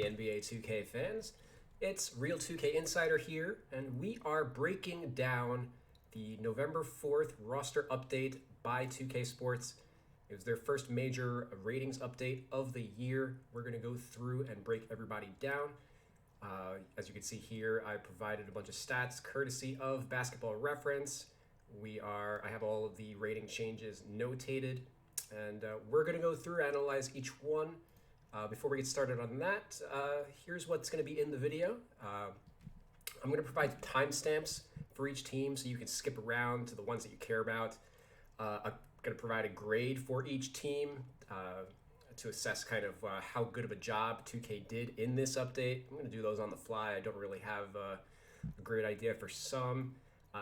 NBA 2K fans. It's Real 2K Insider here, and we are breaking down the November 4th roster update by 2K Sports. It was their first major ratings update of the year. We're going to go through and break everybody down. As you can see here, I provided a bunch of stats courtesy of Basketball Reference. I have all of the rating changes notated, and we're going to go through and analyze each one. Before we get started on that, here's what's going to be in the video. I'm going to provide timestamps for each team so you can skip around to the ones that you care about. I'm going to provide a grade for each team to assess kind of how good of a job 2K did in this update. I'm going to do those on the fly. I don't really have a great idea for some.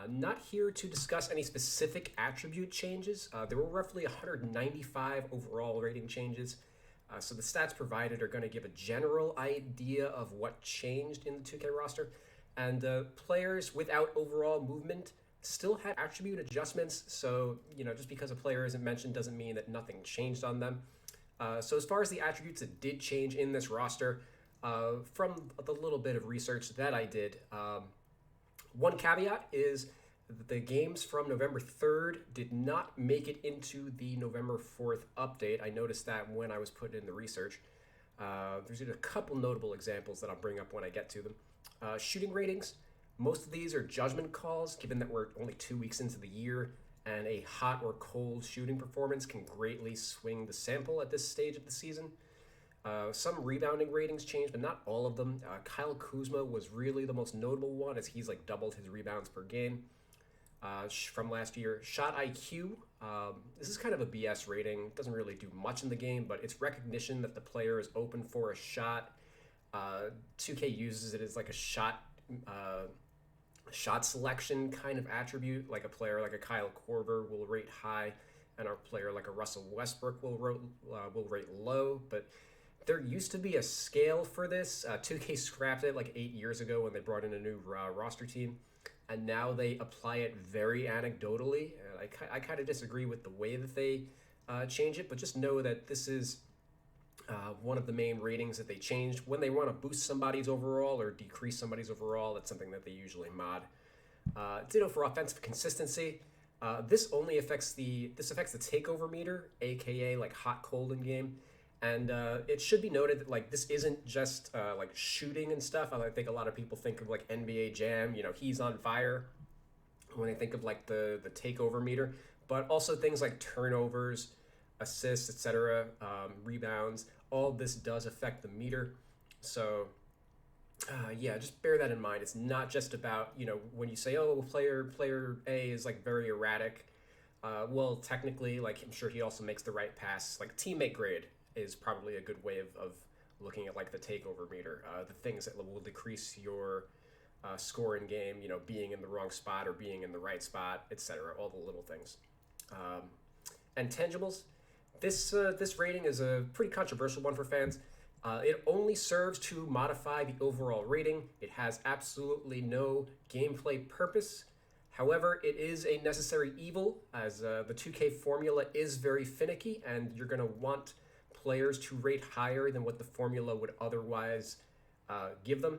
Not here to discuss any specific attribute changes. There were roughly 195 overall rating changes. So the stats provided are going to give a general idea of what changed in the 2K roster. And players without overall movement still had attribute adjustments. So, just because a player isn't mentioned doesn't mean that nothing changed on them. So as far as the attributes that did change in this roster, from the little bit of research that I did, one caveat is the games from November 3rd did not make it into the November 4th update. I noticed that when I was putting in the research. There's a couple notable examples that I'll bring up when I get to them. Shooting ratings. Most of these are judgment calls, given that we're only 2 weeks into the year, and a hot or cold shooting performance can greatly swing the sample at this stage of the season. Some rebounding ratings changed, but not all of them. Kyle Kuzma was really the most notable one, as he's doubled his rebounds per game from last year. Shot IQ, this is kind of a BS rating. It doesn't really do much in the game, but it's recognition that the player is open for a shot. 2K uses it as like a shot selection kind of attribute. Like a player like a Kyle Korver will rate high, and our player like a Russell Westbrook will rate low. But there used to be a scale for this. 2K scrapped it like 8 years ago when they brought in a new roster team. And now they apply it very anecdotally. And I kind of disagree with the way that they change it, but just know that this is one of the main ratings that they changed. When they want to boost somebody's overall or decrease somebody's overall, that's something that they usually mod. Ditto for offensive consistency. This affects the takeover meter, aka like hot cold in game. And it should be noted that this isn't just shooting and stuff. I think a lot of people think of NBA Jam, he's on fire when they think of the takeover meter, but also things like turnovers, assists, etc., rebounds. All of this does affect the meter. So just bear that in mind. It's not just about when you say, oh, player A is very erratic. Well, technically, I'm sure he also makes the right pass. Teammate grade is probably a good way of looking at the takeover meter, the things that will decrease your score in game, being in the wrong spot or being in the right spot, etc., all the little things. And tangibles, this rating is a pretty controversial one for fans. It only serves to modify the overall rating. It has absolutely no gameplay purpose. However, it is a necessary evil, as the 2K formula is very finicky, and you're going to want players to rate higher than what the formula would otherwise give them.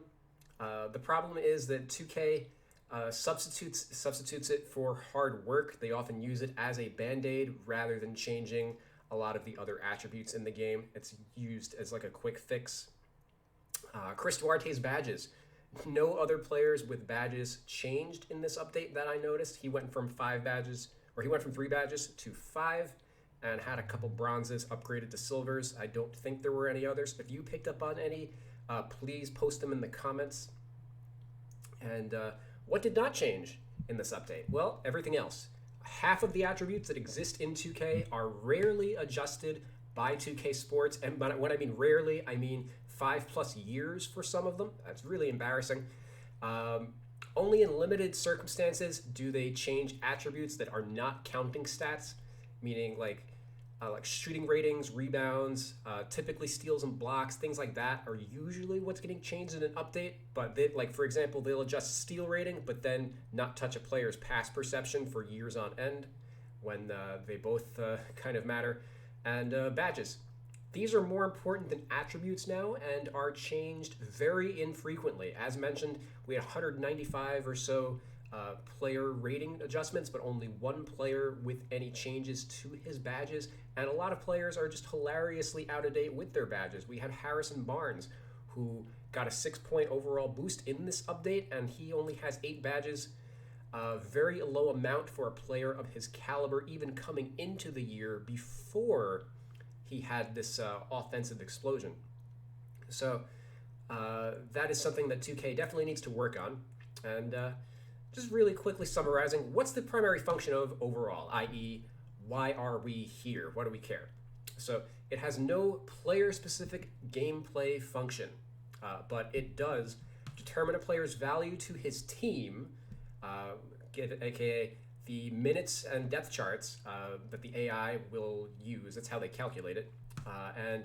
The problem is that 2K substitutes it for hard work. They often use it as a band-aid rather than changing a lot of the other attributes in the game. It's used as a quick fix. Chris Duarte's badges. No other players with badges changed in this update that I noticed. He went from 3 badges to 5. And had a couple bronzes upgraded to silvers. I don't think there were any others. If you picked up on any, please post them in the comments. And what did not change in this update? Well, everything else. Half of the attributes that exist in 2K are rarely adjusted by 2K Sports. And when I mean rarely, I mean 5+ years for some of them. That's really embarrassing. Only in limited circumstances do they change attributes that are not counting stats, meaning like shooting ratings, rebounds, typically steals and blocks, things like that are usually what's getting changed in an update. But they, for example, they'll adjust steal rating, but then not touch a player's pass perception for years on end when they both kind of matter. And badges. These are more important than attributes now and are changed very infrequently. As mentioned, we had 195 or so player rating adjustments, but only one player with any changes to his badges. And a lot of players are just hilariously out of date with their badges. We had Harrison Barnes, who got a 6-point overall boost in this update, and he only has 8 badges. A very low amount for a player of his caliber, even coming into the year before he had this offensive explosion. So that is something that 2K definitely needs to work on. And just really quickly summarizing, what's the primary function of overall, i.e., why are we here? Why do we care? So it has no player-specific gameplay function, but it does determine a player's value to his team, aka the minutes and depth charts that the AI will use. That's how they calculate it. And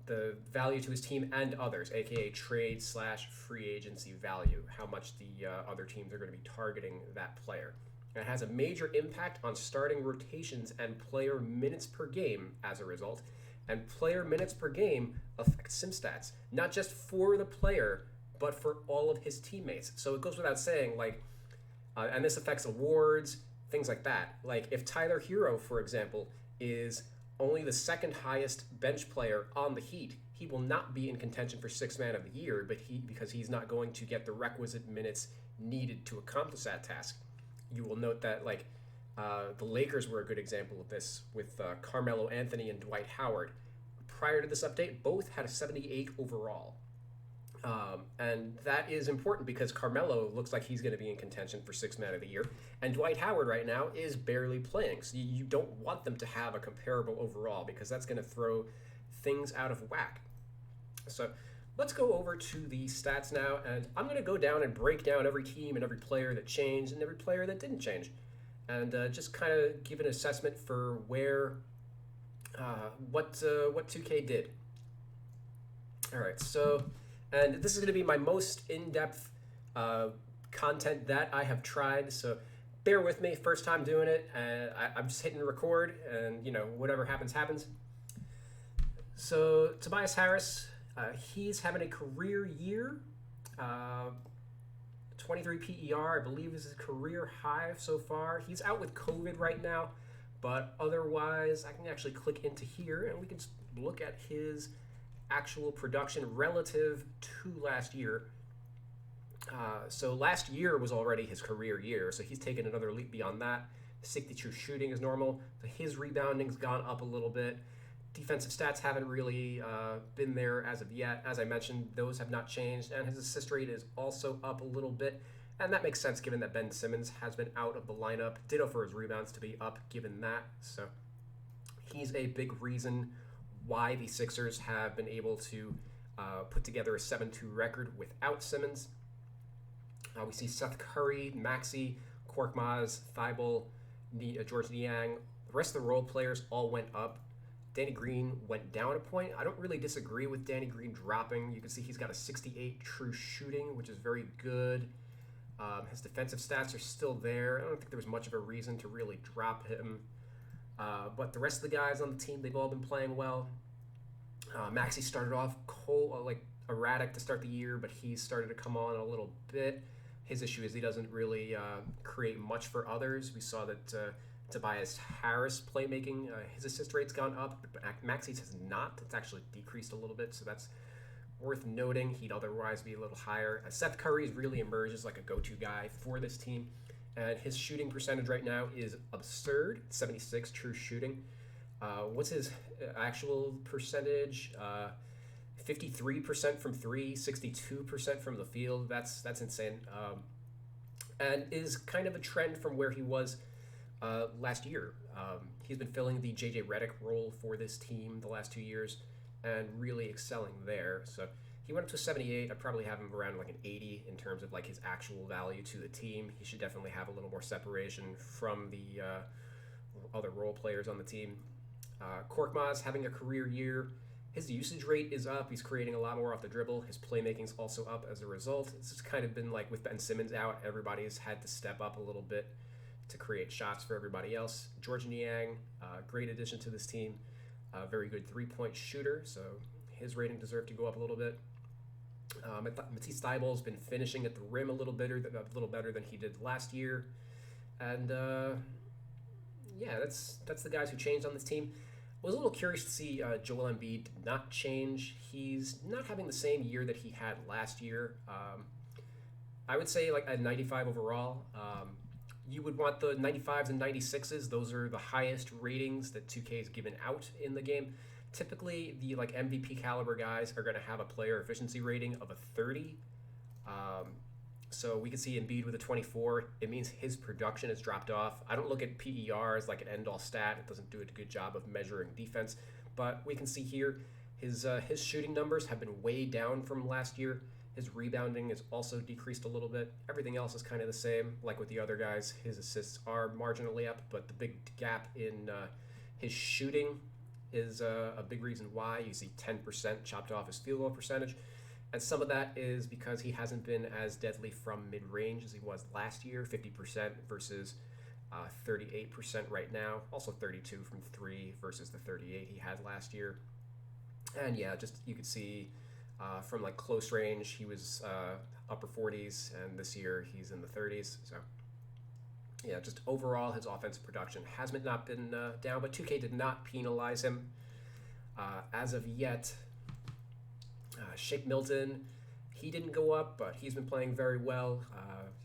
the value to his team and others, aka trade/free agency value, how much the other teams are going to be targeting that player. It has a major impact on starting rotations and player minutes per game as a result. And player minutes per game affect sim stats, not just for the player, but for all of his teammates. So it goes without saying, and this affects awards, things like that. Like if Tyler Hero, for example, is only the second highest bench player on the Heat, he will not be in contention for 6th man of the year, because he's not going to get the requisite minutes needed to accomplish that task. You will note that the Lakers were a good example of this with Carmelo Anthony and Dwight Howard. Prior to this update, both had a 78 overall. And that is important because Carmelo looks like he's going to be in contention for 6th man of the year. And Dwight Howard right now is barely playing. So you don't want them to have a comparable overall because that's going to throw things out of whack. So let's go over to the stats now. And I'm going to go down and break down every team and every player that changed and every player that didn't change. And just kind of give an assessment for what 2K did. All right, so... And this is going to be my most in-depth content that I have tried, so bear with me. First time doing it, and I'm just hitting record, and whatever happens, happens. So Tobias Harris, he's having a career year. 23 PER, I believe, is his career high so far. He's out with COVID right now, but otherwise, I can actually click into here, and we can look at his actual production relative to last year. So last year was already his career year, so he's taken another leap beyond that. 60 shooting is normal. So his rebounding's gone up a little bit. Defensive stats haven't really been there as of yet. As I mentioned, those have not changed, and his assist rate is also up a little bit, and that makes sense given that Ben Simmons has been out of the lineup. Ditto for his rebounds to be up given that. So he's a big reason why the Sixers have been able to put together a 7-2 record without Simmons. We see Seth Curry, Maxey, Korkmaz, Thibault, George Niang. The rest of the role players all went up. Danny Green went down a point. I don't really disagree with Danny Green dropping. You can see he's got a 68 true shooting, which is very good. His defensive stats are still there. I don't think there was much of a reason to really drop him. But the rest of the guys on the team, they've all been playing well. Maxey started off erratic to start the year, but he started to come on a little bit. His issue is he doesn't really create much for others. We saw that Tobias Harris playmaking, his assist rate's gone up, but Maxey's has not. It's actually decreased a little bit, so that's worth noting. He'd otherwise be a little higher. Seth Curry's really emerged as like a go-to guy for this team. And his shooting percentage right now is absurd, 76 true shooting. What's his actual percentage? 53% from 3, 62% from the field. That's insane. And is kind of a trend from where he was last year. He's been filling the J.J. Redick role for this team the last 2 years and really excelling there. So he went up to 78. I'd probably have him around like an 80 in terms of like his actual value to the team. He should definitely have a little more separation from the other role players on the team. Korkmaz having a career year. His usage rate is up. He's creating a lot more off the dribble. His playmaking's also up as a result. It's just kind of been like with Ben Simmons out, everybody's had to step up a little bit to create shots for everybody else. George Niang, great addition to this team. A very good three-point shooter, so his rating deserved to go up a little bit. Matisse Thybulle's been finishing at the rim a little better than he did last year, and yeah, that's the guys who changed on this team. Was a little curious to see Joel Embiid did not change. He's not having the same year that he had last year. I would say like a 95 overall. You would want the 95s and 96s. Those are the highest ratings that 2K has given out in the game. Typically, the like MVP caliber guys are going to have a player efficiency rating of a 30. So we can see Embiid with a 24. It means his production has dropped off. I don't look at PER as like an end-all stat. It doesn't do a good job of measuring defense. But we can see here his shooting numbers have been way down from last year. His rebounding has also decreased a little bit. Everything else is kind of the same. Like with the other guys, his assists are marginally up, but the big gap in his shooting is a big reason why. You see 10% chopped off his field goal percentage. And some of that is because he hasn't been as deadly from mid-range as he was last year, 50% versus 38% right now. Also 32 from 3 versus the 38 he had last year. And yeah, just you could see from like close range, he was upper 40s, and this year he's in the 30s. So yeah, just overall his offensive production has not been down, but 2K did not penalize him as of yet. Shake Milton, he didn't go up, but he's been playing very well.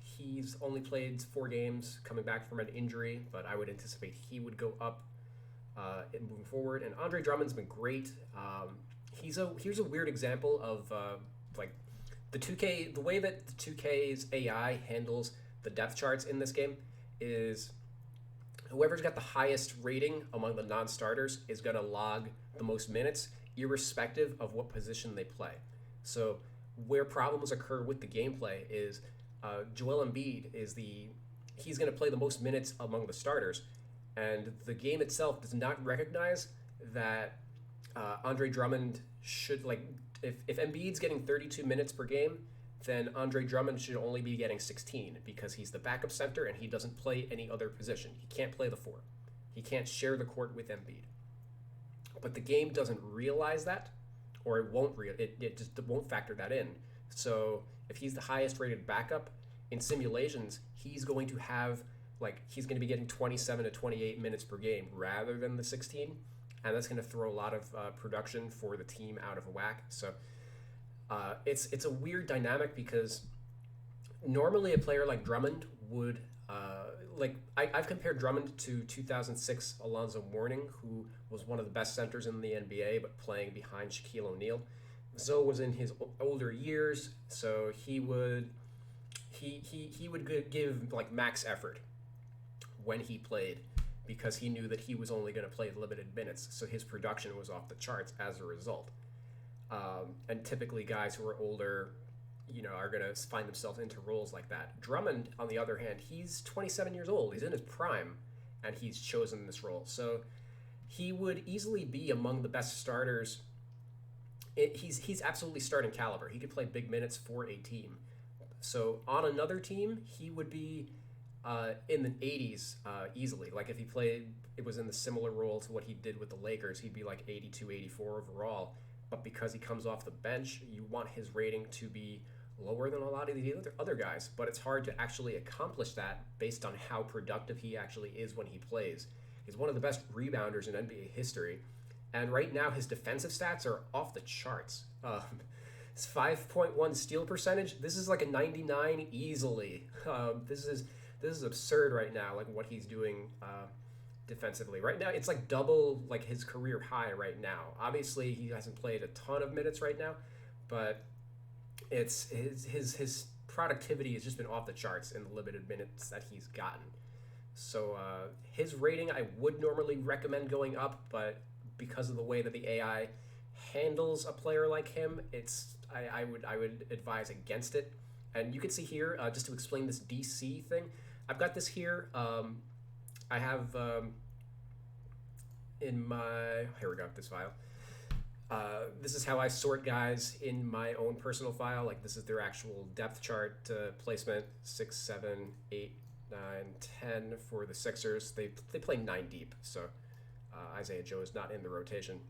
He's only played 4 games coming back from an injury, but I would anticipate he would go up moving forward. And Andre Drummond's been great. Here's a weird example of like the 2K, the way that the 2K's AI handles the depth charts in this game is whoever's got the highest rating among the non-starters is going to log the most minutes, irrespective of what position they play. So where problems occur with the gameplay is Joel Embiid he's going to play the most minutes among the starters, and the game itself does not recognize that Andre Drummond should, like, if Embiid's getting 32 minutes per game, then Andre Drummond should only be getting 16 because he's the backup center and he doesn't play any other position. He can't play the 4. He can't share the court with Embiid. But the game doesn't realize that, or it just won't factor that in. So if he's the highest rated backup in simulations, he's going to have he's going to be getting 27 to 28 minutes per game rather than the 16, and that's going to throw a lot of production for the team out of whack. So it's a weird dynamic because normally a player like Drummond would I've compared Drummond to 2006 Alonzo Mourning, who was one of the best centers in the NBA, but playing behind Shaquille O'Neal. Zoe was in his older years, so he would give like max effort when he played because he knew that he was only going to play limited minutes, so his production was off the charts as a result. And typically guys who are older, are going to find themselves into roles like that. Drummond, on the other hand, he's 27 years old. He's in his prime, and he's chosen this role. So he would easily be among the best starters. He's absolutely starting caliber. He could play big minutes for a team. So on another team, he would be in the 80s easily. Like if it was in the similar role to what he did with the Lakers, he'd be like 82, 84 overall. But because he comes off the bench, you want his rating to be lower than a lot of the other guys. But it's hard to actually accomplish that based on how productive he actually is when he plays. He's one of the best rebounders in NBA history. And right now, his defensive stats are off the charts. His 5.1 steal percentage, this is like a 99 easily. This is absurd right now, like what he's doing defensively. Right now, it's like double like his career high right now. Obviously, he hasn't played a ton of minutes right now, but it's his productivity has just been off the charts in the limited minutes that he's gotten. So his rating I would normally recommend going up, but because of the way that the AI handles a player like him, I would advise against it. And you can see here, just to explain this DC thing, I've got this here. I have here we go, this file. This is how I sort guys in my own personal file. Like this is their actual depth chart placement, 6, 7, 8, 9, 10 for the Sixers. They play 9 deep, so Isaiah Joe is not in the rotation.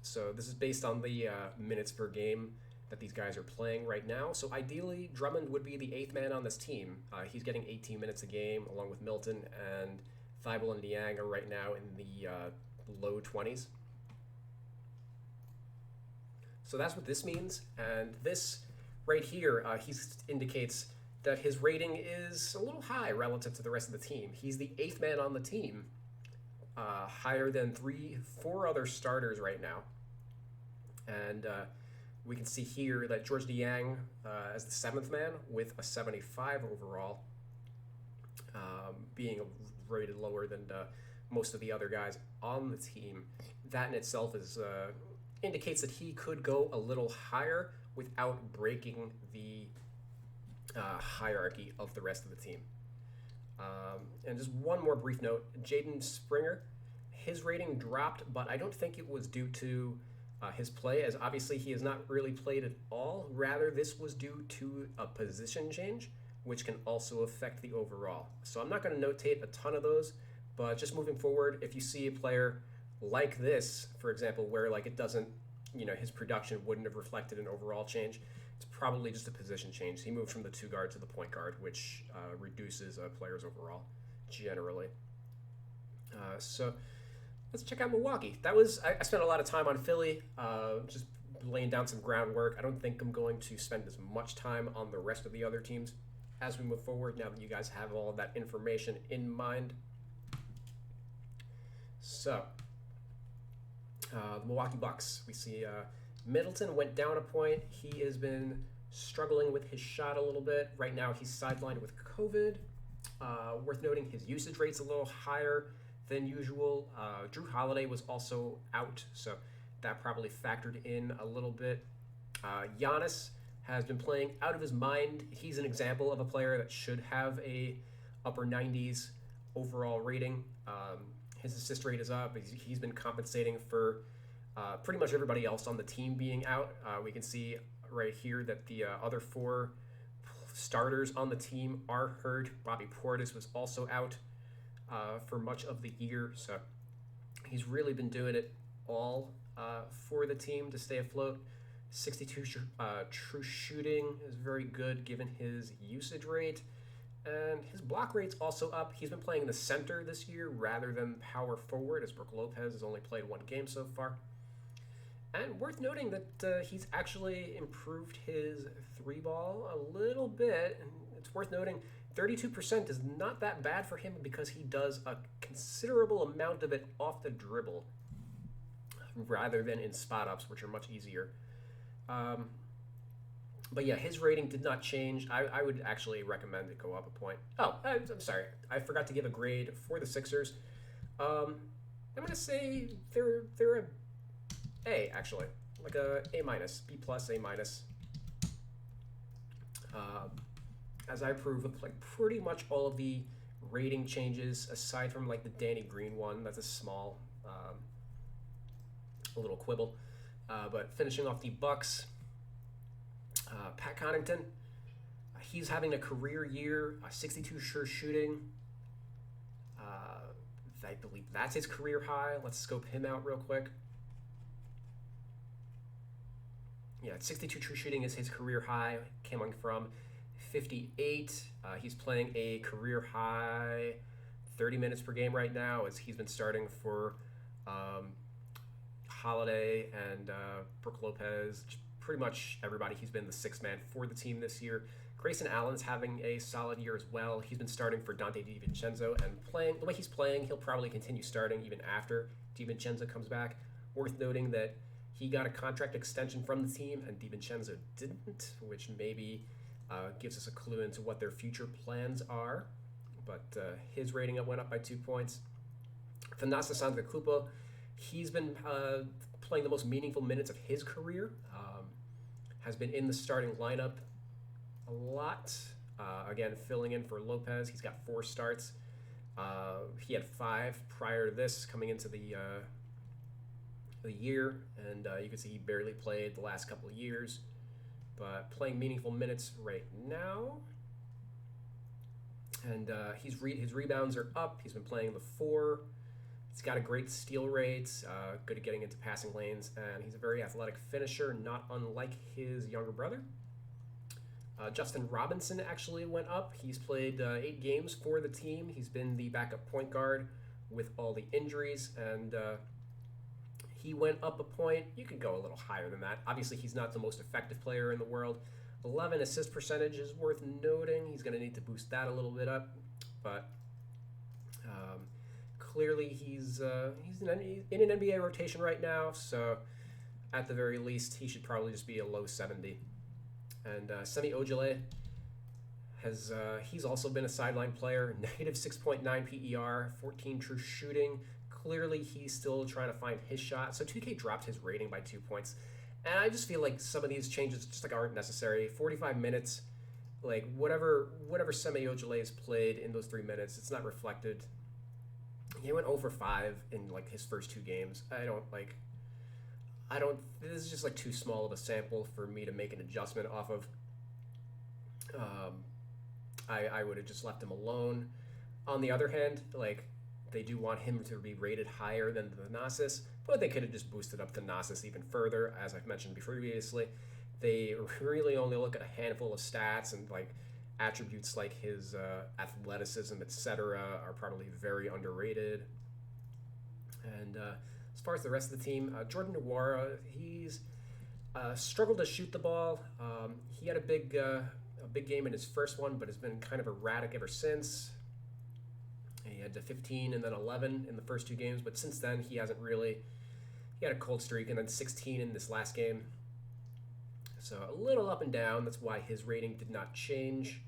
So this is based on the minutes per game that these guys are playing right now. So ideally, Drummond would be the 8th man on this team. He's getting 18 minutes a game, along with Milton, and Thibault and Niang are right now in the low 20s. So that's what this means. And this right here, he indicates that his rating is a little high relative to the rest of the team. He's the 8th man on the team, higher than 4 other starters right now. And we can see here that George Niang as the 7th man with a 75 overall, being rated lower than most of the other guys on the team. That in itself is indicates that he could go a little higher without breaking the hierarchy of the rest of the team. And just one more brief note, Jaden Springer, his rating dropped, but I don't think it was due to his play, as obviously he has not really played at all. Rather, this was due to a position change, which can also affect the overall. So I'm not going to notate a ton of those, but just moving forward, if you see a player like this, for example, where like it doesn't, his production wouldn't have reflected an overall change, it's probably just a position change. He moved from the 2 guard to the point guard, which reduces a player's overall generally. So let's check out Milwaukee. I spent a lot of time on Philly, just laying down some groundwork. I don't think I'm going to spend as much time on the rest of the other teams as we move forward, now that you guys have all of that information in mind. So, the Milwaukee Bucks. We see Middleton went down a point. He has been struggling with his shot a little bit. Right now, he's sidelined with COVID. Worth noting, his usage rate's a little higher than usual. Drew Holiday was also out, so that probably factored in a little bit. Giannis has been playing out of his mind. He's an example of a player that should have a upper 90s overall rating. His assist rate is up. He's been compensating for pretty much everybody else on the team being out. We can see right here that the other 4 starters on the team are hurt. Bobby Portis was also out for much of the year, so he's really been doing it all for the team to stay afloat. 62 true shooting is very good given his usage rate, and his block rate's also up. He's been playing in the center this year rather than power forward, as Brook Lopez has only played 1 game so far. And worth noting that he's actually improved his 3-ball a little bit. And it's worth noting 32% is not that bad for him because he does a considerable amount of it off the dribble rather than in spot-ups, which are much easier. But yeah, his rating did not change. I would actually recommend it go up a point. Oh, I'm sorry. I forgot to give a grade for the Sixers. I'm going to say they're a actually. Like a A-, B+, A-. As I approve of like pretty much all of the rating changes, aside from like the Danny Green one. That's a small a little quibble. But finishing off the Bucks, Pat Connaughton, he's having a career year, 62 sure shooting. I believe that's his career high. Let's scope him out real quick. Yeah, 62 true shooting is his career high, coming from 58. He's playing a career high 30 minutes per game right now, as he's been starting for Holiday and Brook Lopez, pretty much everybody. He's been the 6th man for the team this year. Grayson Allen's having a solid year as well. He's been starting for Dante DiVincenzo, and playing the way he's playing, he'll probably continue starting even after DiVincenzo comes back. Worth noting that he got a contract extension from the team, and DiVincenzo didn't, which maybe gives us a clue into what their future plans are. But his rating went up by 2 points. Thanasis Antetokounmpo, he's been playing the most meaningful minutes of his career. Has been in the starting lineup a lot. Again, filling in for Lopez. He's got 4 starts. He had 5 prior to this, coming into the year, and you can see he barely played the last couple of years, but playing meaningful minutes right now. And his rebounds are up. He's been playing the 4. He's got a great steal rate, good at getting into passing lanes, and he's a very athletic finisher, not unlike his younger brother. Justin Robinson actually went up. He's played 8 games for the team. He's been the backup point guard with all the injuries, and he went up a point. You could go a little higher than that. Obviously, he's not the most effective player in the world. 11 assist percentage is worth noting. He's going to need to boost that a little bit up, but clearly he's in an NBA rotation right now, so at the very least, he should probably just be a low 70. And Semi Ojeleye he's also been a sideline player, negative 6.9 PER, 14 true shooting. Clearly, he's still trying to find his shot. So 2K dropped his rating by 2 points. And I just feel like some of these changes just like aren't necessary. 45 minutes, like whatever Semi Ojeleye has played in those 3 minutes, it's not reflected. He went 0 for 5 in like his first 2 games. This is just like too small of a sample for me to make an adjustment off of. I would have just left him alone. On the other hand, like they do want him to be rated higher than Thanasis, but they could have just boosted up Thanasis even further, as I've mentioned previously. They really only look at a handful of stats, and like attributes like his athleticism, etc., are probably very underrated. And as far as the rest of the team, Jordan Nwora, he's struggled to shoot the ball. He had a big game in his first one, but has been kind of erratic ever since. He had 15 and then 11 in the first 2 games, but since then he hasn't really. He had a cold streak and then 16 in this last game. So a little up and down. That's why his rating did not change.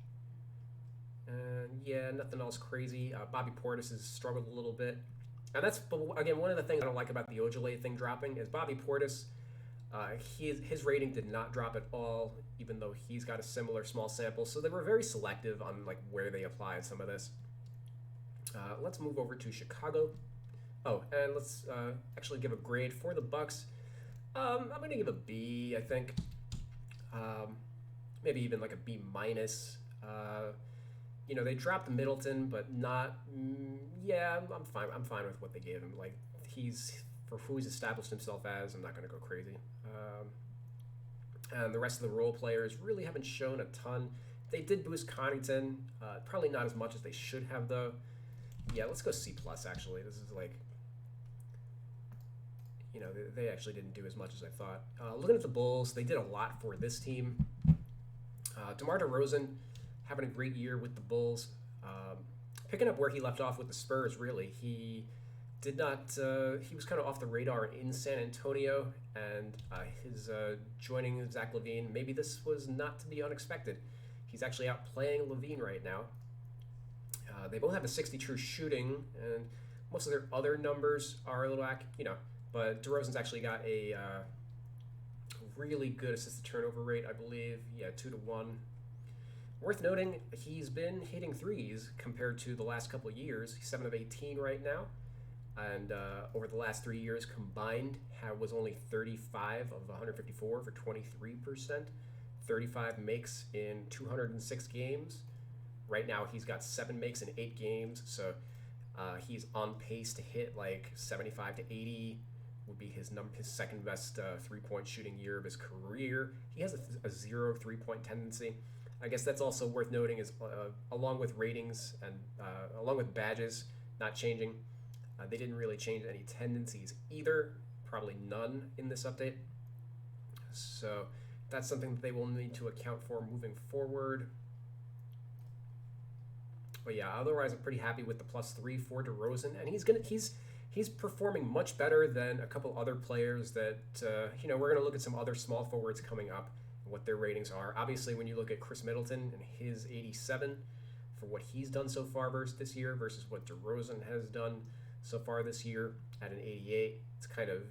And yeah, nothing else crazy. Bobby Portis has struggled a little bit. And that's, again, one of the things I don't like about the Ojeleye thing dropping is Bobby Portis, his rating did not drop at all, even though he's got a similar small sample. So they were very selective on like where they applied some of this. Let's move over to Chicago. Oh, and let's actually give a grade for the Bucks. I'm going to give a B, I think. Maybe even like a B minus. They dropped Middleton, but not. I'm fine. I'm fine with what they gave him. Like for who he's established himself as. I'm not going to go crazy. And the rest of the role players really haven't shown a ton. They did boost Connaughton, probably not as much as they should have though. Yeah, let's go C plus. Actually, this is like. They actually didn't do as much as I thought. Looking at the Bulls, they did a lot for this team. DeMar DeRozan having a great year with the Bulls. Picking up where he left off with the Spurs, really. He did not. He was kind of off the radar in San Antonio, and his joining Zach LaVine, maybe this was not to be unexpected. He's actually out playing LaVine right now. They both have a 60 true shooting, and most of their other numbers are a little but DeRozan's actually got a really good assist to turnover rate, I believe. Yeah, 2-1. Worth noting, he's been hitting threes compared to the last couple of years. He's 7 of 18 right now, and over the last 3 years combined, was only 35 of 154 for 23%. 35 makes in 206 games. Right now, he's got 7 makes in 8 games, so he's on pace to hit like 75 to 80. Would be his second best 3-point shooting year of his career. He has a 0 3-point tendency. I guess that's also worth noting is along with ratings and along with badges not changing, they didn't really change any tendencies either. Probably none in this update. So that's something that they will need to account for moving forward. But yeah, otherwise I'm pretty happy with the +3 for DeRozan, and he's performing much better than a couple other players that we're gonna look at some other small forwards coming up and what their ratings are. Obviously, when you look at Chris Middleton and his 87 for what he's done so far this year versus what DeRozan has done so far this year at an 88, it's kind of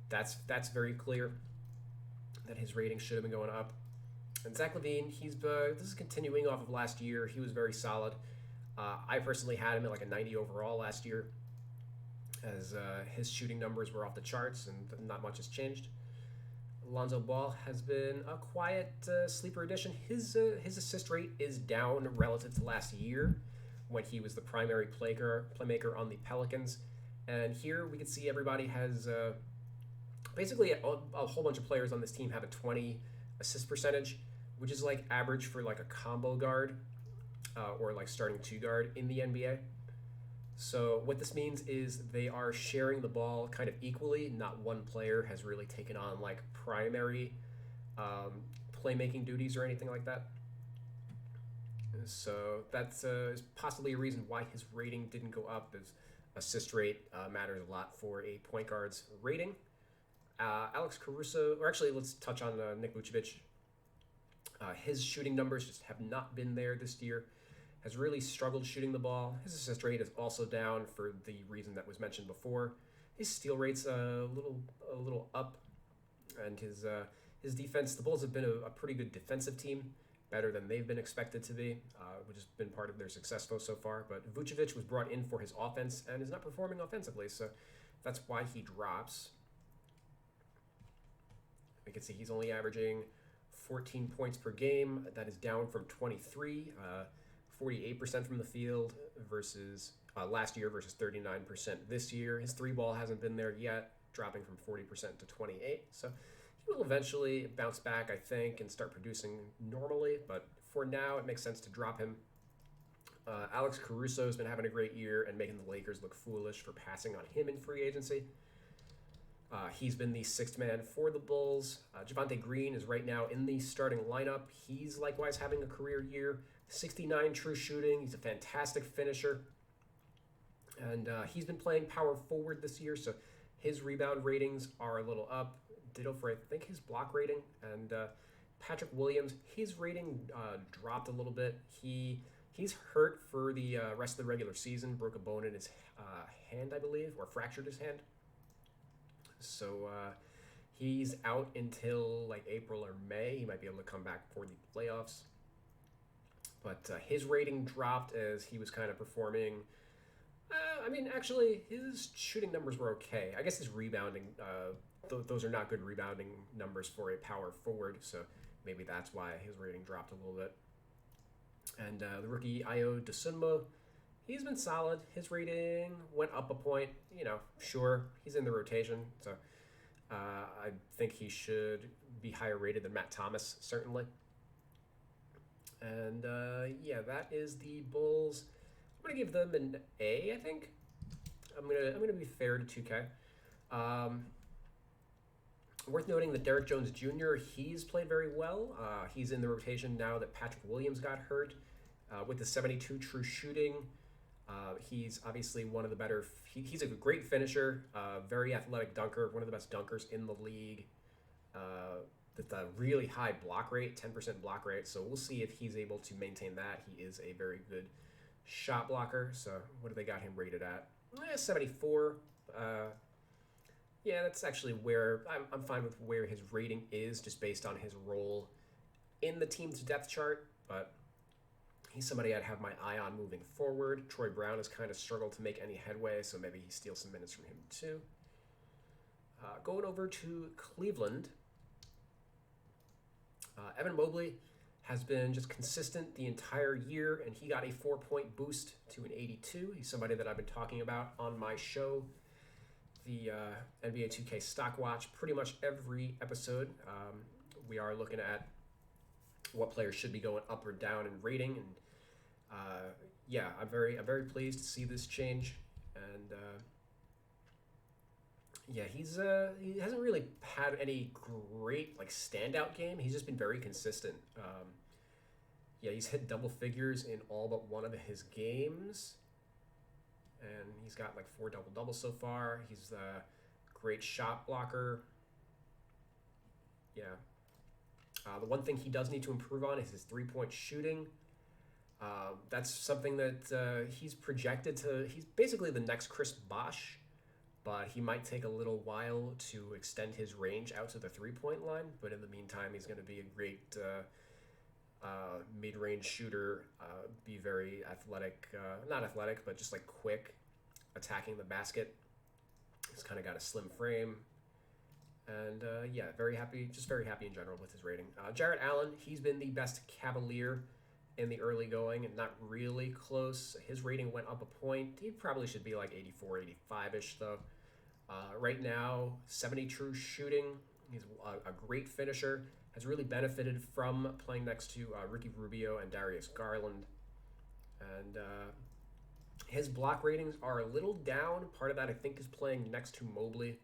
that's very clear that his rating should have been going up. And Zach LaVine, this is continuing off of last year. He was very solid. I personally had him at like a 90 overall last year, as his shooting numbers were off the charts and not much has changed. Lonzo Ball has been a quiet sleeper addition. His assist rate is down relative to last year when he was the primary playmaker on the Pelicans, And here we can see everybody has basically a whole bunch of players on this team have a 20 assist percentage, which is like average for like a combo guard or like starting two guard in the NBA. So what this means is they are sharing the ball kind of equally. Not one player has really taken on like primary playmaking duties or anything like that. So that's is possibly a reason why his rating didn't go up. Is assist rate matters a lot for a point guard's rating. Alex Caruso, or actually, let's touch on Nick Vucevic. His shooting numbers just have not been there this year. Has really struggled shooting the ball. His assist rate is also down for the reason that was mentioned before. His steal rate's a little up, and his defense. The Bulls have been a pretty good defensive team, better than they've been expected to be, which has been part of their success so far. But Vucevic was brought in for his offense and is not performing offensively, so that's why he drops. We can see he's only averaging 14 points per game. That is down from 23. 48% from the field versus last year versus 39% this year. His three ball hasn't been there yet, dropping from 40% to 28. So he will eventually bounce back, I think, and start producing normally. But for now, it makes sense to drop him. Alex Caruso has been having a great year and making the Lakers look foolish for passing on him in free agency. He's been the sixth man for the Bulls. Javonte Green is right now in the starting lineup. He's likewise having a career year. 69 true shooting. He's a fantastic finisher. And he's been playing power forward this year, so his rebound ratings are a little up. Ditto for, I think, his block rating. And Patrick Williams, his rating dropped a little bit. He's hurt for the rest of the regular season. Broke a bone in his hand, I believe, or fractured his hand. So he's out until like April or May. He might be able to come back for the playoffs. But his rating dropped as he was kind of performing. Actually, his shooting numbers were okay. I guess his rebounding, those are not good rebounding numbers for a power forward. So maybe that's why his rating dropped a little bit. And the rookie Ayo Dosunmu, he's been solid. His rating went up a point. Sure, he's in the rotation. So I think he should be higher rated than Matt Thomas, certainly. And that is the Bulls. I'm gonna give them an A, I think. I'm gonna be fair to 2K. Worth noting that Derrick Jones Jr., he's played very well. He's in the rotation now that Patrick Williams got hurt. With the 72 true shooting, he's obviously one of the better. He's a great finisher, very athletic dunker, one of the best dunkers in the league. With a really high block rate, 10% block rate. So we'll see if he's able to maintain that. He is a very good shot blocker. So what do they got him rated at? 74. That's actually where I'm fine with where his rating is, just based on his role in the team's depth chart. But he's somebody I'd have my eye on moving forward. Troy Brown has kind of struggled to make any headway, so maybe he steals some minutes from him too. Going over to Cleveland. Evan Mobley has been just consistent the entire year, and he got a 4-point boost to an 82. He's somebody that I've been talking about on my show, the NBA 2K Stock Watch, pretty much every episode. We are looking at what players should be going up or down in rating, and I'm very pleased to see this change. And he hasn't really had any great standout game. He's just been very consistent. He's hit double figures in all but one of his games, and he's got 4 double-doubles so far. He's a great shot blocker. The one thing he does need to improve on is his 3-point shooting. That's something that he's projected to. He's basically the next Chris Bosh, but he might take a little while to extend his range out to the 3-point line. But in the meantime, he's going to be a great mid-range shooter, be very athletic, not athletic, but just quick, attacking the basket. He's kind of got a slim frame. And very happy in general with his rating. Jarrett Allen, he's been the best Cavalier in the early going and not really close. His rating went up a point. He probably should be like 84, 85-ish though. Right now, 70 true shooting. He's a great finisher. Has really benefited from playing next to Ricky Rubio and Darius Garland. And his block ratings are a little down. Part of that, I think, is playing next to Mobley.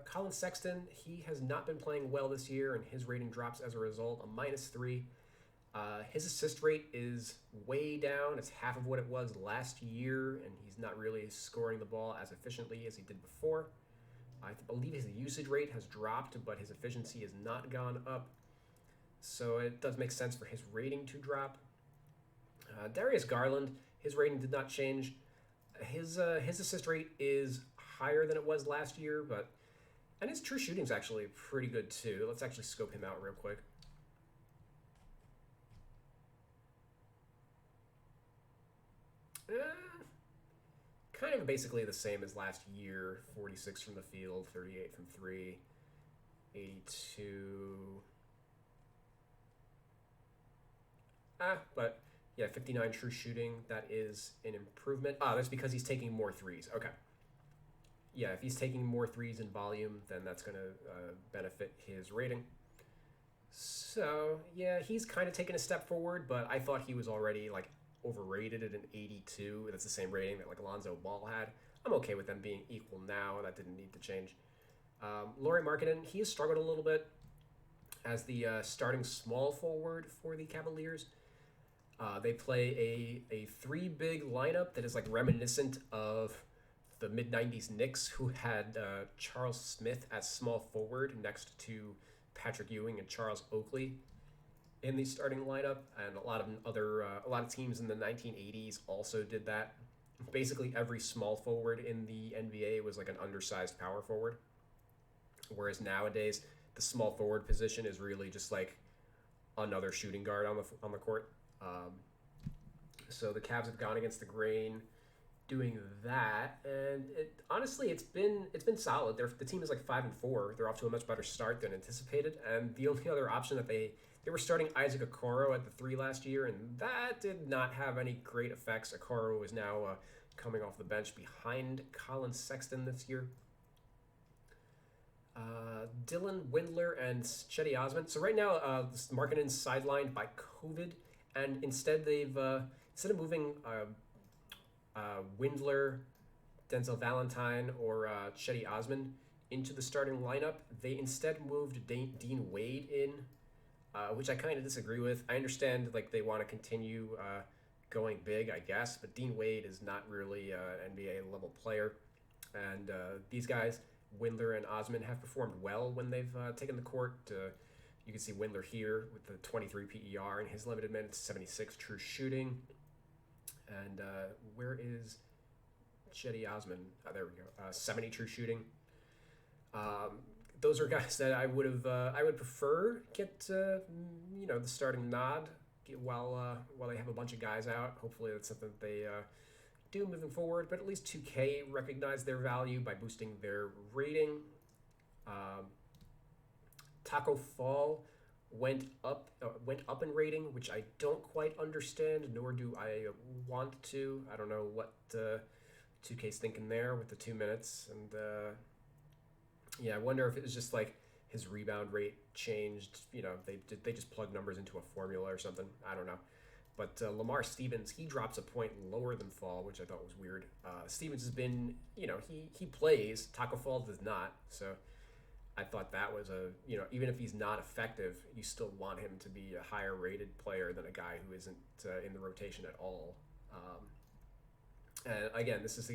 Colin Sexton, he has not been playing well this year, and his rating drops as a result, a -3. His assist rate is way down. It's half of what it was last year, and he's not really scoring the ball as efficiently as he did before. I believe his usage rate has dropped, but his efficiency has not gone up. So it does make sense for his rating to drop. Darius Garland, his rating did not change. His assist rate is higher than it was last year, and his true shooting is actually pretty good too. Let's actually scope him out real quick. Kind of basically the same as last year. 46 from the field, 38 from 3, 82. But yeah, 59 true shooting. That is an improvement. That's because he's taking more threes. Okay. Yeah, if he's taking more threes in volume, then that's going to benefit his rating. So, yeah, he's kind of taken a step forward, but I thought he was already, like, overrated at an 82. That's the same rating that, like, Alonzo Ball had. I'm okay with them being equal now. That didn't need to change. Lauri Markkanen, he has struggled a little bit as the starting small forward for the Cavaliers. They play a three big lineup that is, like, reminiscent of the mid-90s Knicks, who had Charles Smith as small forward next to Patrick Ewing and Charles Oakley in the starting lineup, and a lot of teams in the 1980s also did that. Basically, every small forward in the NBA was like an undersized power forward, whereas nowadays the small forward position is really just like another shooting guard on the court. So the Cavs have gone against the grain doing that, and honestly it's been solid. The team is like 5-4. They're off to a much better start than anticipated, and the only other option that they were starting Isaac Okoro at the 3 last year, and that did not have any great effects. Okoro is now coming off the bench behind Colin Sexton this year. Dylan Windler and Chetty Osman. So right now, Markkanen's sidelined by COVID, and instead instead of moving Windler, Denzel Valentine, or Chetty Osman into the starting lineup, they instead moved Dean Wade in, which I kind of disagree with. I understand like they want to continue going big, I guess, but Dean Wade is not really an NBA level player, and these guys, Windler and Osman, have performed well when they've taken the court. You can see Windler here with the 23 PER in his limited minutes, 76 true shooting. And where is Chetty Osman? There we go. 70 true shooting. Those are guys that I would prefer get the starting nod while they have a bunch of guys out. Hopefully that's something that they do moving forward. But at least 2K recognized their value by boosting their rating. Taco Fall went up in rating, which I don't quite understand, nor do I want to. I don't know what 2K's thinking there with the 2 minutes, and I wonder if it was just like his rebound rate changed. They just plugged numbers into a formula or something. I don't know. But Lamar Stevens, he drops a point lower than Fall, which I thought was weird. Stevens has been, he plays. Taco Fall does not, so I thought that was even if he's not effective, you still want him to be a higher rated player than a guy who isn't in the rotation at all. And again, this is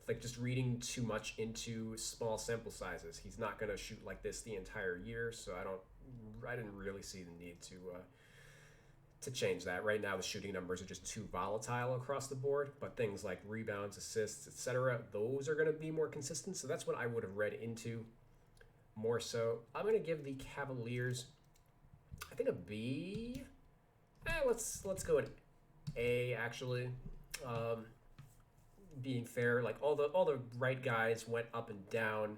like just reading too much into small sample sizes. He's not going to shoot like this the entire year, so I didn't really see the need to change that. Right now, the shooting numbers are just too volatile across the board, but things like rebounds, assists, etc., those are going to be more consistent. So that's what I would have read into more so. I'm going to give the Cavaliers, I think, a B. Let's go an A, actually. Being fair, like all the right guys went up and down.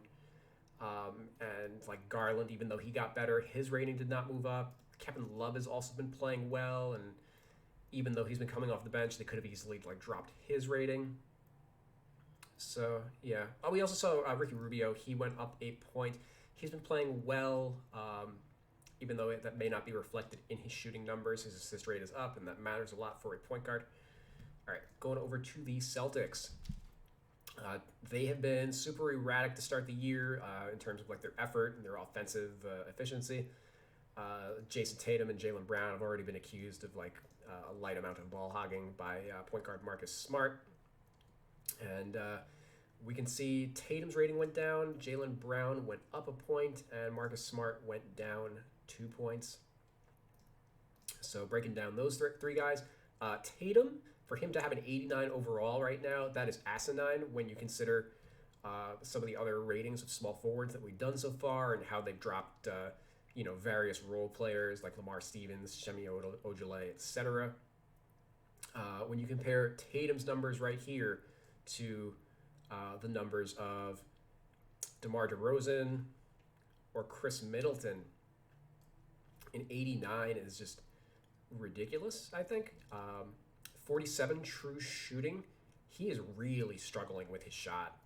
And like Garland, even though he got better, his rating did not move up. Kevin Love has also been playing well, and even though he's been coming off the bench, they could have easily like dropped his rating. So yeah. Oh, we also saw Ricky Rubio. He went up 8 point. He's been playing well, even though that may not be reflected in his shooting numbers. His assist rate is up, and that matters a lot for a point guard. All right, going over to the Celtics. They have been super erratic to start the year in terms of like their effort and their offensive efficiency. Jason Tatum and Jaylen Brown have already been accused of like a light amount of ball hogging by point guard Marcus Smart. And we can see Tatum's rating went down, Jaylen Brown went up a point, and Marcus Smart went down 2 points. So breaking down those three guys, Tatum, for him to have an 89 overall right now, that is asinine when you consider some of the other ratings of small forwards that we've done so far and how they've dropped various role players like Lamar Stevens, Shemi Ojale, etc. When you compare Tatum's numbers right here to the numbers of DeMar DeRozan or Chris Middleton, an 89 is just ridiculous, I think. 47 true shooting. He is really struggling with his shot.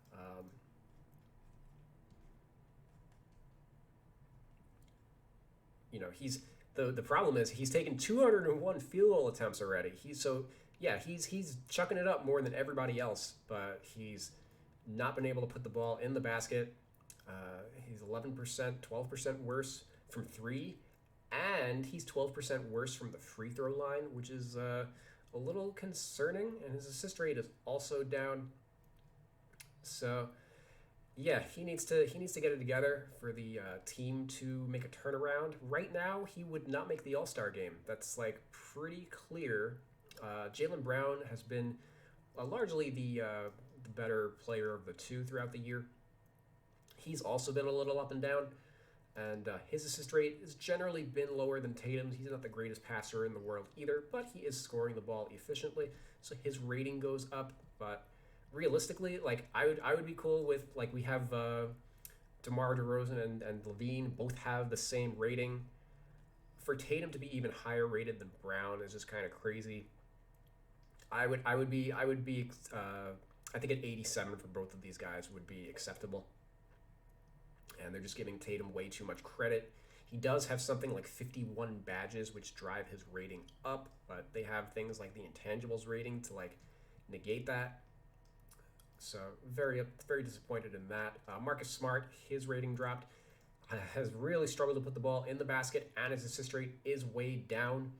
He's the problem is he's taken 201 field goal attempts already. He's chucking it up more than everybody else, but he's not been able to put the ball in the basket. He's 11%, 12% worse from three, and he's 12% worse from the free throw line, which is a little concerning. And his assist rate is also down. So, yeah, he needs to get it together for the team to make a turnaround. Right now, he would not make the All-Star game. That's like pretty clear. Jaylen Brown has been largely the better player of the two throughout the year. He's also been a little up and down, and his assist rate has generally been lower than Tatum's. He's not the greatest passer in the world either, but he is scoring the ball efficiently, so his rating goes up. But realistically, like I would be cool with like we have DeMar DeRozan and Levine both have the same rating. For Tatum to be even higher rated than Brown is just kind of crazy. I think an 87 for both of these guys would be acceptable. And they're just giving Tatum way too much credit. He does have something like 51 badges, which drive his rating up, but they have things like the intangibles rating to like negate that. So very disappointed in that. Marcus Smart, his rating dropped. Has really struggled to put the ball in the basket, and his assist rate is way down.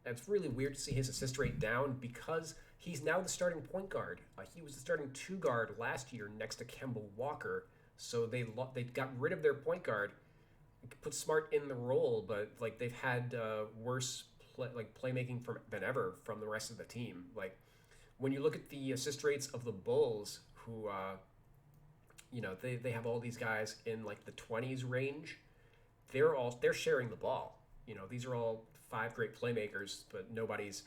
And it's really weird to see his assist rate down because he's now the starting point guard. He was the starting two guard last year next to Kemba Walker. So they got rid of their point guard, put Smart in the role, but like they've had worse playmaking than ever from the rest of the team. Like when you look at the assist rates of the Bulls, who they have all these guys in like the 20s range. They're sharing the ball. These are all five great playmakers, but nobody's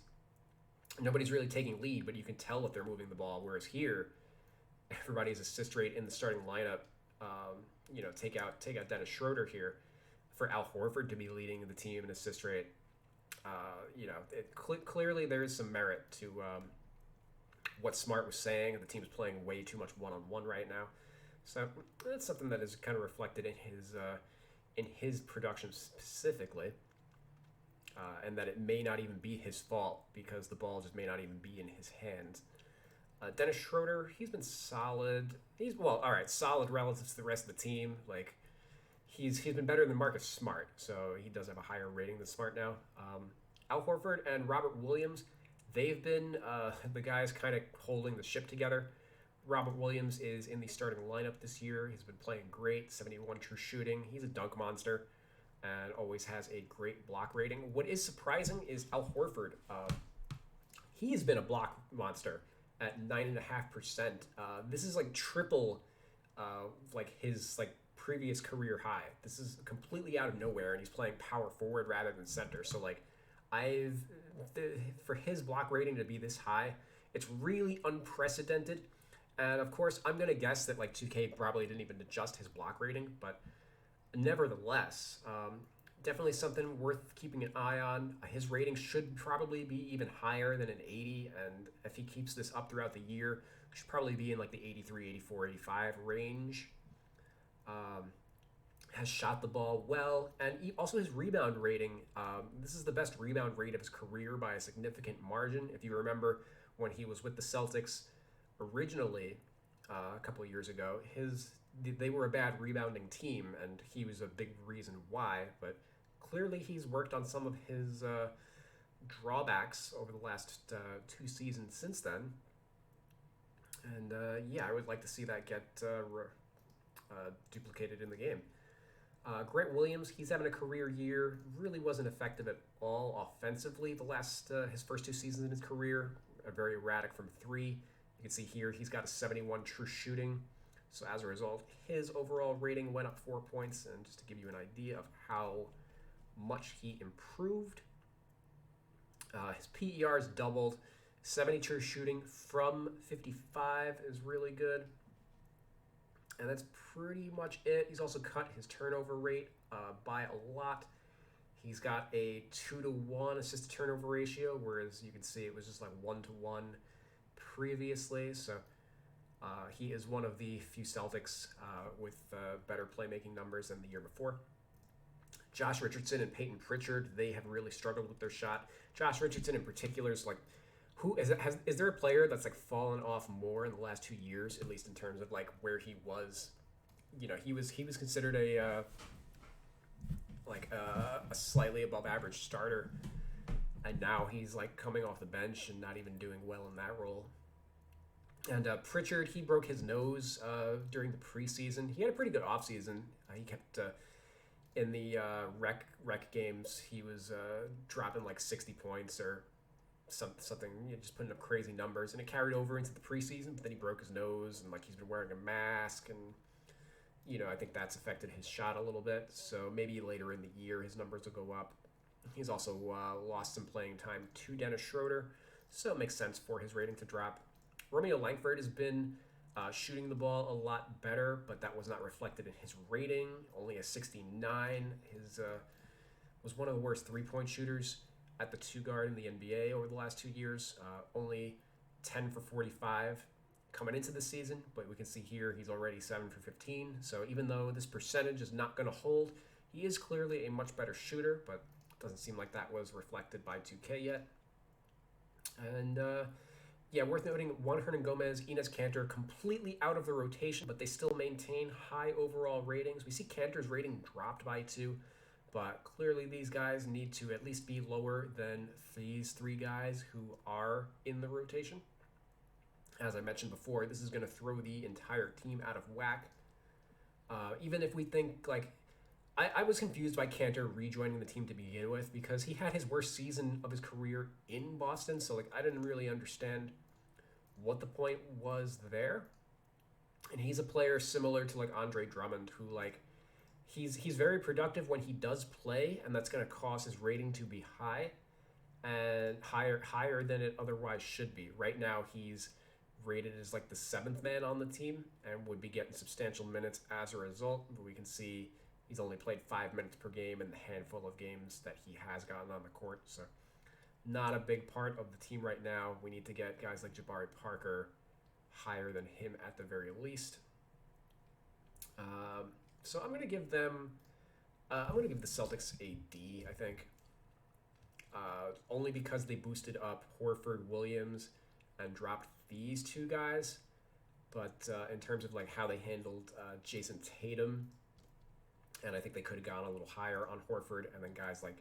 really taking lead. But you can tell that they're moving the ball. Whereas here, everybody's assist rate in the starting lineup. Take out Dennis Schroeder here for Al Horford to be leading the team in assist rate. Clearly there is some merit to what Smart was saying. The team is playing way too much one-on-one right now. So that's something that is kind of reflected in his production specifically, and that it may not even be his fault because the ball just may not even be in his hands. Dennis Schroeder, he's been solid. Solid relative to the rest of the team. Like he's been better than Marcus Smart, so he does have a higher rating than Smart now. Al Horford and Robert Williams, they've been the guys kind of holding the ship together. Robert Williams is in the starting lineup this year. He's been playing great, 71 true shooting. He's a dunk monster and always has a great block rating. What is surprising is Al Horford. He's been a block monster at 9.5%. This is like triple his previous career high. This is completely out of nowhere, and he's playing power forward rather than center. So for his block rating to be this high, it's really unprecedented. And of course, I'm going to guess that like 2K probably didn't even adjust his block rating, but nevertheless, definitely something worth keeping an eye on. His rating should probably be even higher than an 80, and if he keeps this up throughout the year, should probably be in like the 83, 84, 85 range. Um, has shot the ball well, and also his rebound rating. This is the best rebound rate of his career by a significant margin. If you remember when he was with the Celtics originally a couple of years ago, they were a bad rebounding team, and he was a big reason why. But clearly, he's worked on some of his drawbacks over the last 2 seasons since then. And yeah, I would like to see that get duplicated in the game. Grant Williams, he's having a career year. Really wasn't effective at all offensively his first 2 seasons in his career. Very erratic from three. You can see here he's got a 71 true shooting. So as a result, his overall rating went up 4 points. And just to give you an idea of how much he improved, his PER's doubled. 70 true shooting from 55 is really good. And that's pretty much it. He's also cut his turnover rate by a lot. He's got a 2-to-1 assist to turnover ratio, whereas you can see it was just like 1-to-1 previously. So he is one of the few Celtics with better playmaking numbers than the year before. Josh Richardson and Peyton Pritchard, they have really struggled with their shot. Josh Richardson in particular is like, is there a player that's like fallen off more in the last 2 years, at least in terms of like where he was? You know, he was considered a slightly above average starter, and now he's like coming off the bench and not even doing well in that role. And Pritchard, he broke his nose during the preseason. He had a pretty good offseason. He kept in the rec games, he was dropping like 60 points or something, just putting up crazy numbers, and it carried over into the preseason. But then he broke his nose, and like he's been wearing a mask, and I think that's affected his shot a little bit. So maybe later in the year his numbers will go up. He's also lost some playing time to Dennis Schroeder, so it makes sense for his rating to drop. Romeo Langford has been shooting the ball a lot better, but that was not reflected in his rating. Only a 69. His was one of the worst three-point shooters at the 2 guard in the NBA over the last 2 years. Only 10 for 45 coming into the season, but we can see here he's already 7 for 15. So even though this percentage is not going to hold, he is clearly a much better shooter, but it doesn't seem like that was reflected by 2K yet. And yeah, worth noting, Juan Hernangomez, Enes Kanter completely out of the rotation, but they still maintain high overall ratings. We see Kanter's rating dropped by 2, but clearly these guys need to at least be lower than these 3 guys who are in the rotation. As I mentioned before, this is going to throw the entire team out of whack. Even if we think, like, I was confused by Kanter rejoining the team to begin with, because he had his worst season of his career in Boston, so like I didn't really understand what the point was there. And he's a player similar to like Andre Drummond, who like he's very productive when he does play, and that's going to cause his rating to be high, and higher than it otherwise should be. Right now he's rated as like the 7th man on the team and would be getting substantial minutes as a result, but we can see he's only played 5 minutes per game in the handful of games that he has gotten on the court, so not a big part of the team right now. We need to get guys like Jabari Parker higher than him at the very least. So I'm going to give them, I'm going to give the Celtics a D, I think. Only because they boosted up Horford, Williams, and dropped these 2 guys. But in terms of like how they handled Jason Tatum, and I think they could have gone a little higher on Horford, and then guys like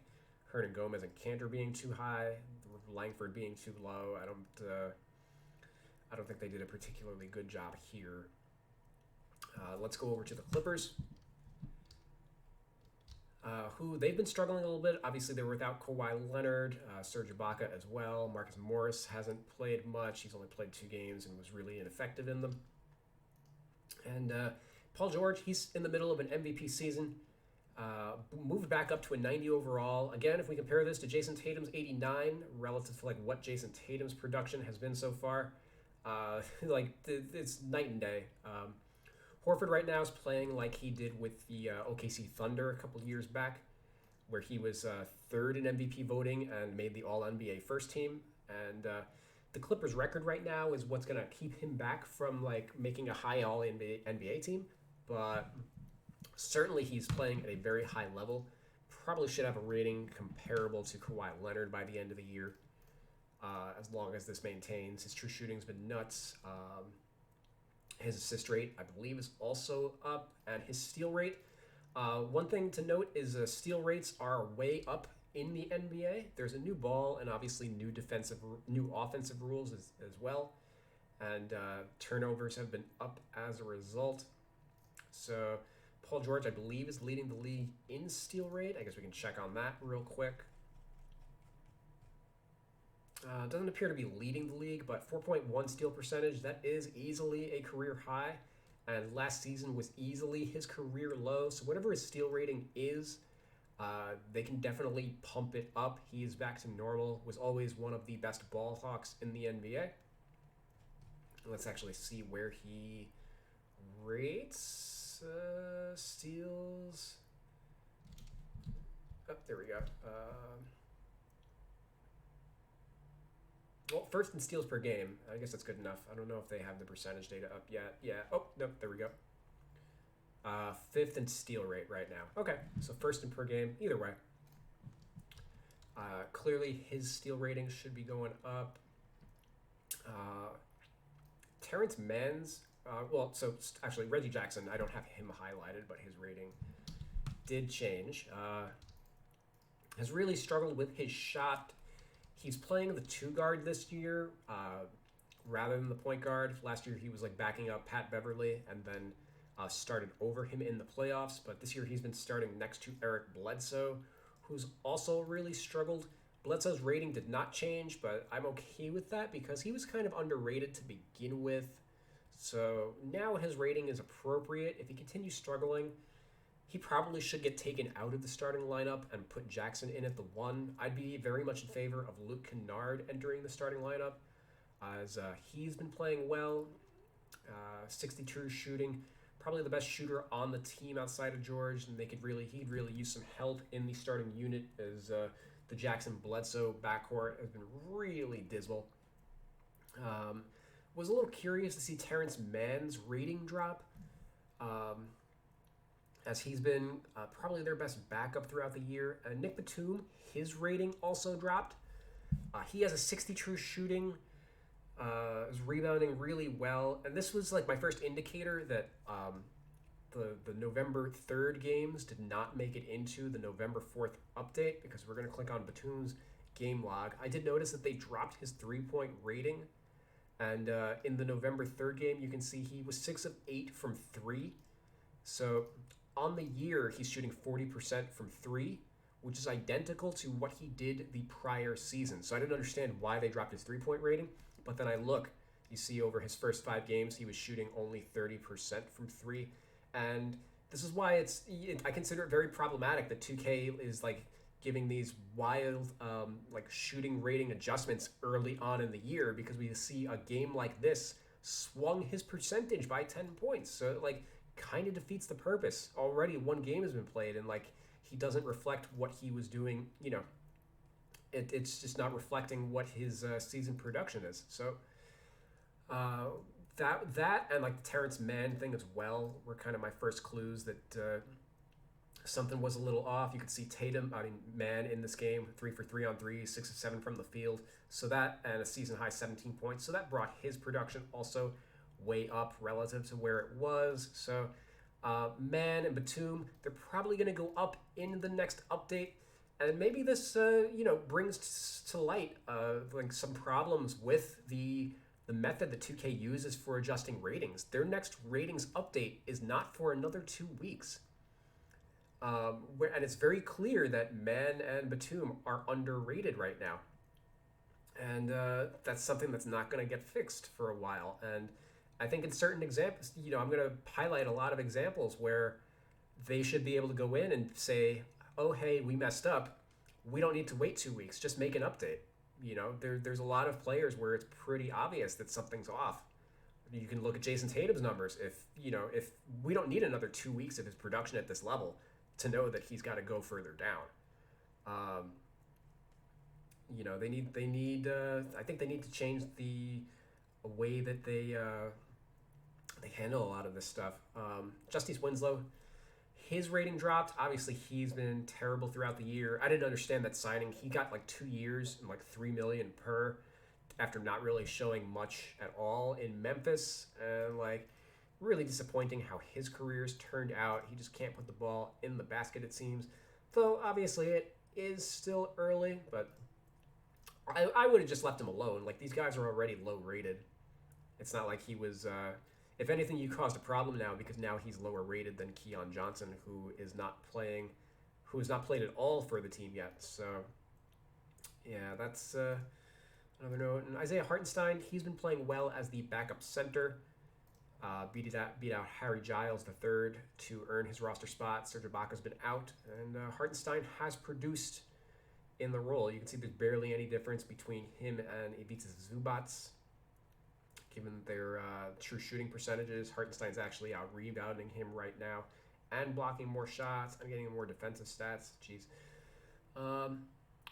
Hernangomez and Kanter being too high, Langford being too low. I don't think they did a particularly good job here. Let's go over to the Clippers, who they've been struggling a little bit. Obviously, they were without Kawhi Leonard, Serge Ibaka as well. Marcus Morris hasn't played much. He's only played 2 games and was really ineffective in them. And Paul George, he's in the middle of an MVP season. Moved back up to a 90 overall. Again, if we compare this to Jason Tatum's 89 relative to like what Jason Tatum's production has been so far, It's night and day. Horford right now is playing like he did with the OKC Thunder a couple years back, where he was third in MVP voting and made the All NBA first team. And the Clippers' record right now is what's going to keep him back from like making a high All NBA team. But certainly he's playing at a very high level. Probably should have a rating comparable to Kawhi Leonard by the end of the year, as long as this maintains. His true shooting's been nuts. His assist rate, I believe, is also up, and his steal rate. One thing to note is steal rates are way up in the NBA. There's a new ball and obviously new offensive rules as well, and turnovers have been up as a result. So Paul George, I believe, is leading the league in steal rate. I guess we can check on that real quick. Doesn't appear to be leading the league, but 4.1 steal percentage, that is easily a career high. And last season was easily his career low. So whatever his steal rating is, they can definitely pump it up. He is back to normal, was always one of the best ball hawks in the NBA. Let's actually see where he rates steals. Oh, there we go. Well, first in steals per game. I guess that's good enough. I don't know if they have the percentage data up yet. Yeah. Oh, no, there we go. Fifth in steal rate right now. Okay, so first in per game. Either way. Clearly, his steal rating should be going up. Terrence Mann's... actually, Reggie Jackson, I don't have him highlighted, but his rating did change. Has really struggled with his shot. He's playing the two guard this year rather than the point guard. Last year he was like backing up Pat Beverly and then started over him in the playoffs. But this year he's been starting next to Eric Bledsoe, who's also really struggled. Bledsoe's rating did not change, but I'm okay with that because he was kind of underrated to begin with. So now his rating is appropriate. If he continues struggling, he probably should get taken out of the starting lineup and put Jackson in at the 1. I'd be very much in favor of Luke Kennard entering the starting lineup, as he's been playing well. 62 shooting, probably the best shooter on the team outside of George, and he'd really use some help in the starting unit, as the Jackson-Bledsoe backcourt has been really dismal. Was a little curious to see Terrence Mann's rating drop. As he's been probably their best backup throughout the year. Nick Batum, his rating also dropped. He has a 60 true shooting, is rebounding really well. And this was like my first indicator that the November 3rd games did not make it into the November 4th update, because we're going to click on Batum's game log. I did notice that they dropped his 3-point rating. And in the November 3rd game, you can see he was 6 of 8 from 3. So on the year, he's shooting 40% from 3, which is identical to what he did the prior season. So I didn't understand why they dropped his 3-point rating, but then I look, you see over his first 5 games, he was shooting only 30% from 3. And this is why I consider it very problematic that 2K is like giving these wild shooting rating adjustments early on in the year, because we see a game like this swung his percentage by 10 points. So kind of defeats the purpose. Already one game has been played, and he doesn't reflect what he was doing. It's just not reflecting what his season production is. So that and the Terrence Mann thing as well were kind of my first clues that something was a little off. You could see Mann in this game, 3 for 3 on 3, 6 of 7 from the field. So that, and a season high 17 points. So that brought his production also way up relative to where it was. So Mann and Batum, they're probably going to go up in the next update, and maybe this brings to light some problems with the method that 2K uses for adjusting ratings. Their next ratings update is not for another 2 weeks, and it's very clear that Mann and Batum are underrated right now, and that's something that's not going to get fixed for a while. And I think in certain examples, I'm going to highlight a lot of examples where they should be able to go in and say, oh, hey, we messed up. We don't need to wait 2 weeks. Just make an update. There's a lot of players where it's pretty obvious that something's off. You can look at Jason Tatum's numbers. If we don't need another 2 weeks of his production at this level to know that he's got to go further down. They need. I think they need to change the way that they handle a lot of this stuff. Justice Winslow, his rating dropped. Obviously, he's been terrible throughout the year. I didn't understand that signing. He got like 2 years and like $3 million per, after not really showing much at all in Memphis, and like really disappointing how his career's turned out. He just can't put the ball in the basket, it seems. Though obviously it is still early, but I would have just left him alone. Like, these guys are already low rated. It's not like he was. If anything, you caused a problem now, because now he's lower rated than Keon Johnson, who has not played at all for the team yet. So, yeah, that's another note. And Isaiah Hartenstein, he's been playing well as the backup center. Beat out Harry Giles III to earn his roster spot. Serge Ibaka's been out, and Hartenstein has produced in the role. You can see there's barely any difference between him and Ivica Zubac. Given their true shooting percentages, Hartenstein's actually out rebounding him right now and blocking more shots and getting more defensive stats. Jeez.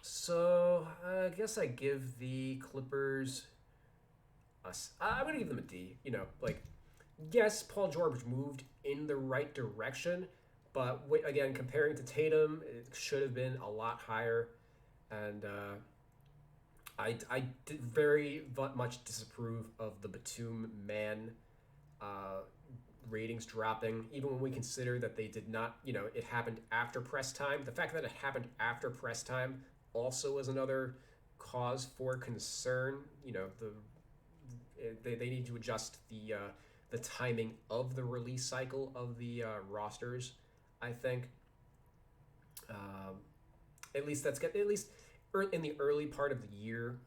So I guess I give the Clippers I'm going to give them a D. Yes, Paul George moved in the right direction, but again, comparing to Tatum, it should have been a lot higher. And I did very much disapprove of the Batum man ratings dropping, even when we consider that they did not, it happened after press time. The fact that it happened after press time also was another cause for concern. They need to adjust the timing of the release cycle of the rosters, I think. At least in the early part of the year,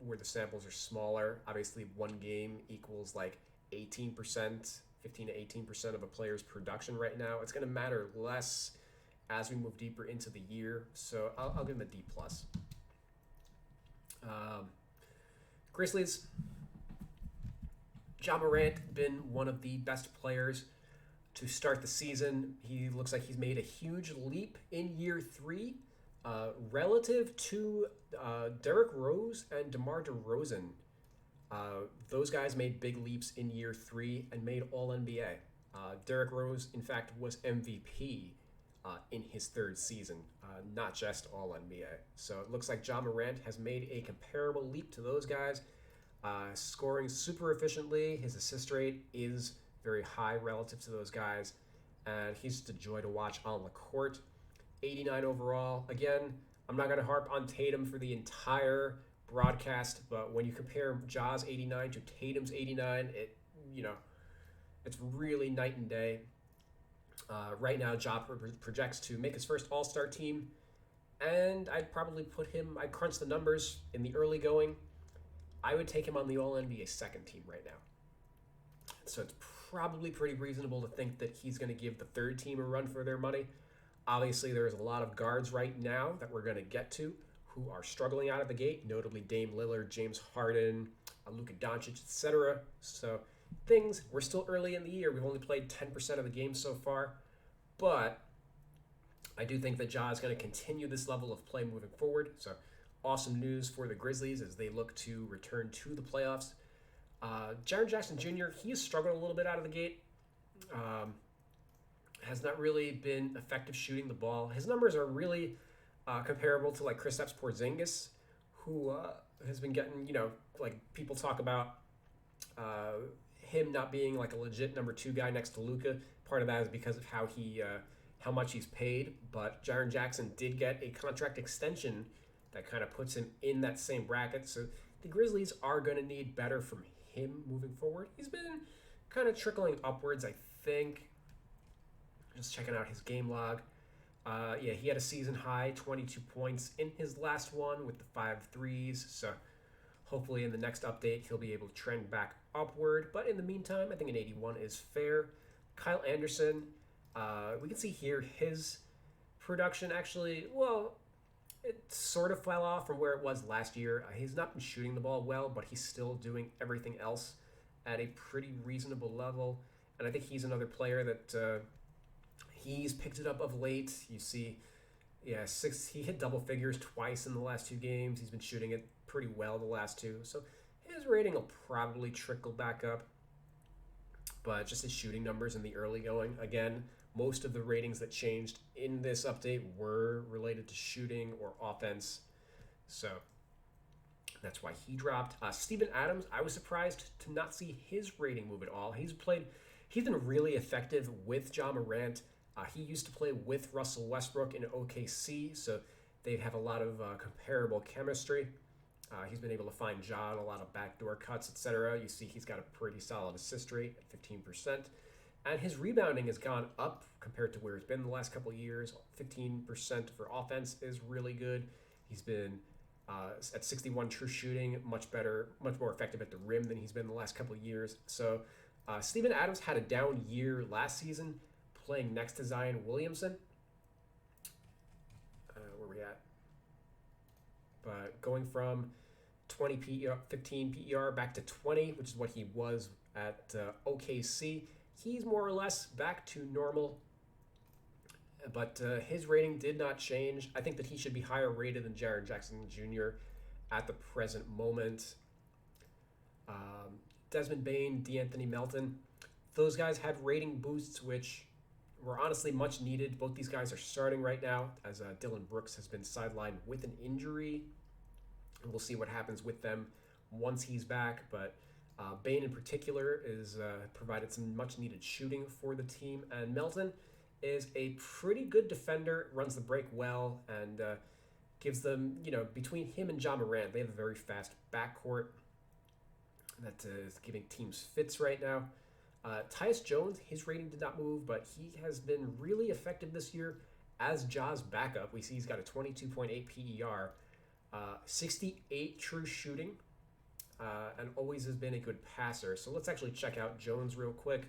where the samples are smaller. Obviously, one game equals like 15 to 18% of a player's production right now. It's going to matter less as we move deeper into the year. So I'll give them a D+. Grizzlies. Ja Morant, been one of the best players to start the season. He looks like he's made a huge leap in year 3 relative to Derrick Rose and DeMar DeRozan. Those guys made big leaps in year 3 and made All-NBA. Derrick Rose, in fact, was MVP in his 3rd season, not just All-NBA. So it looks like Ja Morant has made a comparable leap to those guys. Scoring super efficiently. His assist rate is very high relative to those guys, and he's just a joy to watch on the court. 89 overall. Again, I'm not going to harp on Tatum for the entire broadcast, but when you compare Ja's 89 to Tatum's 89, it's really night and day. Right now, Ja projects to make his first All-Star team, and I'd probably I crunched the numbers in the early going. I would take him on the All-NBA second team right now. So it's probably pretty reasonable to think that he's going to give the third team a run for their money. Obviously, there's a lot of guards right now that we're going to get to who are struggling out of the gate, notably Dame Lillard, James Harden, Luka Doncic, etc. So we're still early in the year. We've only played 10% of the games so far. But I do think that Ja is going to continue this level of play moving forward. So awesome news for the Grizzlies as they look to return to the playoffs. Jaren Jackson Jr., he has struggled a little bit out of the gate. Has not really been effective shooting the ball. His numbers are really comparable to like Kristaps Porzingis, who has been getting, like people talk about him not being like a legit number 2 guy next to Luka. Part of that is because of how much he's paid. But Jaren Jackson did get a contract extension that kind of puts him in that same bracket. So the Grizzlies are going to need better from him moving forward. He's been kind of trickling upwards, I think. Just checking out his game log. He had a season high 22 points in his last one with the 5 threes. So hopefully in the next update, he'll be able to trend back upward. But in the meantime, I think an 81 is fair. Kyle Anderson, we can see here his production actually, It sort of fell off from where it was last year. He's not been shooting the ball well, but he's still doing everything else at a pretty reasonable level. And I think he's another player that he's picked it up of late. You see, yeah, he hit double figures twice in the last 2 games. He's been shooting it pretty well the last two. So his rating will probably trickle back up. But just his shooting numbers in the early going, again, most of the ratings that changed in this update were related to shooting or offense. So that's why he dropped. Steven Adams, I was surprised to not see his rating move at all. He's been really effective with Ja Morant. He used to play with Russell Westbrook in OKC, so they have a lot of comparable chemistry. He's been able to find Ja in a lot of backdoor cuts, etc. You see he's got a pretty solid assist rate at 15%. And his rebounding has gone up compared to where it's been the last couple of years. 15% for offense is really good. He's been at 61 true shooting, much better, much more effective at the rim than he's been the last couple of years. So Steven Adams had a down year last season playing next to Zion Williamson. Where are we at? But going from 20 PER, 15 PER back to 20, which is what he was at OKC. He's more or less back to normal, but his rating did not change. I think that he should be higher rated than Jaren Jackson Jr. at the present moment. Desmond Bane, D'Anthony Melton, those guys had rating boosts, which were honestly much needed. Both these guys are starting right now, as Dylan Brooks has been sidelined with an injury. We'll see what happens with them once he's back, but Bane in particular is provided some much needed shooting for the team, and Melton is a pretty good defender, runs the break well, and gives them, between him and Ja Morant, they have a very fast backcourt that is giving teams fits right now. Tyus Jones, his rating did not move, but he has been really effective this year as Ja's backup. We see he's got a 22.8 PER, 68 true shooting, and always has been a good passer. So let's actually check out Jones real quick.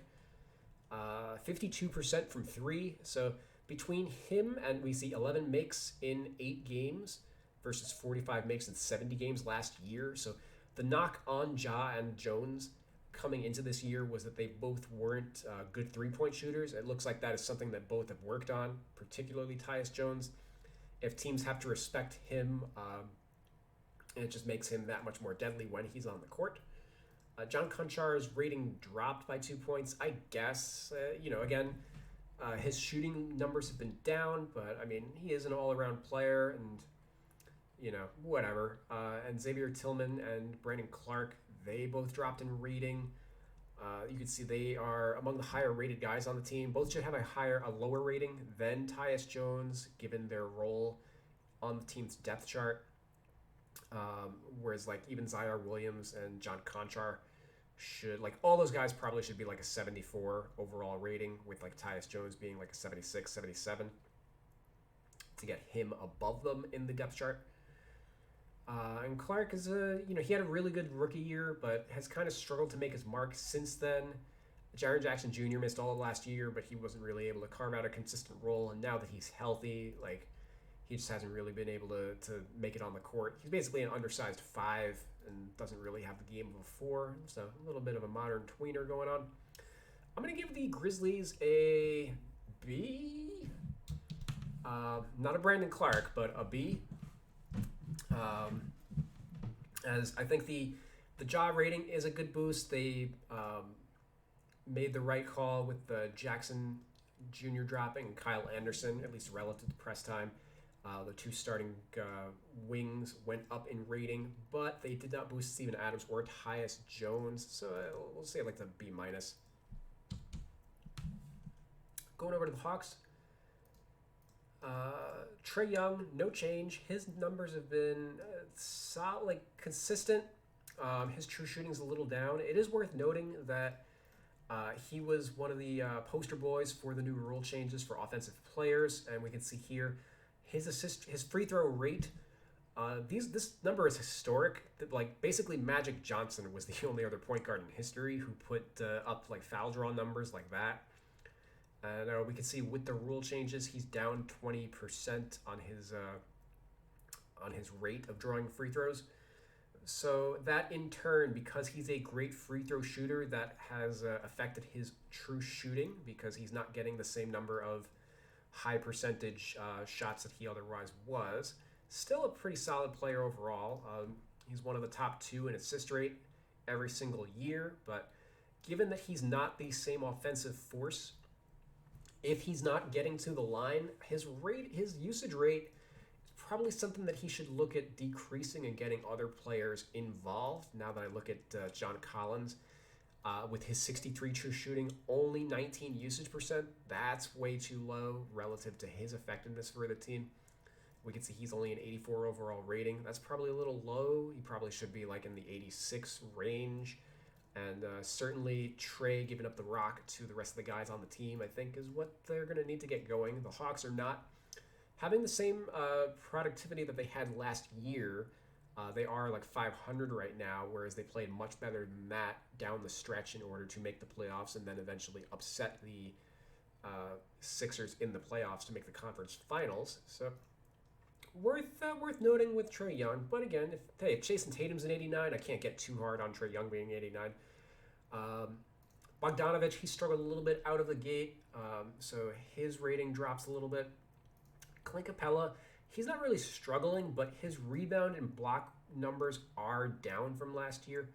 52% from 3. So between him and we see 11 makes in 8 games versus 45 makes in 70 games last year. So the knock on Ja and Jones coming into this year was that they both weren't good three-point shooters. It looks like that is something that both have worked on, particularly Tyus Jones. If teams have to respect him, it just makes him that much more deadly when he's on the court. John Konchar's rating dropped by 2 points, I guess. Again, his shooting numbers have been down, but, he is an all-around player, and, whatever. And Xavier Tillman and Brandon Clark, they both dropped in rating. You can see they are among the higher-rated guys on the team. Both should have a lower rating than Tyus Jones, given their role on the team's depth chart. Whereas even Zaire Williams and John Konchar should, all those guys probably should be a 74 overall rating, with Tyus Jones being a 76, 77 to get him above them in the depth chart. And Clark is he had a really good rookie year, but has kind of struggled to make his mark since then. Jaren Jackson Jr. missed all of last year, but he wasn't really able to carve out a consistent role. And now that he's healthy, he just hasn't really been able to make it on the court. He's basically an undersized 5 and doesn't really have the game of a 4. So a little bit of a modern tweener going on. I'm going to give the Grizzlies a B. Not a Brandon Clark, but a B. As I think the Ja rating is a good boost. They made the right call with the Jackson Jr. dropping and Kyle Anderson, at least relative to press time. The two starting wings went up in rating, but they did not boost Steven Adams or Tyus Jones. So we'll say the B-. Going over to the Hawks. Trae Young, no change. His numbers have been solid, consistent. His true shooting is a little down. It is worth noting that he was one of the poster boys for the new rule changes for offensive players, and we can see here his free throw rate. This number is historic. Basically, Magic Johnson was the only other point guard in history who put up foul draw numbers like that. And we can see with the rule changes, he's down 20% on his on his rate of drawing free throws. So that in turn, because he's a great free throw shooter, that has affected his true shooting because he's not getting the same number of high percentage shots that he otherwise was. Still a pretty solid player overall. He's one of the top 2 in assist rate every single year, but given that he's not the same offensive force, if he's not getting to the line, his usage rate is probably something that he should look at decreasing and getting other players involved. Now that I look at John Collins, with his 63 true shooting, only 19 usage percent, that's way too low relative to his effectiveness for the team. We can see he's only an 84 overall rating. That's probably a little low. He probably should be like in the 86 range. And certainly Trey giving up the rock to the rest of the guys on the team, I think, is what they're going to need to get going. The Hawks are not having the same productivity that they had last year. They are like 500 right now, whereas they played much better than that down the stretch in order to make the playoffs and then eventually upset the Sixers in the playoffs to make the conference finals. So worth noting with Trae Young. But again, if Jason Tatum's an 89, I can't get too hard on Trae Young being 89. Bogdanović, he struggled a little bit out of the gate, so his rating drops a little bit. Clint Capella, he's not really struggling, but his rebound and block numbers are down from last year,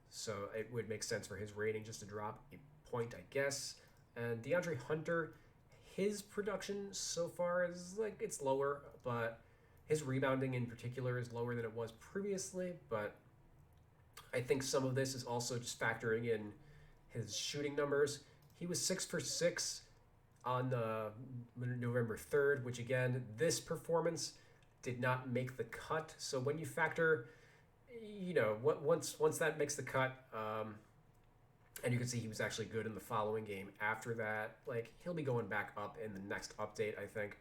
so it would make sense for his rating just to drop a point, I guess. And DeAndre Hunter, his production so far is like it's lower, but his rebounding in particular is lower than it was previously. But I think some of this is also just factoring in his shooting numbers. He was 6 for 6 on November 3rd, which again, this performance did not make the cut. So when you factor, once that makes the cut, and you can see he was actually good in the following game after that, like he'll be going back up in the next update, I think.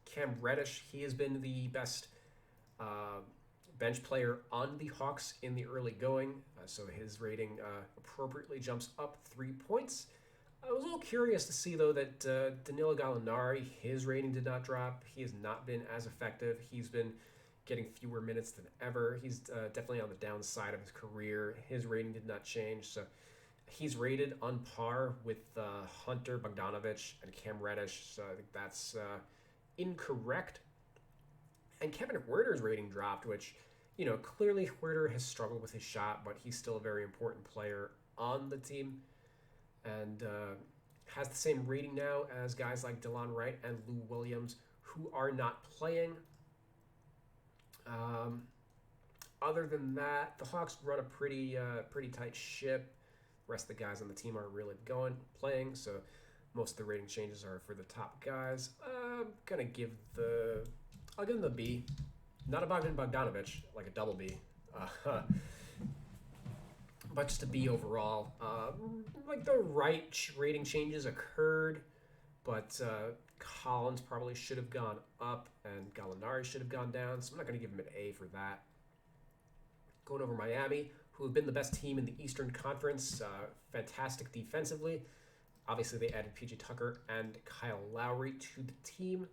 Cam Reddish, he has been the best bench player on the Hawks in the early going, so his rating appropriately jumps up 3 points. I was a little curious to see, though, that Danilo Gallinari, his rating did not drop. He has not been as effective. He's been getting fewer minutes than ever. He's definitely on the downside of his career. His rating did not change, so he's rated on par with Hunter, Bogdanović, and Cam Reddish, so I think that's incorrect. And Kevin Huerter's rating dropped, which, clearly Huerter has struggled with his shot, but he's still a very important player on the team. And has the same rating now as guys like Delon Wright and Lou Williams, who are not playing. Other than that, the Hawks run a pretty tight ship. The rest of the guys on the team aren't really playing, so most of the rating changes are for the top guys. I'll give them the B. Not a Bogdanović, like a double B. But just a B overall. Like the right rating changes occurred, but Collins probably should have gone up and Gallinari should have gone down, so I'm not going to give him an A for that. Going over Miami, who have been the best team in the Eastern Conference, fantastic defensively. Obviously, they added PJ Tucker and Kyle Lowry to the team.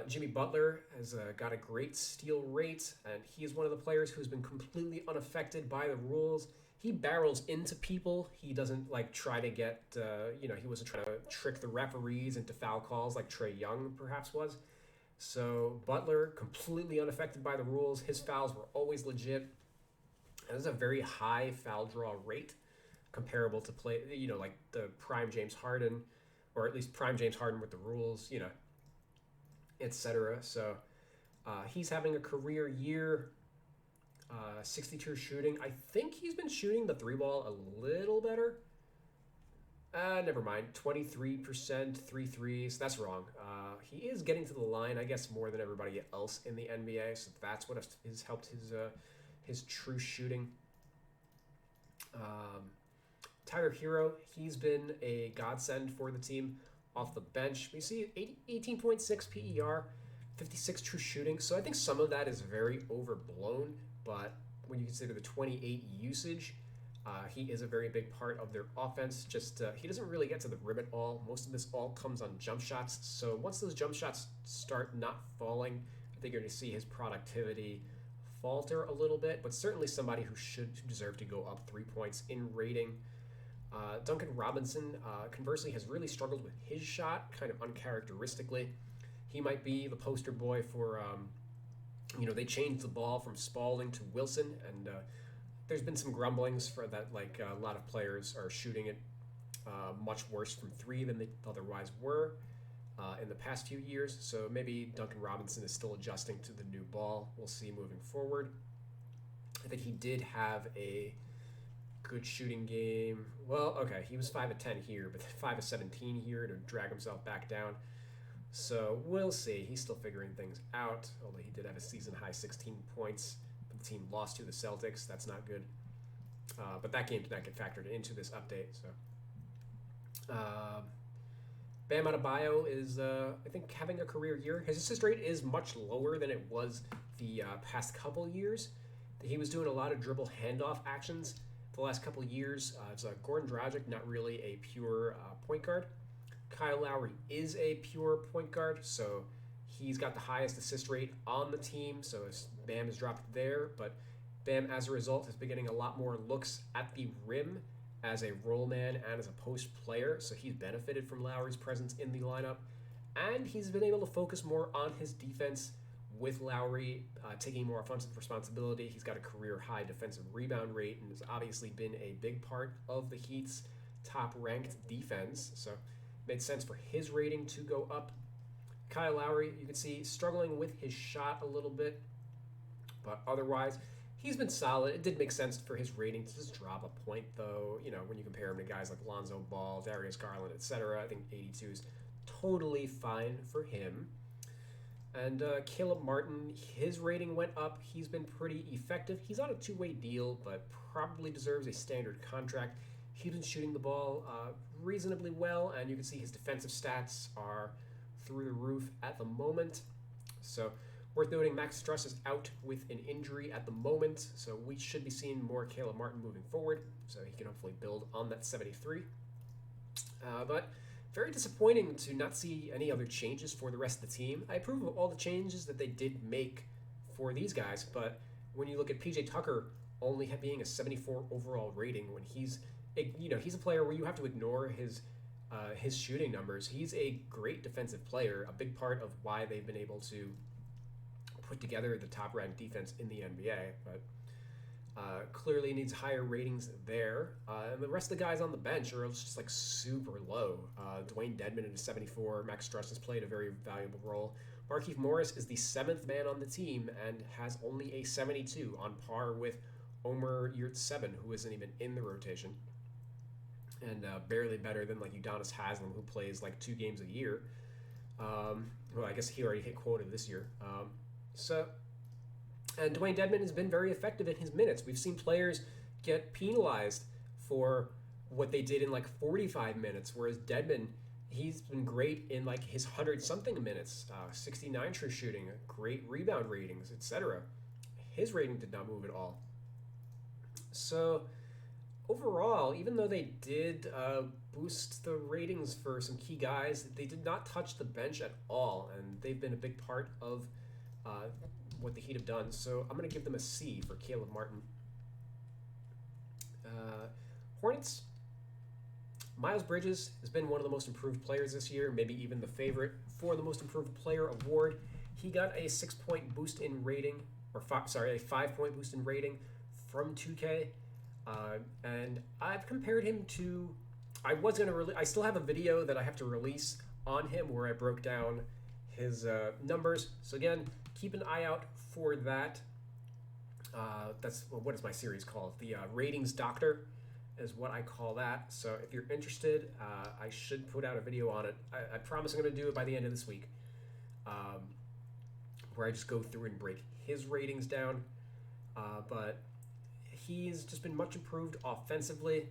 Jimmy Butler has got a great steal rate, and he is one of the players who's been completely unaffected by the rules. He barrels into people. He doesn't try to get, he wasn't trying to trick the referees into foul calls like Trae Young perhaps was. So Butler, completely unaffected by the rules. His fouls were always legit. And there's a very high foul draw rate comparable to like the prime James Harden, or at least prime James Harden with the rules, etc. So he's having a career year, 62 shooting. I think he's been shooting the three ball a little better. Never mind. 23%, 3 threes. That's wrong. He is getting to the line, I guess, more than everybody else in the NBA. So that's what has helped his true shooting. Tyler Hero, he's been a godsend for the team off the bench. We see 18.6 PER, 56 true shooting. So I think some of that is very overblown, but when you consider the 28 usage, He is a very big part of their offense. Just he doesn't really get to the rim at all. Most of this all comes on jump shots. So once those jump shots start not falling, I think you're going to see his productivity falter a little bit. But certainly somebody who should deserve to go up 3 points in rating. Duncan Robinson, conversely, has really struggled with his shot, kind of uncharacteristically. He might be the poster boy for, they changed the ball from Spalding to Wilson, and there's been some grumblings for that, like a lot of players are shooting it much worse from three than they otherwise were in the past few years. So maybe Duncan Robinson is still adjusting to the new ball. We'll see moving forward. I think he did have a good shooting game. Well, okay, he was 5 of 10 here, but 5 of 17 here to drag himself back down. So we'll see. He's still figuring things out, although he did have a season-high 16 points. But the team lost to the Celtics. That's not good. But that game did not get factored into this update. So Bam Adebayo is, I think, having a career year. His assist rate is much lower than it was the past couple years. He was doing a lot of dribble handoff actions the last couple of years. It's Goran Dragic, not really a pure point guard. Kyle Lowry is a pure point guard, so he's got the highest assist rate on the team, so Bam has dropped there, but Bam, as a result, has been getting a lot more looks at the rim as a roll man and as a post player, so he's benefited from Lowry's presence in the lineup, and he's been able to focus more on his defense with Lowry taking more offensive responsibility. He's got a career-high defensive rebound rate and has obviously been a big part of the Heat's top-ranked defense, so made sense for his rating to go up. Kyle Lowry, you can see, struggling with his shot a little bit, but otherwise, he's been solid. It did make sense for his rating to just drop a point, though, when you compare him to guys like Lonzo Ball, Darius Garland, etc. I think 82 is totally fine for him. And Caleb Martin, his rating went up. He's been pretty effective. He's on a two-way deal, but probably deserves a standard contract. He's been shooting the ball reasonably well, and you can see his defensive stats are through the roof at the moment. So worth noting, Max Struss is out with an injury at the moment, so we should be seeing more Caleb Martin moving forward, so he can hopefully build on that 73. But very disappointing to not see any other changes for the rest of the team. I approve of all the changes that they did make for these guys, but when you look at PJ Tucker only being a 74 overall rating when he's a player where you have to ignore his shooting numbers. He's a great defensive player, a big part of why they've been able to put together the top-ranked defense in the NBA, but clearly needs higher ratings there. And the rest of the guys on the bench are just like super low. Dwayne Dedmon is 74. Max Struss has played a very valuable role. Markieff Morris is the 7th man on the team and has only a 72, on par with Omer Yurtseven, who isn't even in the rotation. And barely better than like Udonis Haslem, who plays like 2 games a year. Well, I guess he already hit quota this year. And Dwayne Dedmon has been very effective in his minutes. We've seen players get penalized for what they did in like 45 minutes, whereas Dedmon, he's been great in like his 100-something minutes, 69 true shooting, great rebound ratings, etc. His rating did not move at all. So overall, even though they did boost the ratings for some key guys, they did not touch the bench at all, and they've been a big part of what the Heat have done. So I'm going to give them a C for Caleb Martin. Hornets, Miles Bridges has been one of the most improved players this year, maybe even the favorite for the most improved player award. He got a 6-point boost in rating, a 5-point boost in rating from 2K. And I've compared him to, I still have a video that I have to release on him where I broke down his numbers. So again, keep an eye out for that. What is my series called? The Ratings Doctor is what I call that. So if you're interested, I should put out a video on it. I promise I'm going to do it by the end of this week, where I just go through and break his ratings down. But he's just been much improved offensively.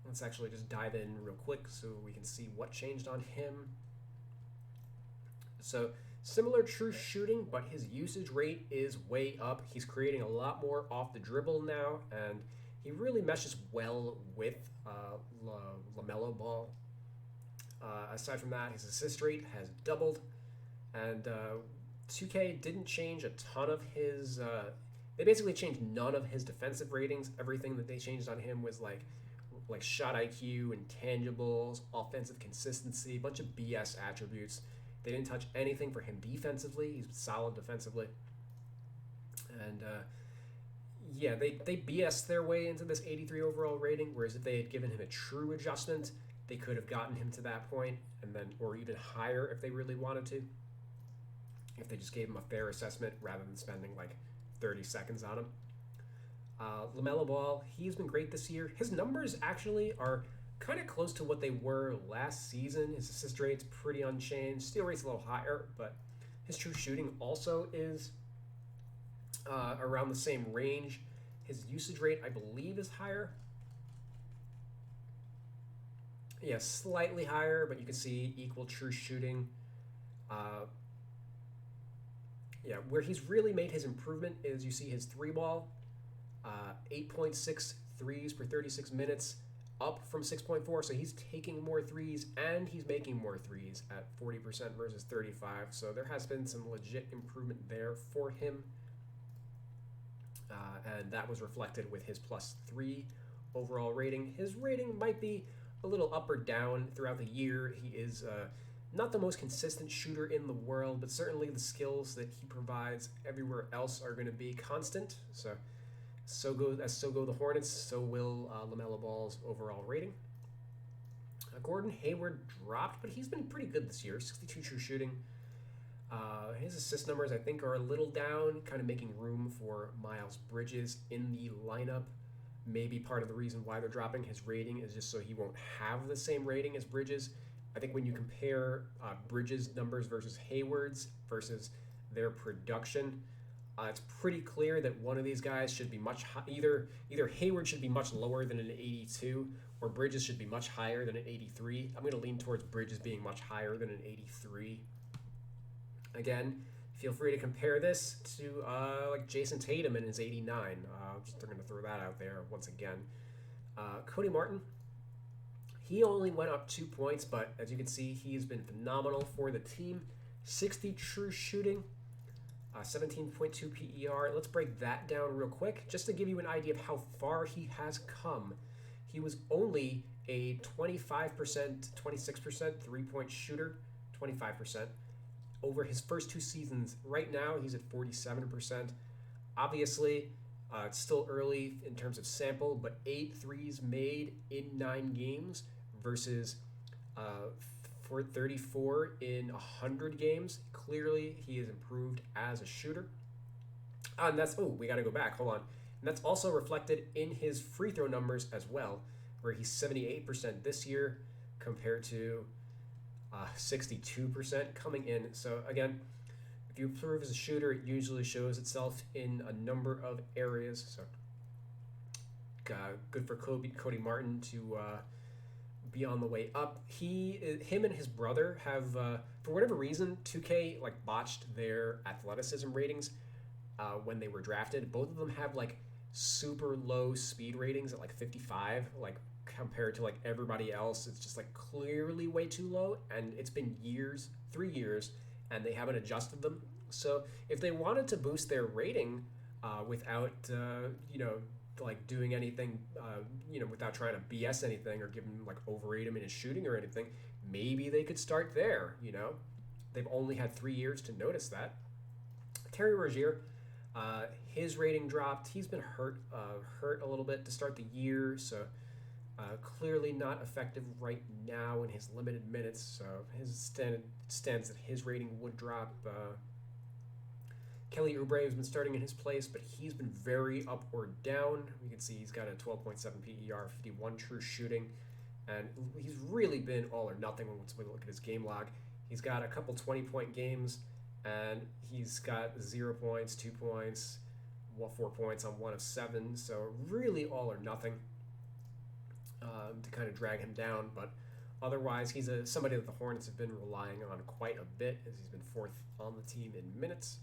Let's actually just dive in real quick so we can see what changed on him. So similar true shooting, but his usage rate is way up. He's creating a lot more off the dribble now, and He really meshes well with LaMelo Ball. Aside from that, his assist rate has doubled, and 2K didn't change a ton of his. They basically changed none of his defensive ratings. Everything that they changed on him was like shot IQ, intangibles, offensive consistency, a bunch of BS attributes. They didn't touch anything for him defensively. He's solid defensively, and yeah, they BS their way into this 83 overall rating. Whereas if they had given him a true adjustment, they could have gotten him to that point, and then or even higher if they really wanted to. If they just gave him a fair assessment rather than spending like 30 seconds on him. LaMelo Ball, he's been great this year. His numbers actually are kind of close to what they were last season. His assist rate's pretty unchanged. Steal rate's a little higher, but his true shooting also is around the same range. His usage rate, I believe, is higher. Yeah, slightly higher, but you can see equal true shooting. Yeah, where he's really made his improvement is you see his three ball, 8.6 threes per 36 minutes, up from 6.4. So he's taking more threes and he's making more threes at 40% versus 35. So there has been some legit improvement there for him. And that was reflected with his +3 overall rating. His rating might be a little up or down throughout the year. He is not the most consistent shooter in the world, but certainly the skills that he provides everywhere else are going to be constant. So go the Hornets, so will LaMelo Ball's overall rating. Gordon Hayward dropped, but he's been pretty good this year. 62 true shooting. His assist numbers, I think, are a little down, kind of making room for Miles Bridges in the lineup. Maybe part of the reason why they're dropping his rating is just so he won't have the same rating as Bridges. I think when you compare Bridges' numbers versus Hayward's versus their production, it's pretty clear that one of these guys should be much either Hayward should be much lower than an 82, or Bridges should be much higher than an 83. I'm going to lean towards Bridges being much higher than an 83. Again, feel free to compare this to like Jason Tatum and his 89. They're going to throw that out there once again. Cody Martin, he only went up 2 points, but as you can see, he's been phenomenal for the team. 60 true shooting, 17.2 PER. Let's break that down real quick, just to give you an idea of how far he has come. He was only a 25%, 26% three-point shooter, 25%. Over his first 2 seasons. Right now, he's at 47%. Obviously, it's still early in terms of sample, but 8 threes made in 9 games versus 34 in 100 games. Clearly, he has improved as a shooter. And that's, we got to go back. Hold on. And that's also reflected in his free throw numbers as well, where he's 78% this year compared to 62% coming in. So again, if you improve as a shooter, it usually shows itself in a number of areas. So good for Cody Martin to be on the way up. Him and his brother have, for whatever reason, 2K like botched their athleticism ratings when they were drafted. Both of them have like super low speed ratings at like 55, like compared to like everybody else. It's just like clearly way too low, and it's been 3 years, and they haven't adjusted them. So if they wanted to boost their rating without like doing anything without trying to BS anything or give him like overrate him in his shooting or anything, maybe they could start there. They've only had 3 years to notice that. Terry Rozier, his rating dropped. He's been hurt a little bit to start the year, so clearly not effective right now in his limited minutes, so his stands that his rating would drop. Kelly Oubre has been starting in his place, but he's been very up or down. You can see he's got a 12.7 PER, 51 true shooting, and he's really been all or nothing once we look at his game log. He's got a couple 20-point games, and he's got 0 points, 2 points, 4 points on 1 of 7, so really all or nothing. To kind of drag him down, but otherwise he's somebody that the Hornets have been relying on quite a bit, as he's been 4th on the team in minutes.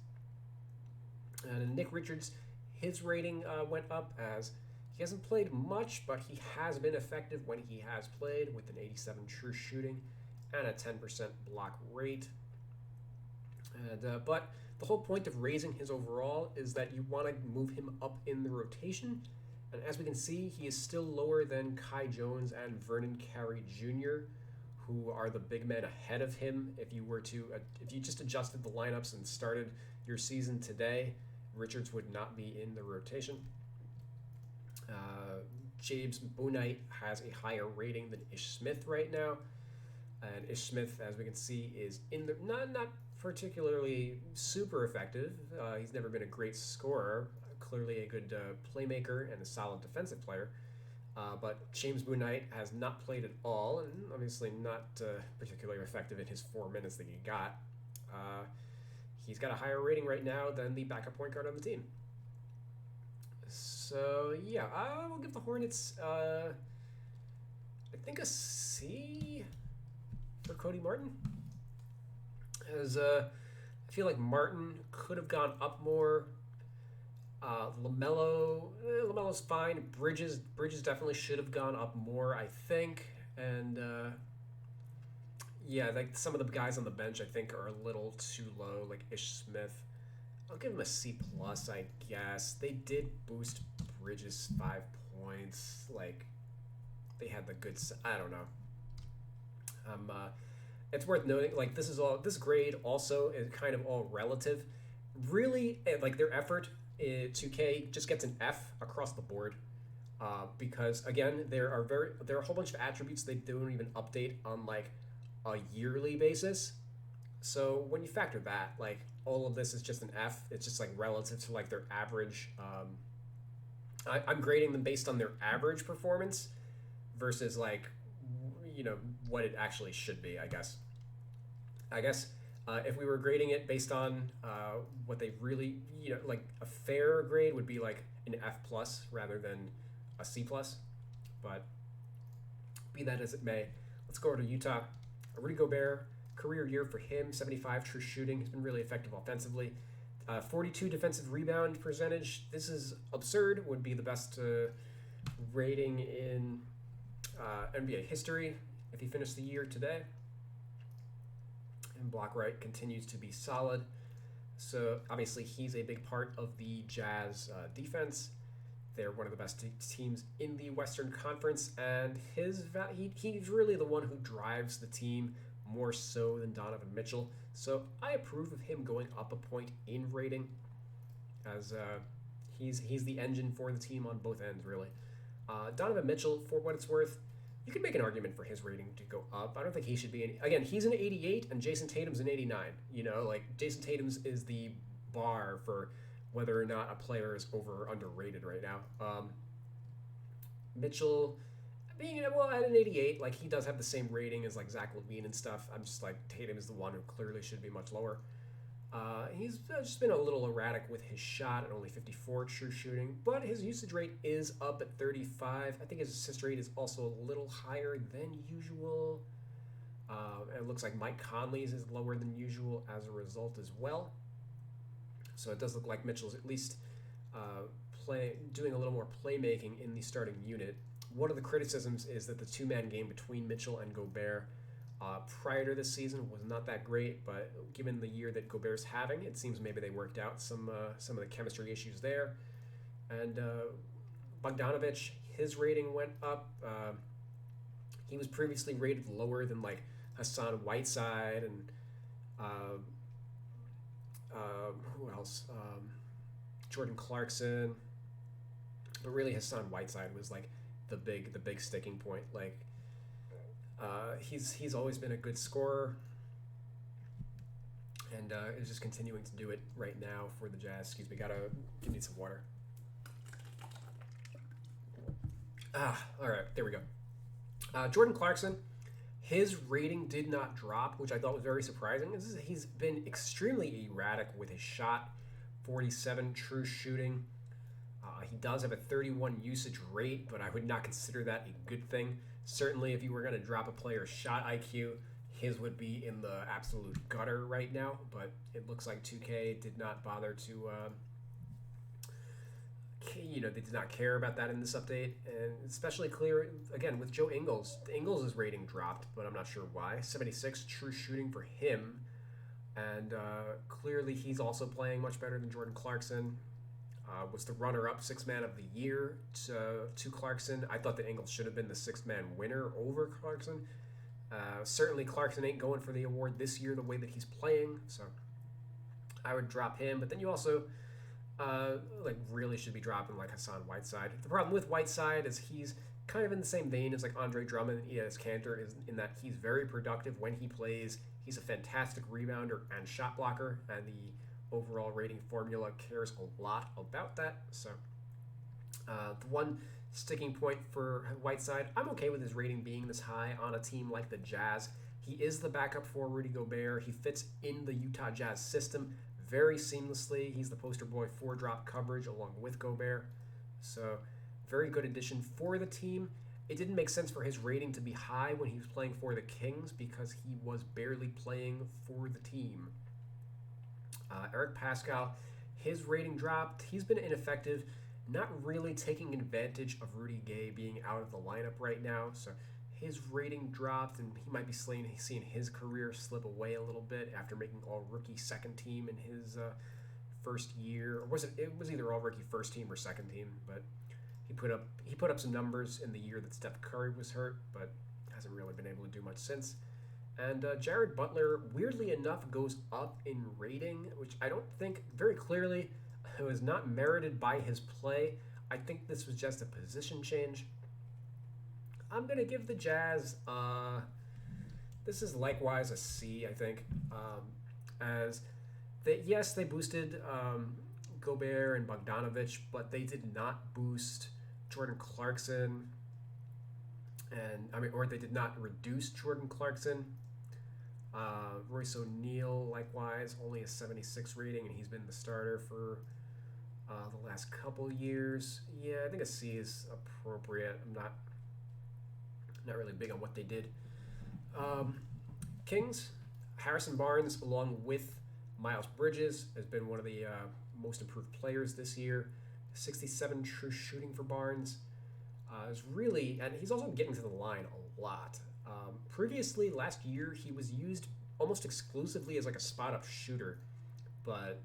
And Nick Richards, his rating went up as He hasn't played much, but he has been effective when he has played with an 87 true shooting and a 10% block rate. But the whole point of raising his overall is that you want to move him up in the rotation. And as we can see, he is still lower than Kai Jones and Vernon Carey Jr., who are the big men ahead of him. If you just adjusted the lineups and started your season today, Richards would not be in the rotation. James Bouknight has a higher rating than Ish Smith right now, and Ish Smith, as we can see, is in the not particularly super effective. He's never been a great scorer, clearly a good playmaker and a solid defensive player. But James Bouknight has not played at all, and obviously not particularly effective in his 4 minutes that he got. He's got a higher rating right now than the backup point guard on the team. So yeah, I will give the Hornets, I think, a C for Cody Martin. As I feel like Martin could have gone up more. LaMelo's fine. Bridges definitely should have gone up more, I think. And yeah, like some of the guys on the bench I think are a little too low, like Ish Smith. I'll give him a C plus, I guess. They did boost Bridges 5 points. Like, they had the good. I don't know. It's worth noting, like, this grade also is kind of all relative. Really, like, their effort 2K just gets an F across the board, because again there are a whole bunch of attributes they don't even update on like a yearly basis. So when you factor that, like, all of this is just an F. It's just like relative to like their average. I'm grading them based on their average performance versus like what it actually should be. I guess if we were grading it based on what they really, like a fair grade would be like an F plus rather than a C plus. But be that as it may, let's go over to Utah. Rudy Gobert, career year for him, 75 true shooting. He's been really effective offensively. 42 defensive rebound percentage. This is absurd. Would be the best rating in NBA history if he finished the year today. And block right continues to be solid. So obviously he's a big part of the Jazz defense. They're one of the best teams in the Western Conference, and he's really the one who drives the team more so than Donovan Mitchell. So I approve of him going up a point in rating, as he's the engine for the team on both ends, really. Donovan Mitchell, for what it's worth, you could make an argument for his rating to go up. I don't think he should be again, he's an 88 and Jason Tatum's an 89. Like Jason Tatum's is the bar for whether or not a player is over or underrated right now. Mitchell being at an 88, like he does have the same rating as like Zach LaVine and stuff. I'm just like Tatum is the one who clearly should be much lower. He's just been a little erratic with his shot at only 54 true shooting, but his usage rate is up at 35. I think his assist rate is also a little higher than usual. It looks like Mike Conley's is lower than usual as a result as well. So it does look like Mitchell's at least doing a little more playmaking in the starting unit. One of the criticisms is that the two-man game between Mitchell and Gobert prior to this season was not that great, but given the year that Gobert's having, it seems maybe they worked out some of the chemistry issues there. And Bogdanovich, his rating went up. He was previously rated lower than like Hassan Whiteside and who else? Jordan Clarkson. But really, Hassan Whiteside was like the big sticking point. Like he's always been a good scorer, and is just continuing to do it right now for the Jazz. Excuse me, give me some water. All right, there we go. Jordan Clarkson, his rating did not drop, which I thought was very surprising. He's been extremely erratic with his shot, 47 true shooting. He does have a 31 usage rate, but I would not consider that a good thing. Certainly, if you were going to drop a player's shot IQ, his would be in the absolute gutter right now, but it looks like 2K did not bother to they did not care about that in this update, and especially clear again with Joe Ingles. Ingles' rating dropped, but I'm not sure why. 76 true shooting for him, and clearly he's also playing much better than Jordan Clarkson. Was the runner-up sixth man of the year to Clarkson. I thought that Ingles should have been the sixth man winner over Clarkson. Certainly Clarkson ain't going for the award this year the way that he's playing, so I would drop him. But then you also really should be dropping like Hassan Whiteside. The problem with Whiteside is he's kind of in the same vein as like Andre Drummond and Enes Kanter, is in that he's very productive when he plays. He's a fantastic rebounder and shot blocker, and the overall rating formula cares a lot about that. So the one sticking point for Whiteside, I'm okay with his rating being this high on a team like the Jazz. He is the backup for Rudy Gobert. He fits in the Utah Jazz system very seamlessly. He's the poster boy for drop coverage along with Gobert. So very good addition for the team. It didn't make sense for his rating to be high when he was playing for the Kings because he was barely playing for the team. Eric Pascal, his rating dropped. He's been ineffective, not really taking advantage of Rudy Gay being out of the lineup right now. So his rating dropped, and he might be seeing his career slip away a little bit after making all-rookie second team in his first year. Or it was either all-rookie first team or second team, but he put up some numbers in the year that Steph Curry was hurt, but hasn't really been able to do much since. And Jared Butler, weirdly enough, goes up in rating, which I don't think very clearly was not merited by his play. I think this was just a position change. I'm going to give the Jazz, this is likewise a C, I think, yes, they boosted Gobert and Bogdanovich, but they did not boost Jordan Clarkson, or they did not reduce Jordan Clarkson. Royce O'Neal, likewise, only a 76 rating, and he's been the starter for the last couple years. Yeah, I think a C is appropriate. I'm not really big on what they did. Kings, Harrison Barnes, along with Miles Bridges, has been one of the most improved players this year. 67 true shooting for Barnes. Is really, and he's also getting to the line a lot. Previously, last year, he was used almost exclusively as like a spot-up shooter, but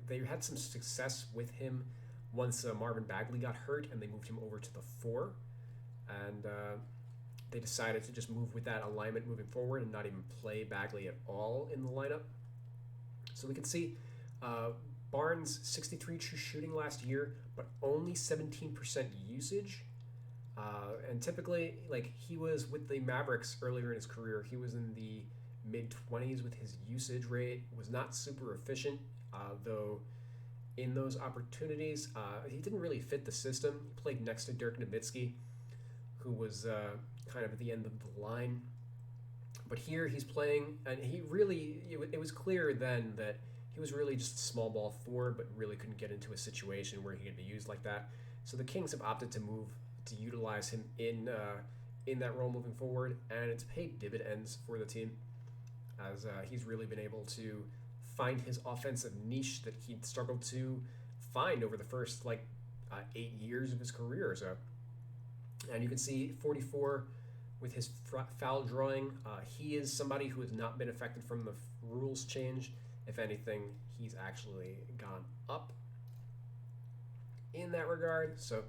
they had some success with him once Marvin Bagley got hurt, and they moved him over to the 4, and they decided to just move with that alignment moving forward and not even play Bagley at all in the lineup. So we can see Barnes, 63 true shooting last year, but only 17% usage. And typically, like, he was with the Mavericks earlier in his career, he was in the mid-20s with his usage rate, was not super efficient, though in those opportunities, he didn't really fit the system. He played next to Dirk Nowitzki, who was kind of at the end of the line. But here he's playing, and it was clear then that he was really just a small ball forward, but really couldn't get into a situation where he could be used like that. So the Kings have opted to utilize him in that role moving forward, and it's paid dividends for the team, as he's really been able to find his offensive niche that he'd struggled to find over the first 8 years of his career or so. And you can see 44 with his foul drawing. He is somebody who has not been affected from the rules change. If anything, he's actually gone up in that regard. So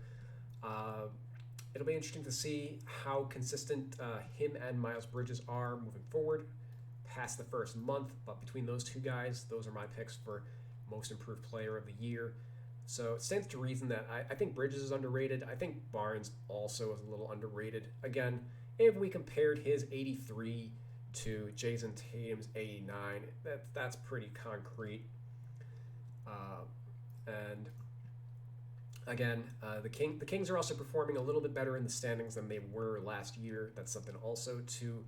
it'll be interesting to see how consistent him and Miles Bridges are moving forward past the first month. But between those two guys, those are my picks for most improved player of the year. So it stands to reason that I think Bridges is underrated. I think Barnes also is a little underrated. Again, if we compared his 83 to Jason Tatum's 89, that's pretty concrete. And again, the Kings are also performing a little bit better in the standings than they were last year. That's something also to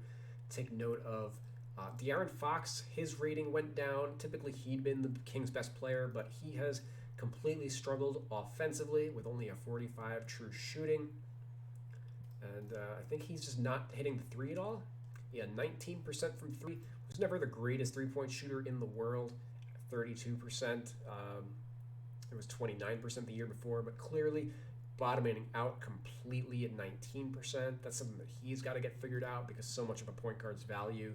take note of. De'Aaron Fox, his rating went down. Typically, he'd been the Kings' best player, but he has completely struggled offensively with only a 45 true shooting. And I think he's just not hitting the 3 at all. Yeah, 19% from 3. Was never the greatest three-point shooter in the world. 32%. It was 29% the year before, but clearly bottoming out completely at 19%. That's something that he's got to get figured out because so much of a point guard's value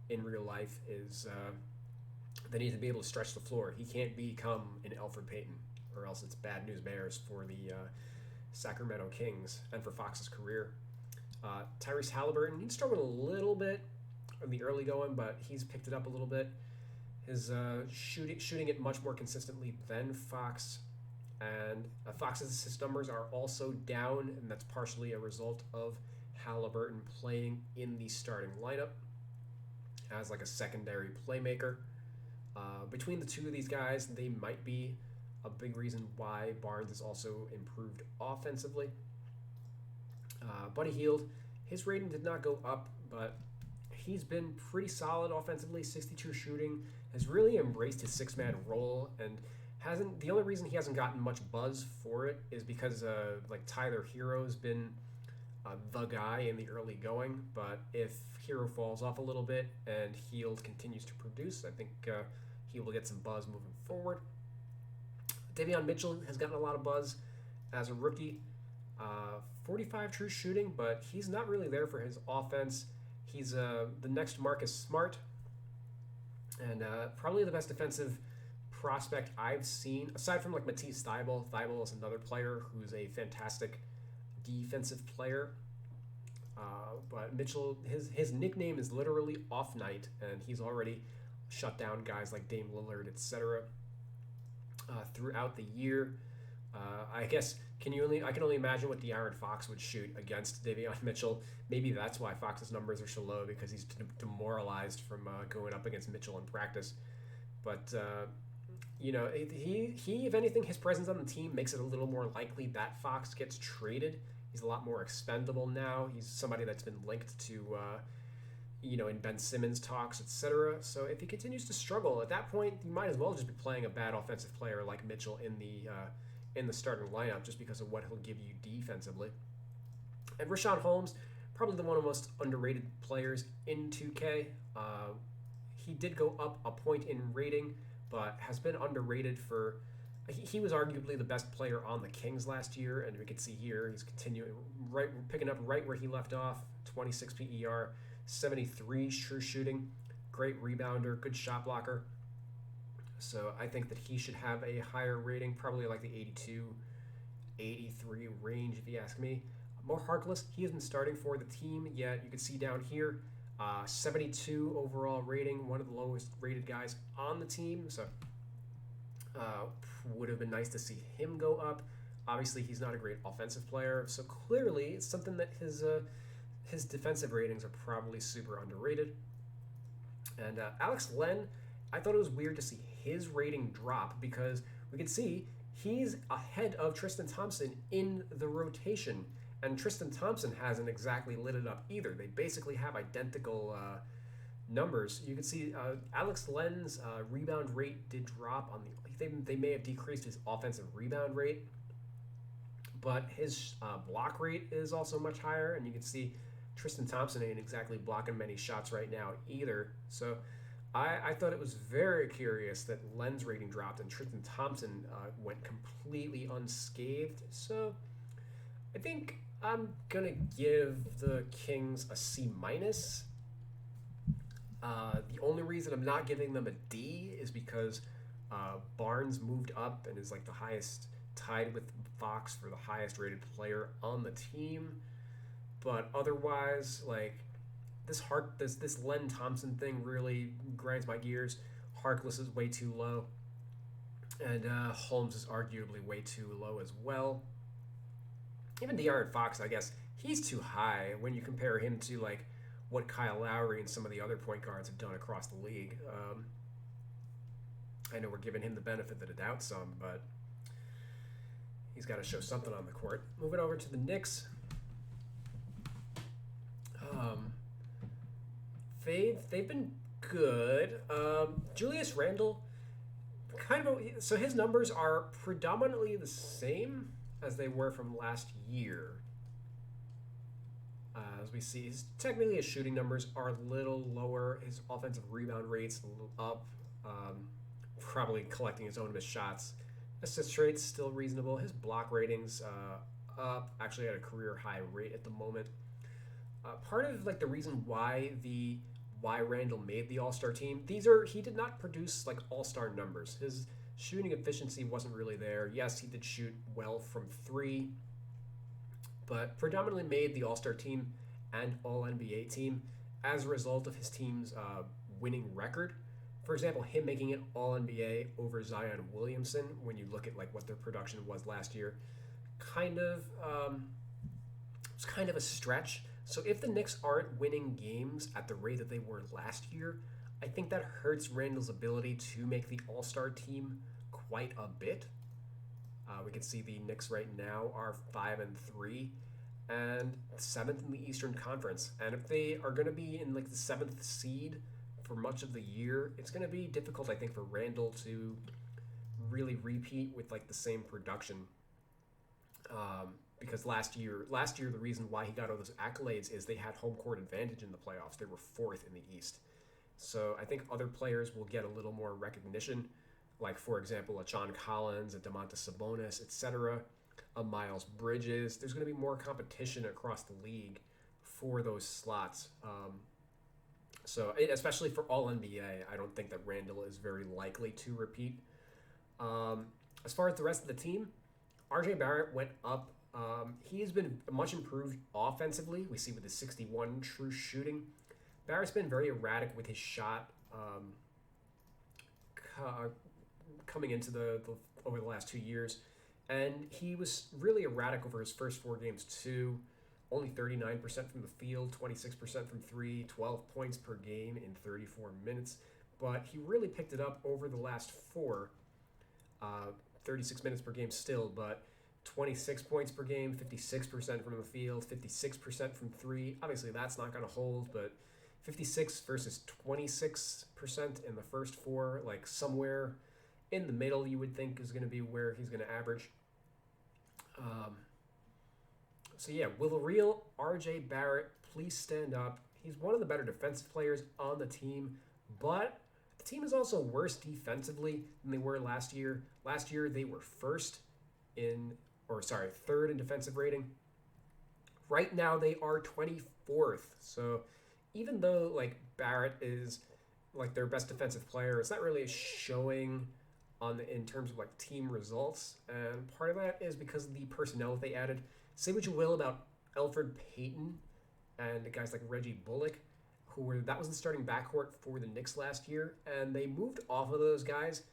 in real life is they need to be able to stretch the floor. He can't become an Elfrid Payton, or else it's bad news bears for the Sacramento Kings and for Fox's career. Tyrese Halliburton, he struggled a little bit in the early going, but he's picked it up a little bit. His shooting it much more consistently than Fox, and Fox's assist numbers are also down, and that's partially a result of Halliburton playing in the starting lineup as like a secondary playmaker. Between the two of these guys, they might be a big reason why Barnes is also improved offensively. Buddy Hield, his rating did not go up, but he's been pretty solid offensively. 62 shooting, has really embraced his six-man role, and hasn't. The only reason he hasn't gotten much buzz for it is because like Tyler Hero's been the guy in the early going. But if Hero falls off a little bit and Hield continues to produce, I think he will get some buzz moving forward. Davion Mitchell has gotten a lot of buzz as a rookie. 45 true shooting, but he's not really there for his offense. He's the next Marcus Smart, and probably the best defensive prospect I've seen, aside from like Matisse Thybulle. Thybulle is another player who's a fantastic defensive player. But Mitchell, his nickname is literally Off Night, and he's already shut down guys like Dame Lillard, etc. Throughout the year. I guess I can only imagine what De'Aaron Fox would shoot against Davion Mitchell. Maybe that's why Fox's numbers are so low, because he's demoralized from going up against Mitchell in practice. But he if anything, his presence on the team makes it a little more likely that Fox gets traded. He's a lot more expendable now. He's somebody that's been linked to in Ben Simmons talks, etc. So if he continues to struggle, at that point, you might as well just be playing a bad offensive player like Mitchell in the starting lineup, just because of what he'll give you defensively. And Richaun Holmes, probably the one of the most underrated players in 2K. He did go up a point in rating, but has been underrated for. He was arguably the best player on the Kings last year, and we can see here he's continuing picking up right where he left off. 26 PER, 73 true shooting, great rebounder, good shot blocker. So I think that he should have a higher rating, probably like the 82, 83 range, if you ask me. Mo Harkless, he has been starting for the team, yet you can see down here, 72 overall rating, one of the lowest rated guys on the team. So would have been nice to see him go up. Obviously, he's not a great offensive player, so clearly it's something that his defensive ratings are probably super underrated. And Alex Len, I thought it was weird to see his rating drop, because we can see he's ahead of Tristan Thompson in the rotation, and Tristan Thompson hasn't exactly lit it up either. They basically have identical numbers. You can see Alex Len's rebound rate did drop on the. They may have decreased his offensive rebound rate, but his block rate is also much higher, and you can see Tristan Thompson ain't exactly blocking many shots right now either. So I thought it was very curious that Len's rating dropped and Tristan Thompson went completely unscathed. So I think I'm gonna give the Kings a C minus. The only reason I'm not giving them a D is because Barnes moved up and is like the highest, tied with Fox for the highest rated player on the team. But otherwise, like this Len Thompson thing really grinds my gears. Harkless is way too low, and Holmes is arguably way too low as well. Even De'Aaron Fox, I guess, he's too high when you compare him to like what Kyle Lowry and some of the other point guards have done across the league. I know we're giving him the benefit of the doubt some, but he's got to show something on the court. Moving over to the Knicks. They've been good. Julius Randle, so his numbers are predominantly the same as they were from last year. As we see, technically his shooting numbers are a little lower. His offensive rebound rate's a little up. Probably collecting his own missed shots Assist rate's still reasonable. His block ratings up, actually at a career high rate at the moment. Part of like the reason why Randall made the All Star team. He did not produce like All Star numbers. His shooting efficiency wasn't really there. Yes, he did shoot well from three, but predominantly made the All Star team and All NBA team as a result of his team's winning record. For example, him making it All NBA over Zion Williamson. When you look at like what their production was last year, kind of it's kind of a stretch. So if the Knicks aren't winning games at the rate that they were last year, I think that hurts Randall's ability to make the All Star team quite a bit. We can see the Knicks right now are 5-3 and seventh in the Eastern Conference. And if they are going to be in like the seventh seed for much of the year, it's going to be difficult, I think, for Randall to really repeat with like the same production. Because last year, the reason why he got all those accolades is they had home court advantage in the playoffs. They were fourth in the East. So I think other players will get a little more recognition, like, for example, a John Collins, a Domantas Sabonis, etc., a Miles Bridges. There's going to be more competition across the league for those slots. Especially for All NBA, I don't think that Randall is very likely to repeat. As far as the rest of the team, RJ Barrett went up. He has been much improved offensively. We see with his 61 true shooting. Barrett's been very erratic with his shot coming into the over the last 2 years. And he was really erratic over his first 4 games too. Only 39% from the field, 26% from three, 12 points per game in 34 minutes. But he really picked it up over the last 4, 36 minutes per game still, but 26 points per game, 56% from the field, 56% from three. Obviously, that's not going to hold, but 56 versus 26% in the first 4, like somewhere in the middle, you would think is going to be where he's going to average. Will the real RJ Barrett please stand up? He's one of the better defensive players on the team, but the team is also worse defensively than they were last year. Last year, they were third in defensive rating. Right now, they are 24th. So even though like Barrett is like their best defensive player, it's not really showing in terms of like team results. And part of that is because of the personnel that they added. Say what you will about Elfrid Payton and guys like Reggie Bullock, that was the starting backcourt for the Knicks last year, and they moved off of those guys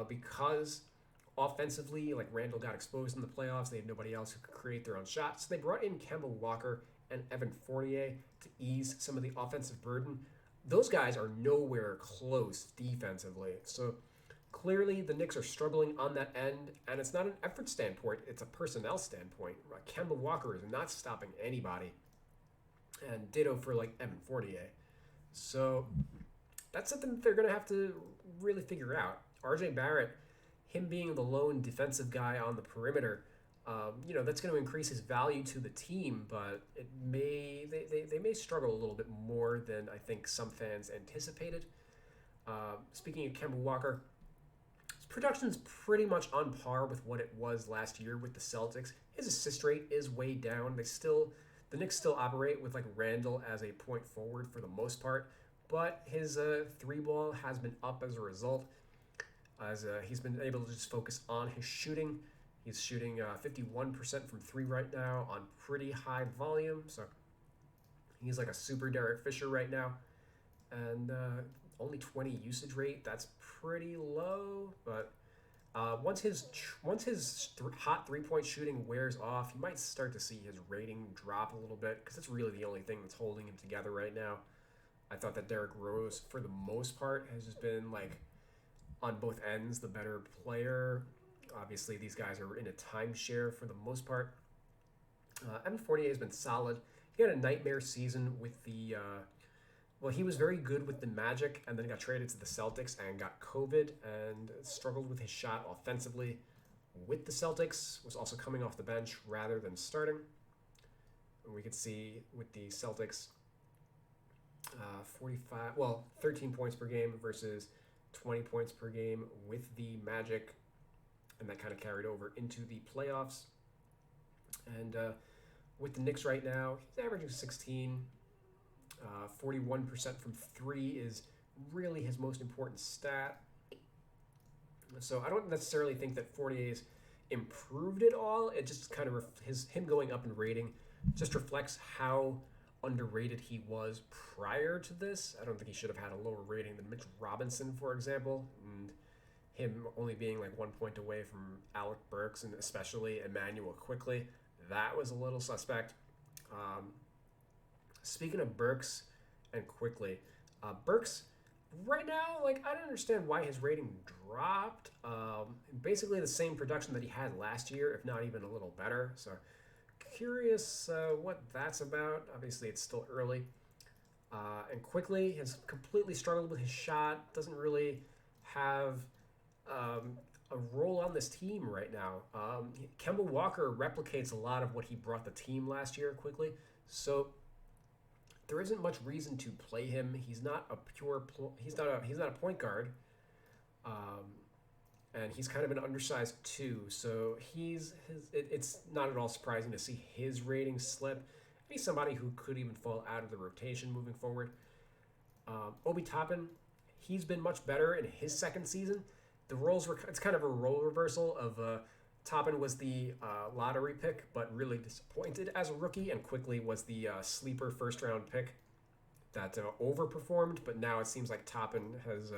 because offensively, like Randall got exposed in the playoffs. They had nobody else who could create their own shots. So they brought in Kemba Walker and Evan Fournier to ease some of the offensive burden. Those guys are nowhere close defensively. So clearly the Knicks are struggling on that end, and it's not an effort standpoint, it's a personnel standpoint. Kemba Walker is not stopping anybody, and ditto for like Evan Fournier. So that's something that they're going to have to really figure out. RJ Barrett, him being the lone defensive guy on the perimeter, that's going to increase his value to the team, but they may struggle a little bit more than I think some fans anticipated. Speaking of Kemba Walker, his production's pretty much on par with what it was last year with the Celtics. His assist rate is way down. The Knicks still operate with like Randall as a point forward for the most part, but his three ball has been up as a result, as he's been able to just focus on his shooting. He's shooting 51% from three right now on pretty high volume, so he's like a super Derek Fisher right now, and only 20 usage rate. That's pretty low, but once his hot 3-point shooting wears off, you might start to see his rating drop a little bit, because it's really the only thing that's holding him together right now. I thought that Derrick Rose, for the most part, has just been like on both ends the better player. Obviously, these guys are in a timeshare for the most part. Evan Fournier has been solid. He had a nightmare season with the he was very good with the Magic, and then got traded to the Celtics and got COVID and struggled with his shot offensively with the Celtics. Was also coming off the bench rather than starting. And we could see with the Celtics 13 points per game versus 20 points per game with the Magic. and that kind of carried over into the playoffs. And with the Knicks right now, he's averaging 16. 41% from three is really his most important stat. So I don't necessarily think that Fournier's improved at all. It just kind of him going up in rating just reflects how underrated he was prior to this. I don't think he should have had a lower rating than Mitch Robinson, for example, and him only being like 1 point away from Alec Burks and especially Emmanuel Quickley. That was a little suspect. Speaking of Burks and Quickley, Burks right now, like, I don't understand why his rating dropped. Basically the same production that he had last year, if not even a little better. So curious what that's about. Obviously, it's still early. And Quickley has completely struggled with his shot. Doesn't really have a role on this team right now. Kemba Walker replicates a lot of what he brought the team last year Quickley. So there isn't much reason to play him. He's not a he's not a point guard, and he's kind of an undersized two. So it's not at all surprising to see his rating slip. He's somebody who could even fall out of the rotation moving forward. Obi Toppin, he's been much better in his second season. It's kind of a role reversal of Toppin was the lottery pick, but really disappointed as a rookie, and Quickley was the sleeper first-round pick that overperformed, but now it seems like Toppin has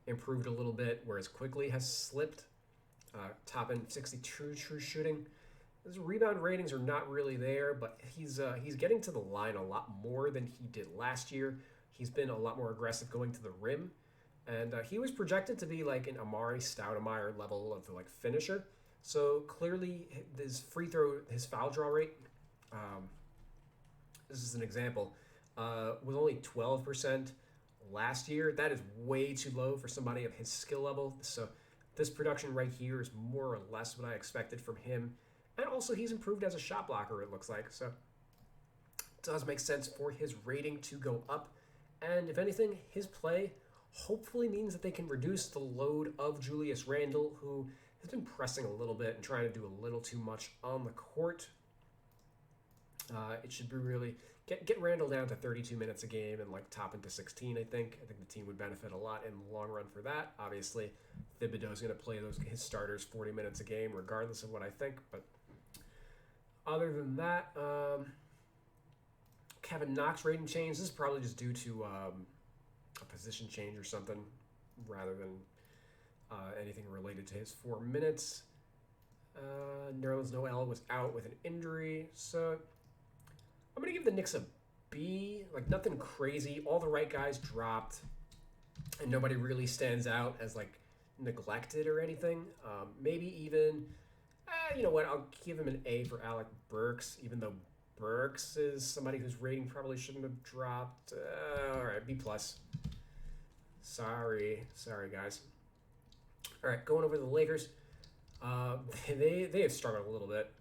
improved a little bit, whereas Quickley has slipped. Toppin, 62 true shooting. His rebound ratings are not really there, but he's getting to the line a lot more than he did last year. He's been a lot more aggressive going to the rim. And he was projected to be like an Amari Stoudemire level of like finisher. So clearly his foul draw rate, this is an example, was only 12% last year. That is way too low for somebody of his skill level. So this production right here is more or less what I expected from him. And also he's improved as a shot blocker, it looks like. So it does make sense for his rating to go up. And if anything, his play hopefully means that they can reduce the load of Julius Randle, who has been pressing a little bit and trying to do a little too much on the court. It should be really get Randle down to 32 minutes a game and like top into 16. I think the team would benefit a lot in the long run for that. Obviously, Thibodeau's going to play his starters 40 minutes a game, regardless of what I think. But other than that, Kevin Knox rating change. This is probably just due to a position change or something rather than anything related to his 4 minutes. Nerlens Noel was out with an injury, so I'm going to give the Knicks a B. Like, nothing crazy. All the right guys dropped, and nobody really stands out as, like, neglected or anything. Maybe even, you know what, I'll give him an A for Alec Burks, even though Burks is somebody whose rating probably shouldn't have dropped. All right, B+. Sorry, guys. All right, going over to the Lakers. They have struggled a little bit.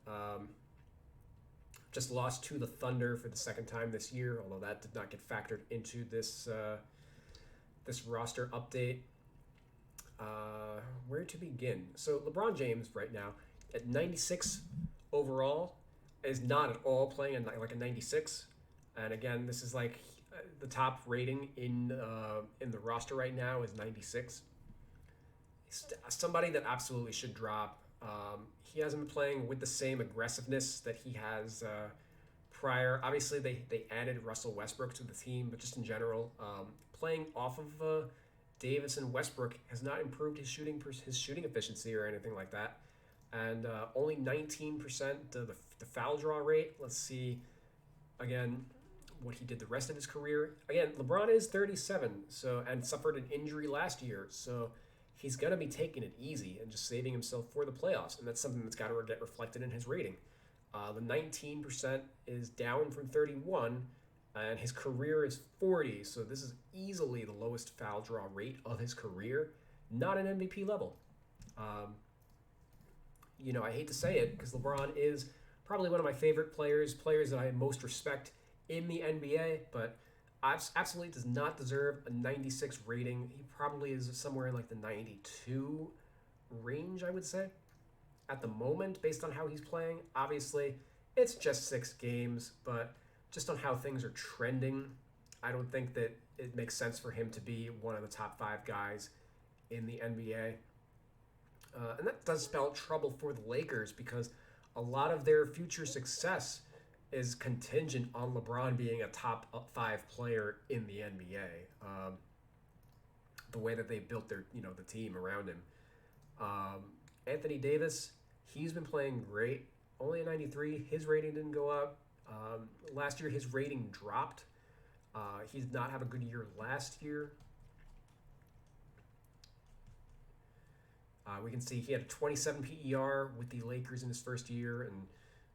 Just lost to the Thunder for the second time this year, although that did not get factored into this roster update. Where to begin? So LeBron James right now at 96 overall is not at all playing like a 96. And again, this is like the top rating in the roster right now is 96. Somebody that absolutely should drop. He hasn't been playing with the same aggressiveness that he has prior. Obviously, they added Russell Westbrook to the team, but just in general, playing off of Davis and Westbrook has not improved his shooting efficiency or anything like that. And only 19% the foul draw rate. Let's see again what he did the rest of his career. Again, LeBron is 37, and suffered an injury last year, so he's going to be taking it easy and just saving himself for the playoffs, and that's something that's got to get reflected in his rating. The 19% is down from 31, and his career is 40, so this is easily the lowest foul draw rate of his career, not an MVP level. I hate to say it because LeBron is probably one of my favorite players that I most respect in the NBA, but absolutely does not deserve a 96 rating. He probably is somewhere in like the 92 range, I would say, at the moment, based on how he's playing. Obviously, it's just 6 games, but just on how things are trending, I don't think that it makes sense for him to be one of the top 5 guys in the NBA. And that does spell trouble for the Lakers because a lot of their future success is contingent on LeBron being a top 5 player in the NBA. The way that they built their, the team around him. Anthony Davis, he's been playing great. Only a 93. His rating didn't go up. Last year, his rating dropped. He did not have a good year last year. We can see he had a 27 PER with the Lakers in his first year, and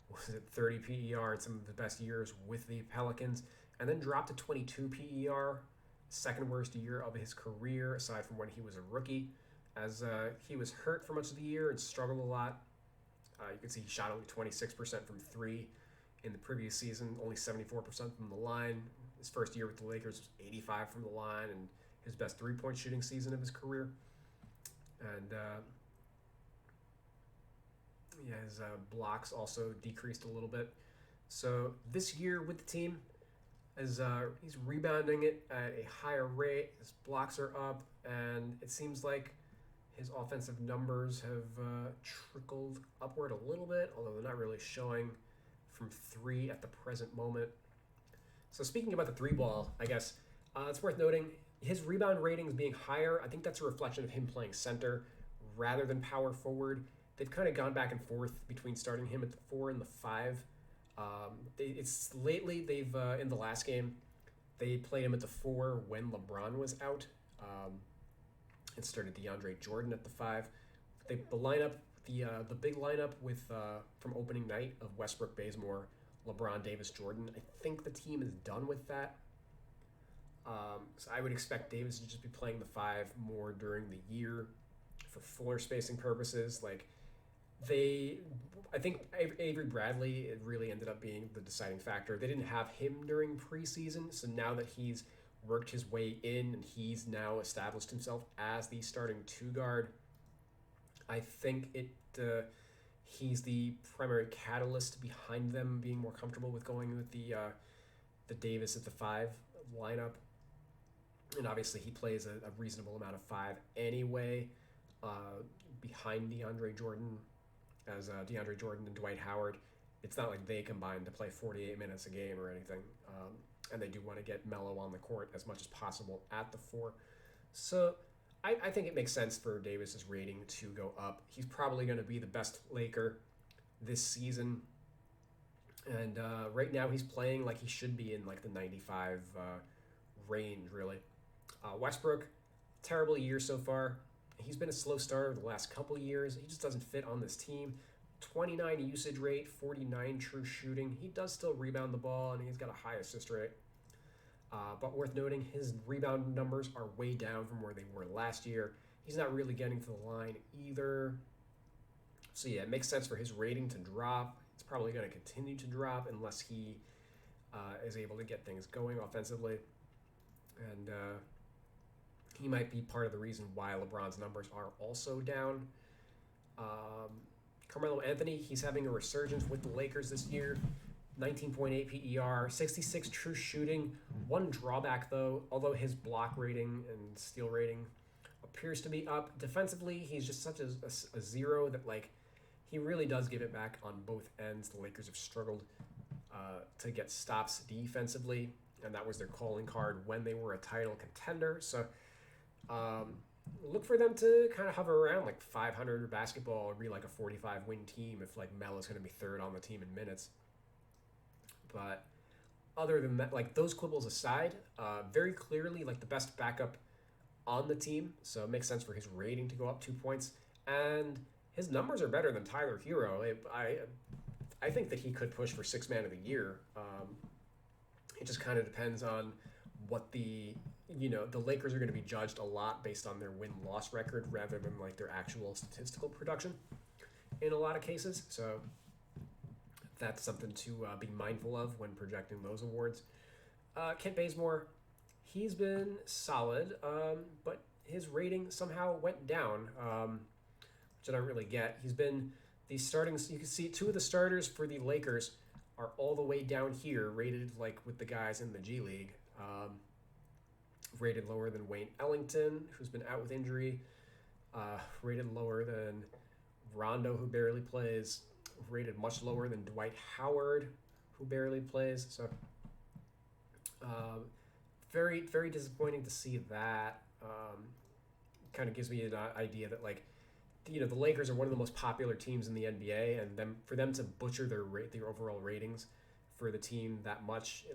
was it 30 PER in some of the best years with the Pelicans, and then dropped to 22 PER, second worst year of his career, aside from when he was a rookie, as he was hurt for much of the year and struggled a lot. You can see he shot only 26% from 3 in the previous season, only 74% from the line. His first year with the Lakers was 85 from the line, and his best three-point shooting season of his career. And his blocks also decreased a little bit. So this year with the team, as he's rebounding it at a higher rate, his blocks are up, and it seems like his offensive numbers have trickled upward a little bit, although they're not really showing from 3 at the present moment. So speaking about the 3-ball, I guess it's worth noting his rebound ratings being higher. I think that's a reflection of him playing center rather than power forward. They've kind of gone back and forth between starting him at the 4 and the 5. They've in the last game, they played him at the 4 when LeBron was out. It started DeAndre Jordan at the 5. The big lineup with from opening night of Westbrook, Bazemore, LeBron, Davis, Jordan. I think the team is done with that. So I would expect Davis to just be playing the 5 more during the year for floor spacing purposes. I think Avery Bradley, it really ended up being the deciding factor. They didn't have him during preseason, so now that he's worked his way in and he's now established himself as the starting 2 guard, I think he's the primary catalyst behind them being more comfortable with going with the Davis at the 5 lineup. And obviously he plays a reasonable amount of 5 anyway, behind DeAndre Jordan, as DeAndre Jordan and Dwight Howard. It's not like they combine to play 48 minutes a game or anything. And they do want to get Melo on the court as much as possible at the 4. So I think it makes sense for Davis's rating to go up. He's probably going to be the best Laker this season. And right now he's playing like he should be in like the 95 range, really. Westbrook, terrible year so far. He's been a slow starter the last couple years. He just doesn't fit on this team. 29 usage rate, 49 true shooting. He does still rebound the ball, and he's got a high assist rate. But worth noting, his rebound numbers are way down from where they were last year. He's not really getting to the line either. So yeah, it makes sense for his rating to drop. It's probably going to continue to drop unless he is able to get things going offensively. And he might be part of the reason why LeBron's numbers are also down. Carmelo Anthony, he's having a resurgence with the Lakers this year. 19.8 PER, 66 true shooting. One drawback, though, although his block rating and steal rating appears to be up. Defensively, he's just such a 0 that, he really does give it back on both ends. The Lakers have struggled to get stops defensively, and that was their calling card when they were a title contender. So look for them to kind of hover around 500 basketball or be like a 45-win team if Melo's going to be third on the team in minutes. But other than that, those quibbles aside, very clearly the best backup on the team. So it makes sense for his rating to go up 2 points. And his numbers are better than Tyler Hero. I think that he could push for 6th man of the year. It just kind of depends on what the Lakers are going to be judged a lot based on their win-loss record rather than their actual statistical production in a lot of cases. So that's something to be mindful of when projecting those awards. Kent Bazemore, he's been solid, but his rating somehow went down. which I don't really get. He's been the starting. You can see two of the starters for the Lakers are all the way down here, rated like with the guys in the G League. Rated lower than Wayne Ellington, who's been out with injury. Rated lower than Rondo, who barely plays. Rated much lower than Dwight Howard, who barely plays. So, very, very disappointing to see that. Kind of gives me an idea that, like, the Lakers are one of the most popular teams in the NBA, and for them to butcher their overall ratings for the team that much,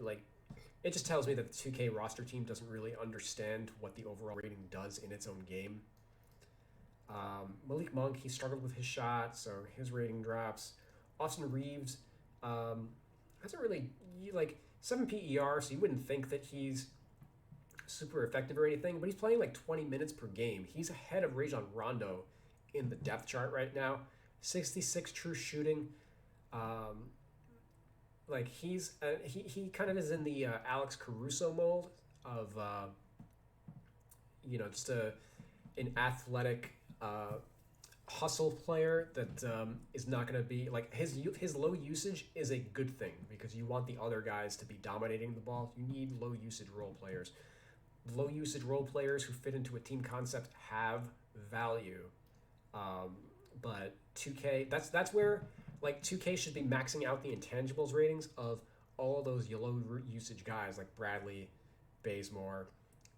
it just tells me that the 2K roster team doesn't really understand what the overall rating does in its own game. Malik Monk, he struggled with his shot, so his rating drops. Austin Reeves hasn't really, 7 PER, so you wouldn't think that he's super effective or anything, but he's playing like 20 minutes per game. He's ahead of Rajon Rondo in the depth chart right now. 66 true shooting. He kind of is in the Alex Caruso mold of just an athletic hustle player that is not going to be like his low usage is a good thing because you want the other guys to be dominating the ball. You need low usage role players. Low usage role players who fit into a team concept have value, but 2K that's where 2K should be maxing out the intangibles ratings of all those low usage guys like Bradley, Bazemore,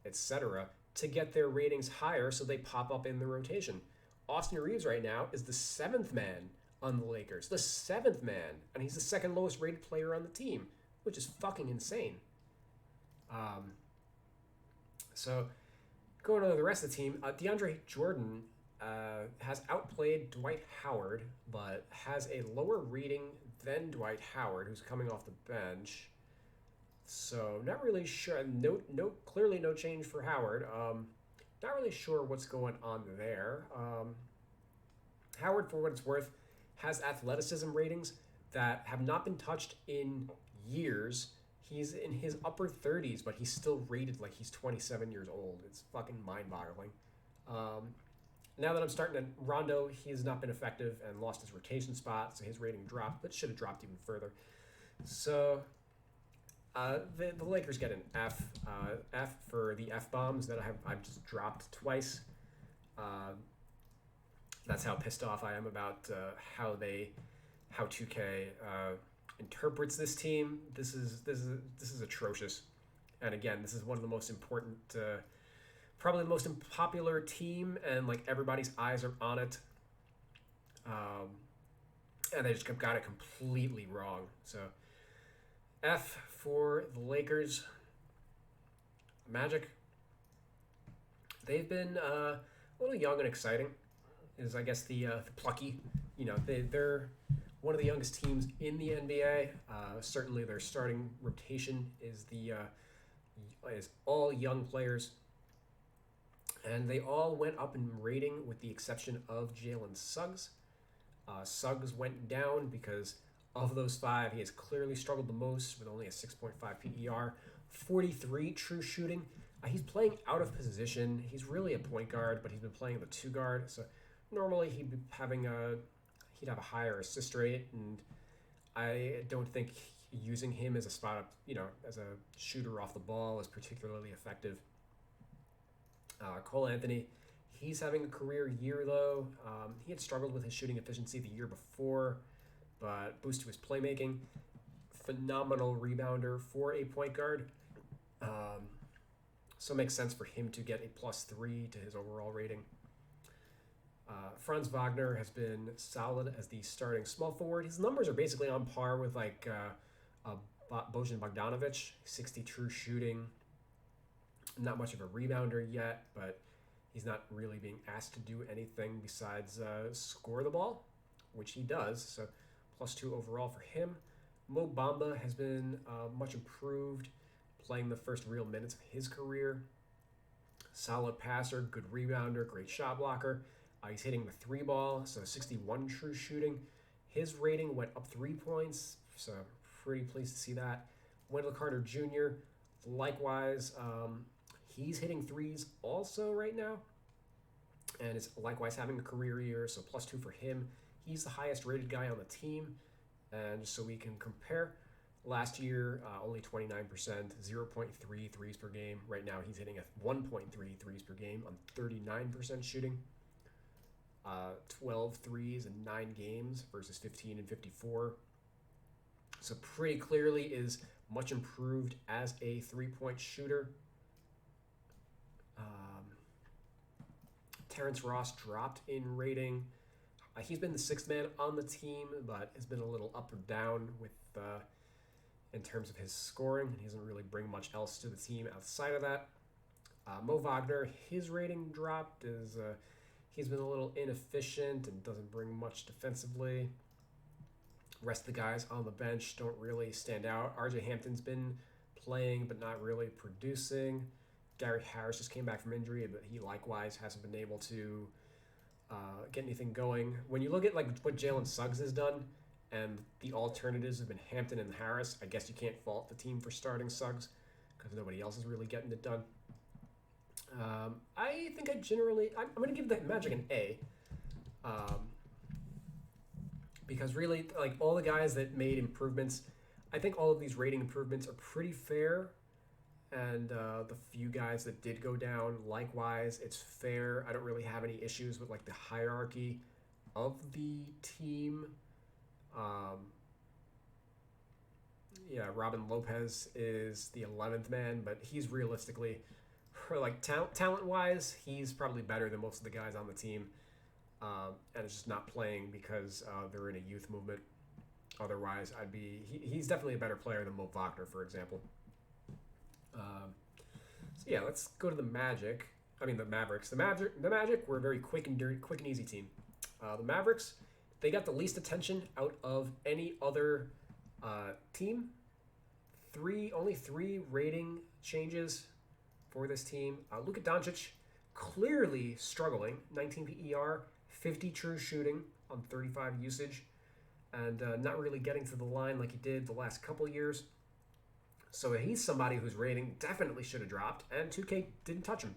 etc. to get their ratings higher so they pop up in the rotation. Austin Reeves right now is the 7th man on the Lakers, the 7th man, and he's the second lowest rated player on the team, which is fucking insane. So going on to the rest of the team, DeAndre Jordan has outplayed Dwight Howard, but has a lower rating than Dwight Howard, who's coming off the bench. So not really sure. Clearly no change for Howard. Not really sure what's going on there. Howard, for what it's worth, has athleticism ratings that have not been touched in years. He's in his upper 30s, but he's still rated like he's 27 years old. It's fucking mind-boggling. Now that I'm starting to Rondo, he has not been effective and lost his rotation spot, so his rating dropped, but should have dropped even further. So the Lakers get an F. F for the F-bombs that I've just dropped twice. That's how pissed off I am about how 2K interprets this team. This is atrocious. And again, this is one of the most important, probably the most unpopular team, and everybody's eyes are on it. And they just got it completely wrong. So F for the Lakers. Magic. They've been a little young and exciting. Is I guess the plucky. They're one of the youngest teams in the NBA. Certainly, their starting rotation is all young players, and they all went up in rating with the exception of Jalen Suggs. Suggs went down because of those 5, he has clearly struggled the most with only a 6.5 PER, 43 true shooting. He's playing out of position. He's really a point guard, but he's been playing the 2 guard. So normally he'd have a higher assist rate, and I don't think using him as a spot up, as a shooter off the ball is particularly effective. Cole Anthony, he's having a career year though. He had struggled with his shooting efficiency the year before, but boost to his playmaking. Phenomenal rebounder for a point guard. So it makes sense for him to get a +3 to his overall rating. Franz Wagner has been solid as the starting small forward. His numbers are basically on par with Bojan Bogdanovic, 60 true shooting. Not much of a rebounder yet, but he's not really being asked to do anything besides score the ball, which he does. So +2 overall for him. Mo Bamba has been much improved, playing the first real minutes of his career. Solid passer, good rebounder, great shot blocker. He's hitting the 3 ball, so 61 true shooting. His rating went up 3 points, so pretty pleased to see that. Wendell Carter Jr., likewise, he's hitting 3s also right now. and is likewise having a career year, so +2 for him. He's the highest rated guy on the team, and just so we can compare, last year only 29%, 0.3 threes per game. Right now he's hitting a 1.3 threes per game on 39% shooting. 12 threes in 9 games versus 15 and 54. So pretty clearly is much improved as a three-point shooter. Terrence Ross dropped in rating. He's been the sixth man on the team, but has been a little up or down with in terms of his scoring. He doesn't really bring much else to the team outside of that. Mo Wagner, his rating dropped. He's been a little inefficient and doesn't bring much defensively. Rest of the guys on the bench don't really stand out. RJ Hampton's been playing but not really producing. Gary Harris just came back from injury, but he likewise hasn't been able to get anything going. When you look at like what Jalen Suggs has done, and the alternatives have been Hampton and Harris, I guess you can't fault the team for starting Suggs because nobody else is really getting it done. I think I'm going to give the Magic an A. Because really, like all the guys that made improvements, I think all of these rating improvements are pretty fair. And the few guys that did go down, likewise, it's fair. I don't really have any issues with like the hierarchy of the team. Robin Lopez is the 11th man, but he's realistically, like talent-wise, he's probably better than most of the guys on the team. And it's just not playing because they're in a youth movement. Otherwise, he's definitely a better player than Mo Wagner, for example. Let's go to the Magic. I mean, the Mavericks. The Magic were a very quick and easy team. The Mavericks, they got the least attention out of any other team. Only three rating changes for this team. Luka Doncic, clearly struggling. 19 PER, 50 true shooting on 35 usage, and not really getting to the line like he did the last couple years. So he's somebody whose rating definitely should have dropped, and 2K didn't touch him.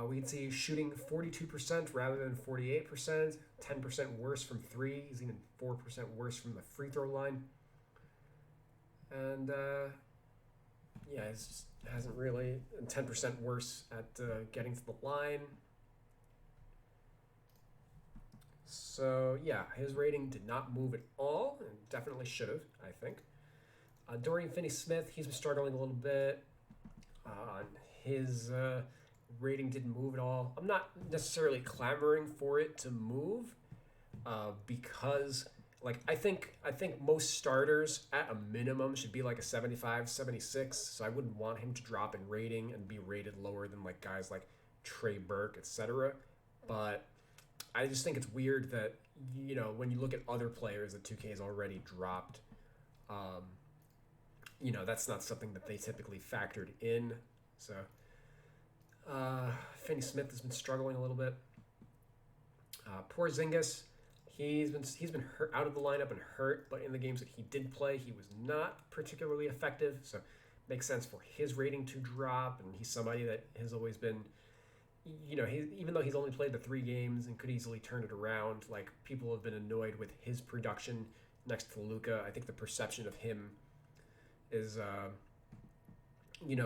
We can see shooting 42% rather than 48%, 10% worse from three. He's even 4% worse from the free throw line. And he hasn't really, 10% worse at getting to the line. So his rating did not move at all, and definitely should have, I think. Dorian Finney-Smith, he's been struggling a little bit. His rating didn't move at all. I'm not necessarily clamoring for it to move because, like, I think most starters at a minimum should be like a 75, 76. So I wouldn't want him to drop in rating and be rated lower than like guys like Trey Burke, etc. But I just think it's weird that when you look at other players that 2K has already dropped. That's not something that they typically factored in. So, Finney-Smith has been struggling a little bit. Porzingis, he's been hurt, out of the lineup and hurt, but in the games that he did play, he was not particularly effective. So, makes sense for his rating to drop. And he's somebody that has always been, even though he's only played the 3 games and could easily turn it around, like people have been annoyed with his production next to Luka. I think the perception of him is,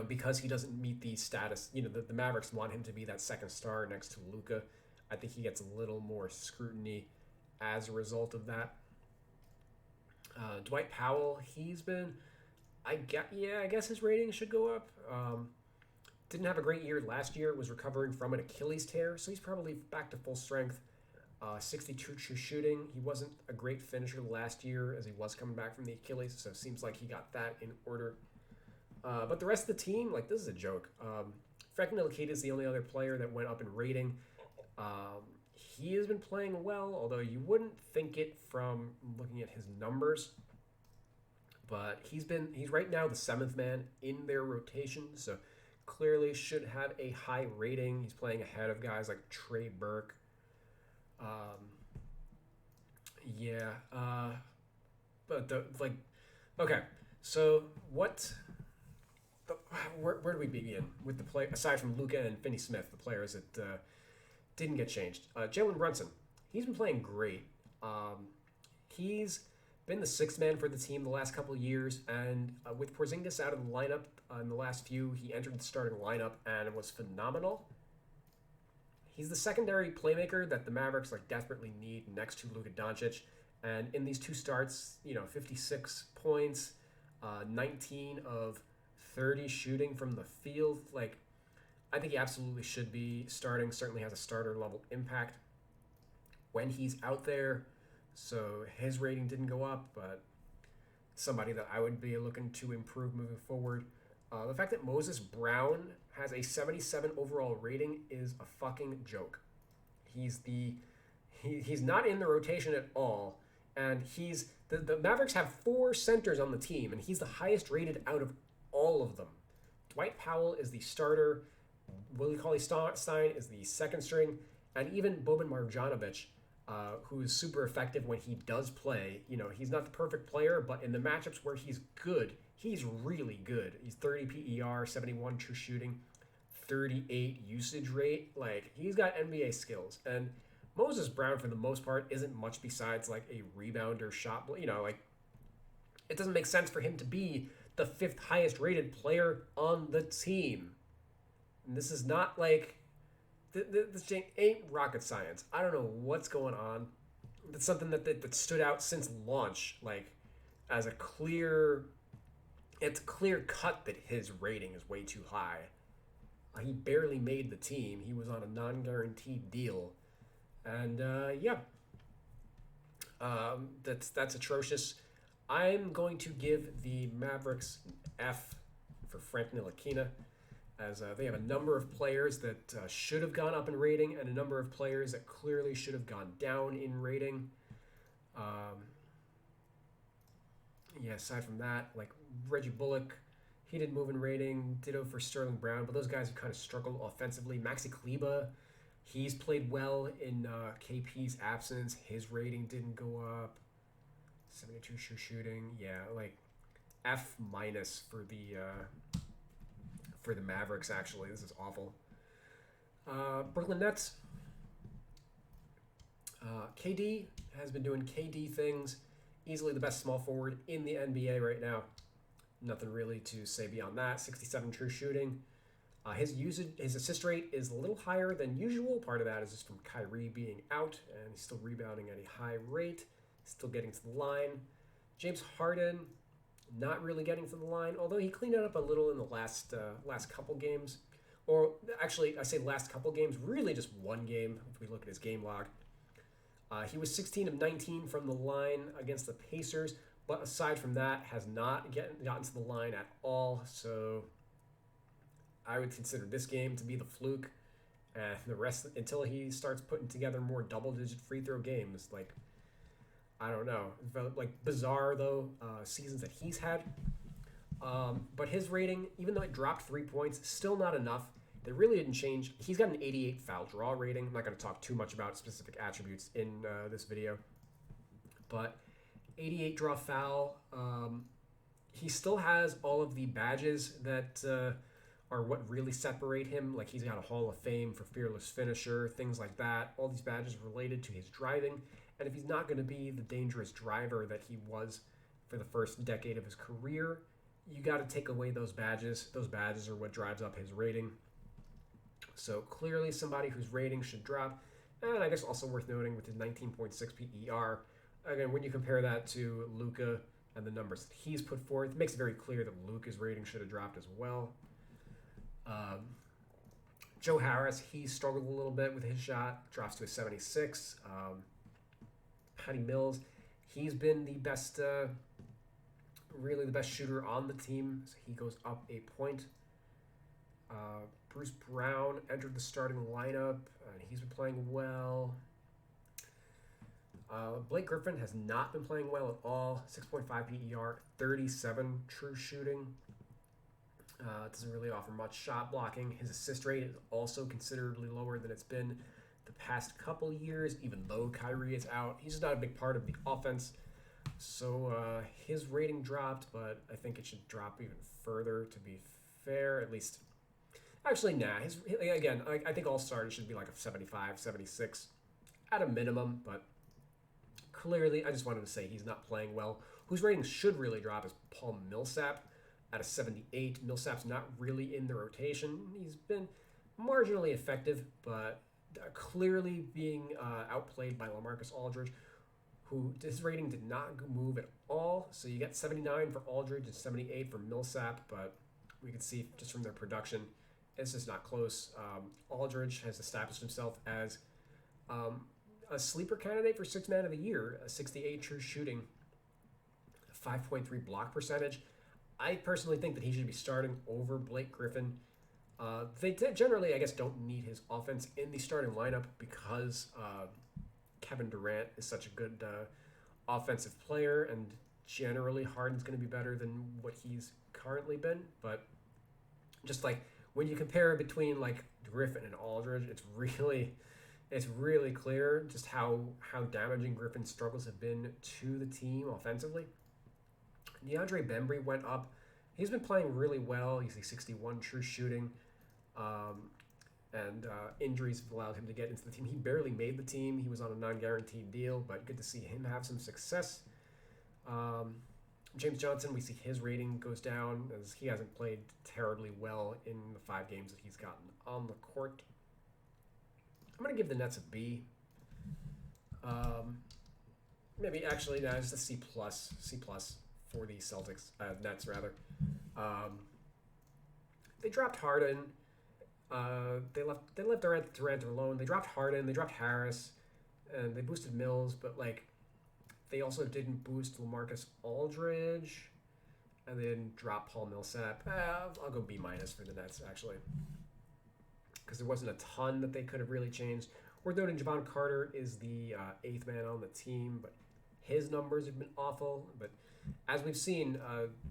because he doesn't meet the status, the Mavericks want him to be that second star next to Luka. I think he gets a little more scrutiny as a result of that. Dwight Powell, he's been, I guess his rating should go up. Didn't have a great year last year, was recovering from an Achilles tear, so he's probably back to full strength. 62 true shooting. He wasn't a great finisher last year as he was coming back from the Achilles, so it seems like he got that in order. But the rest of the team, like, this is a joke. Frank Ntilikina is the only other player that went up in rating. He has been playing well, although you wouldn't think it from looking at his numbers. But he's right now the 7th man in their rotation, so clearly should have a high rating. He's playing ahead of guys like Trey Burke. Okay, so where do we begin with the play aside from Luka and Finney-Smith, the players that didn't get changed. Jalen Brunson, he's been playing great. He's been the sixth man for the team the last couple of years, and with Porzingis out of the lineup in the last few, he entered the starting lineup and was phenomenal. He's the secondary playmaker that the Mavericks desperately need next to Luka Doncic. And in these two starts, 56 points, 19 of 30 shooting from the field. I think he absolutely should be starting. Certainly has a starter level impact when he's out there. So his rating didn't go up, but somebody that I would be looking to improve moving forward. The fact that Moses Brown has a 77 overall rating is a fucking joke. He's not in the rotation at all, and the Mavericks have 4 centers on the team, and he's the highest rated out of all of them. Dwight Powell is the starter, Willie Cauley-Stein is the second string, and even Boban Marjanovic, who is super effective when he does play. He's not the perfect player, but in the matchups where he's good, he's really good. He's 30 PER, 71 true shooting, 38 usage rate. He's got NBA skills. And Moses Brown, for the most part, isn't much besides a rebounder shot. It doesn't make sense for him to be the 5th highest rated player on the team. And this is not this ain't rocket science. I don't know what's going on. It's something that stood out since launch, as a clear. It's clear cut that his rating is way too high. He barely made the team. He was on a non-guaranteed deal, and that's atrocious. I'm going to give the Mavericks F for Frank Ntilikina, as they have a number of players that should have gone up in rating and a number of players that clearly should have gone down in rating. Aside from that, Reggie Bullock, he didn't move in rating. Ditto for Sterling Brown, but those guys have kind of struggled offensively. Maxi Kleber, he's played well in KP's absence. His rating didn't go up. 72 shooting. F minus for the Mavericks, actually. This is awful. Brooklyn Nets. KD has been doing KD things. Easily the best small forward in the NBA right now. Nothing really to say beyond that. 67 true shooting. His assist rate is a little higher than usual. Part of that is just from Kyrie being out, and he's still rebounding at a high rate. Still getting to the line. James Harden, not really getting to the line, although he cleaned it up a little in the last couple games. Or actually, I say last couple games, really just one game if we look at his game log. He was 16 of 19 from the line against the Pacers, but aside from that, has not gotten to the line at all. So I would consider this game to be the fluke, and the rest until he starts putting together more double-digit free throw games. I don't know, bizarre though seasons that he's had. But his rating, even though it dropped 3 points, still not enough. They really didn't change. He's got an 88 foul draw rating. I'm not going to talk too much about specific attributes in this video. But 88 draw foul. He still has all of the badges that are what really separate him. He's got a Hall of Fame for fearless finisher, things like that. All these badges related to his driving. And if he's not going to be the dangerous driver that he was for the first decade of his career, you got to take away those badges. Those badges are what drives up his rating. So clearly somebody whose rating should drop. And I guess also worth noting with his 19.6 PER, again, when you compare that to Luka and the numbers that he's put forth, it makes it very clear that Luka's rating should have dropped as well. Joe Harris, he struggled a little bit with his shot, drops to a 76. Patty Mills, he's been the best, really the best shooter on the team, so he goes up a point. Bruce Brown entered the starting lineup, and he's been playing well. Blake Griffin has not been playing well at all. 6.5 PER, 37 true shooting. Doesn't really offer much shot blocking. His assist rate is also considerably lower than it's been the past couple years, even though Kyrie is out. He's just not a big part of the offense. So his rating dropped, but I think it should drop even further, to be fair. At least Actually, nah. Again, I think all starters should be like a 75, 76 at a minimum, but clearly, I just wanted to say he's not playing well. Whose rating should really drop is Paul Millsap at a 78. Millsap's not really in the rotation. He's been marginally effective, but clearly being outplayed by LaMarcus Aldridge, who his rating did not move at all. So you get 79 for Aldridge and 78 for Millsap, but we can see just from their production, it's just not close. Aldridge has established himself as um, a sleeper candidate for Sixth Man of the Year, a 68 true shooting, 5.3 block percentage. I personally think that he should be starting over Blake Griffin. They generally, I guess, don't need his offense in the starting lineup because Kevin Durant is such a good offensive player, and generally Harden's going to be better than what he's currently been. But just like when you compare between like Griffin and Aldridge, it's really clear just how damaging Griffin's struggles have been to the team offensively. DeAndre Bembry went up. He's been playing really well. He's a 61 true shooting. And injuries have allowed him to get into the team. He barely made the team. He was on a non-guaranteed deal, but good to see him have some success. James Johnson, we see his rating goes down as he hasn't played terribly well in the 5 games that he's gotten on the court. I'm going to give the Nets a B. Maybe actually, no, it's a C plus for the Celtics, Nets rather. They dropped Harden. They left Durant alone. They dropped Harden. They dropped Harris, and they boosted Mills, but like they also didn't boost LaMarcus Aldridge, and they didn't drop Paul Millsap. I'll go B minus for the Nets actually, because there wasn't a ton that they could have really changed. Worth noting, Javon Carter is the 8th man on the team, but his numbers have been awful. But as we've seen,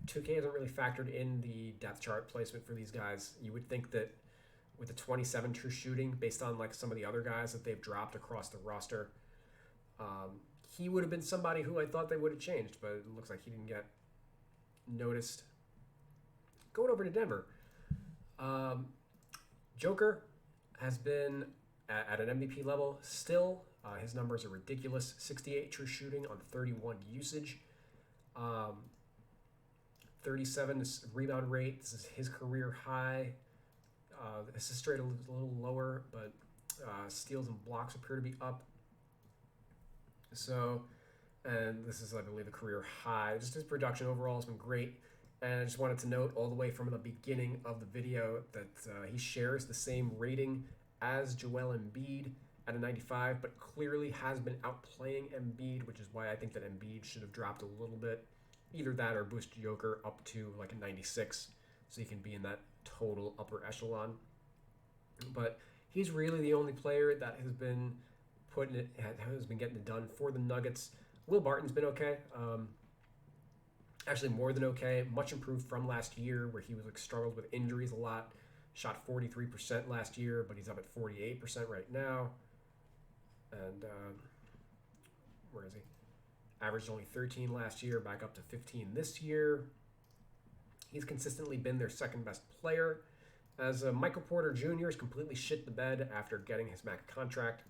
2K hasn't really factored in the depth chart placement for these guys. You would think that with the 27 true shooting, based on like some of the other guys that they've dropped across the roster, he would have been somebody who I thought they would have changed, but it looks like he didn't get noticed. Going over to Denver, Joker has been at an MVP level still. His numbers are ridiculous. 68 true shooting on 31 usage. 37 rebound rate. This is his career high. Assist rate is a little lower, but steals and blocks appear to be up. So, and this is, I believe, the career high. Just his production overall has been great. And I just wanted to note all the way from the beginning of the video that he shares the same rating as Joel Embiid at a 95, but clearly has been outplaying Embiid, which is why I think that Embiid should have dropped a little bit. Either that or boost Joker up to like a 96, so he can be in that total upper echelon. But he's really the only player that has been has been getting it done for the Nuggets. Will Barton's been okay. Actually more than okay. Much improved from last year where he was like struggled with injuries a lot. Shot 43% last year, but he's up at 48% right now. And where is he? Averaged only 13 last year, back up to 15 this year. He's consistently been their second best player, as Michael Porter Jr. has completely shit the bed after getting his max contract.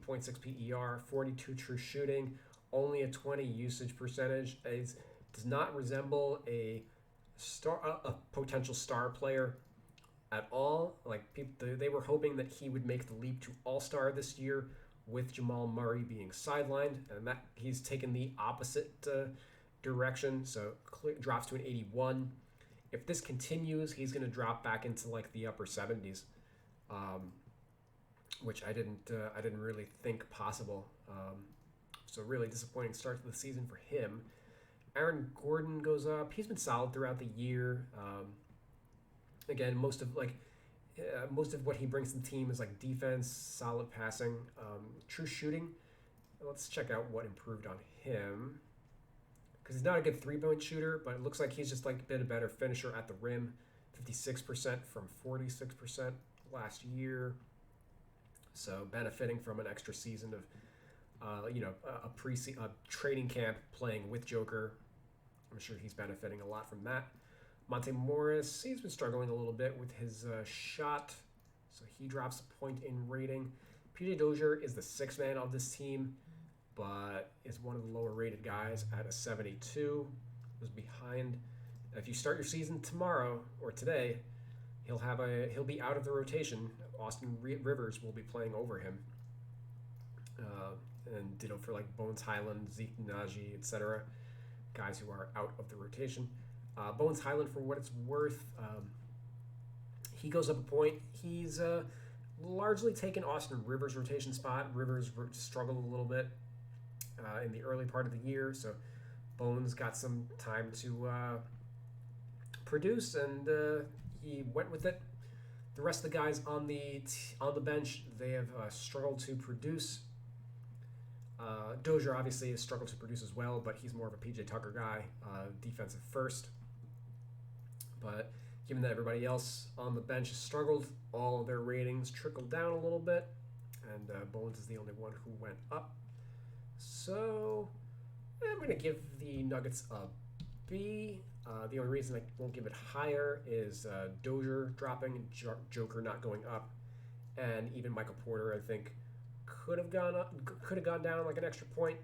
8.6 PER, 42 true shooting, only a 20 usage percentage. It does not resemble a potential star player at all. Like they were hoping that he would make the leap to All-Star this year, with Jamal Murray being sidelined, and that he's taken the opposite direction, so drops to an 81. If this continues, he's going to drop back into like the upper 70s, which I didn't really think possible. So really disappointing start to the season for him. Aaron Gordon goes up. He's been solid throughout the year. Again, most of what he brings to the team is like defense, solid passing, true shooting. Let's check out what improved on him, because he's not a good 3-point shooter, but it looks like he's just like been a better finisher at the rim. 56% from 46% last year. So benefiting from an extra season of, a training camp playing with Joker. I'm sure he's benefiting a lot from that. Monte Morris, he's been struggling a little bit with his shot, so he drops a point in rating. PJ Dozier is the sixth man of this team, but is one of the lower rated guys at a 72. Was behind. If you start your season tomorrow or today, he'll be out of the rotation. Austin Rivers will be playing over him. And ditto for like Bones Highland, Zeke Naji, etc. Guys who are out of the rotation. Bones Highland, for what it's worth, he goes up a point. He's largely taken Austin Rivers' rotation spot. Rivers struggled a little bit in the early part of the year, so Bones got some time to produce, and he went with it. The rest of the guys on the bench, they have struggled to produce. Dozier obviously has struggled to produce as well, but he's more of a PJ Tucker guy, defensive first. But given that everybody else on the bench has struggled, all of their ratings trickled down a little bit, and Bones is the only one who went up. So I'm going to give the Nuggets a B. The only reason I won't give it higher is Dozier dropping and Joker not going up, and even Michael Porter, I think, could have gone down like an extra point.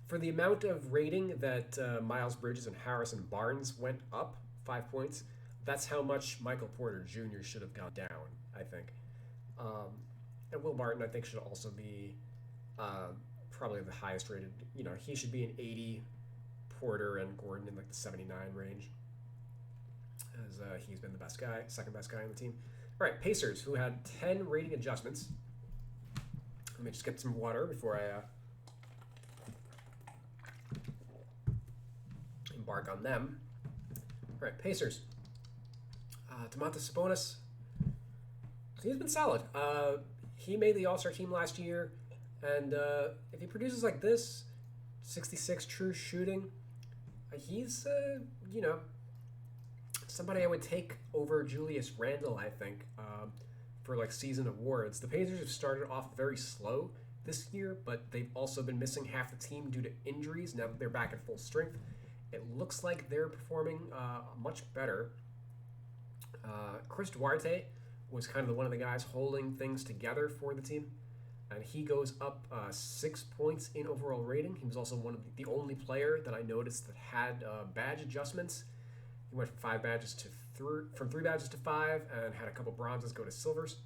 For the amount of rating that Miles Bridges and Harrison Barnes went up 5 points, that's how much Michael Porter Jr. should have gone down, I think. And Will Barton, I think, should also be probably the highest rated. He should be an 80. Porter and Gordon in like the 79 range, as he's been the second best guy on the team. All right, Pacers, who had 10 rating adjustments. Let me just get some water before I embark on them. All right, Pacers. Domantas Sabonis, he's been solid. He made the All-Star team last year, and if he produces like this, 66 true shooting, he's, somebody I would take over Julius Randle, I think, for like season awards. The Pacers have started off very slow this year, but they've also been missing half the team due to injuries. Now that they're back at full strength, it looks like they're performing much better. Chris Duarte was kind of one of the guys holding things together for the team, and he goes up 6 points in overall rating. He was also one of the only player that I noticed that had badge adjustments. He went from three badges to 5, and had a couple bronzes go to silvers.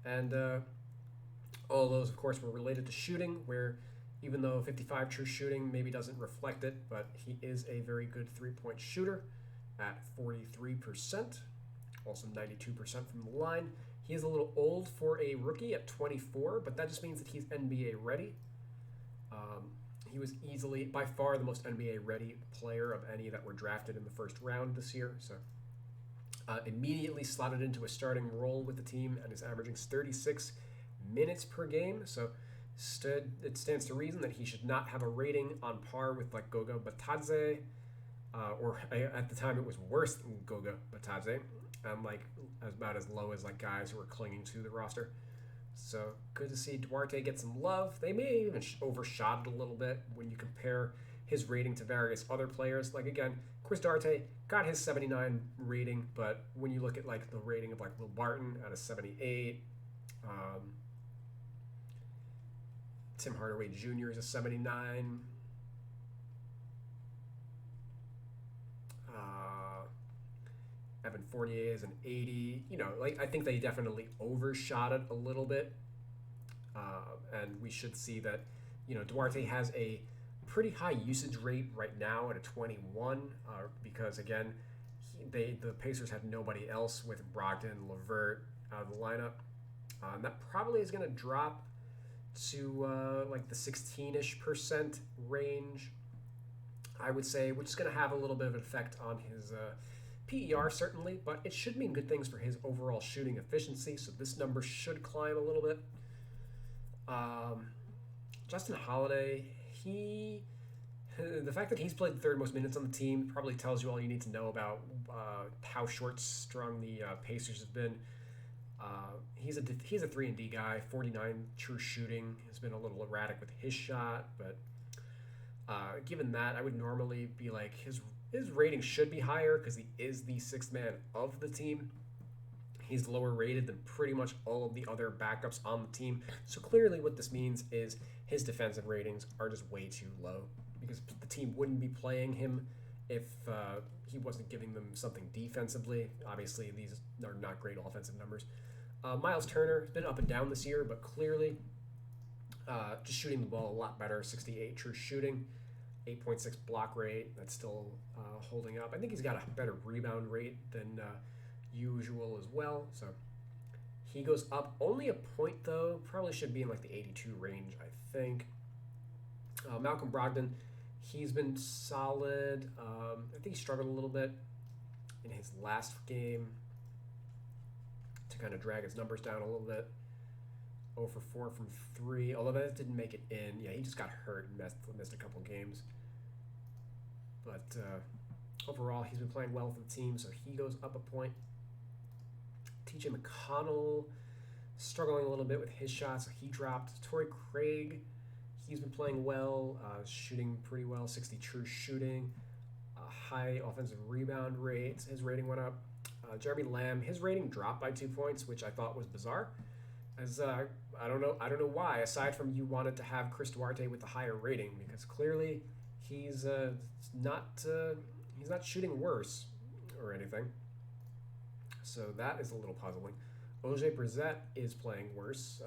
And all of those, of course, were related to shooting, where even though 55 true shooting maybe doesn't reflect it, but he is a very good three-point shooter at 43%, also 92% from the line. He is a little old for a rookie at 24, but that just means that he's NBA ready. He was easily, by far, the most NBA ready player of any that were drafted in the first round this year. So immediately slotted into a starting role with the team and is averaging 36 minutes per game. So it stands to reason that he should not have a rating on par with like Goga Batadze, or at the time it was worse than Goga Batadze, and like about as low as like guys who are clinging to the roster. So good to see Duarte get some love. They may even overshot it a little bit when you compare his rating to various other players. Like again, Chris Duarte got his 79 rating, but when you look at like the rating of like Will Barton at a 78, Tim Hardaway Jr. is a 79. Evan Fournier is an 80. I think they definitely overshot it a little bit. And we should see that, Duarte has a pretty high usage rate right now at a 21, because again, the Pacers had nobody else with Brogdon, LeVert out of the lineup. And that probably is going to drop to like the 16-ish% range, I would say, which is going to have a little bit of an effect on his PER certainly, but it should mean good things for his overall shooting efficiency, so this number should climb a little bit. Justin Holiday, the fact that he's played the third most minutes on the team probably tells you all you need to know about how short-strung the Pacers have been. He's a 3-and-D guy, 49 true shooting. Has been a little erratic with his shot, but Given that, I would normally be like his rating should be higher because he is the sixth man of the team. He's lower rated than pretty much all of the other backups on the team. So clearly, what this means is his defensive ratings are just way too low because the team wouldn't be playing him if he wasn't giving them something defensively. Obviously, these are not great offensive numbers. Miles Turner has been up and down this year, but clearly just shooting the ball a lot better. 68 true shooting, 8.6 block rate. That's still holding up. I think he's got a better rebound rate than usual as well. So he goes up only a point though. Probably should be in like the 82 range, I think. Malcolm Brogdon, he's been solid. I think he struggled a little bit in his last game to kind of drag his numbers down a little bit. 0 for 4 from 3, although that didn't make it in. Yeah, he just got hurt and missed a couple games. But overall, he's been playing well for the team, so he goes up a point. TJ McConnell struggling a little bit with his shots, so he dropped. Torrey Craig, he's been playing well, shooting pretty well, 60 true shooting, high offensive rebound rates. His rating went up. Jeremy Lamb, his rating dropped by 2 points, which I thought was bizarre. As I don't know why. Aside from you wanted to have Chris Duarte with the higher rating, because clearly he's not shooting worse or anything. So that is a little puzzling. Oje Brissett is playing worse.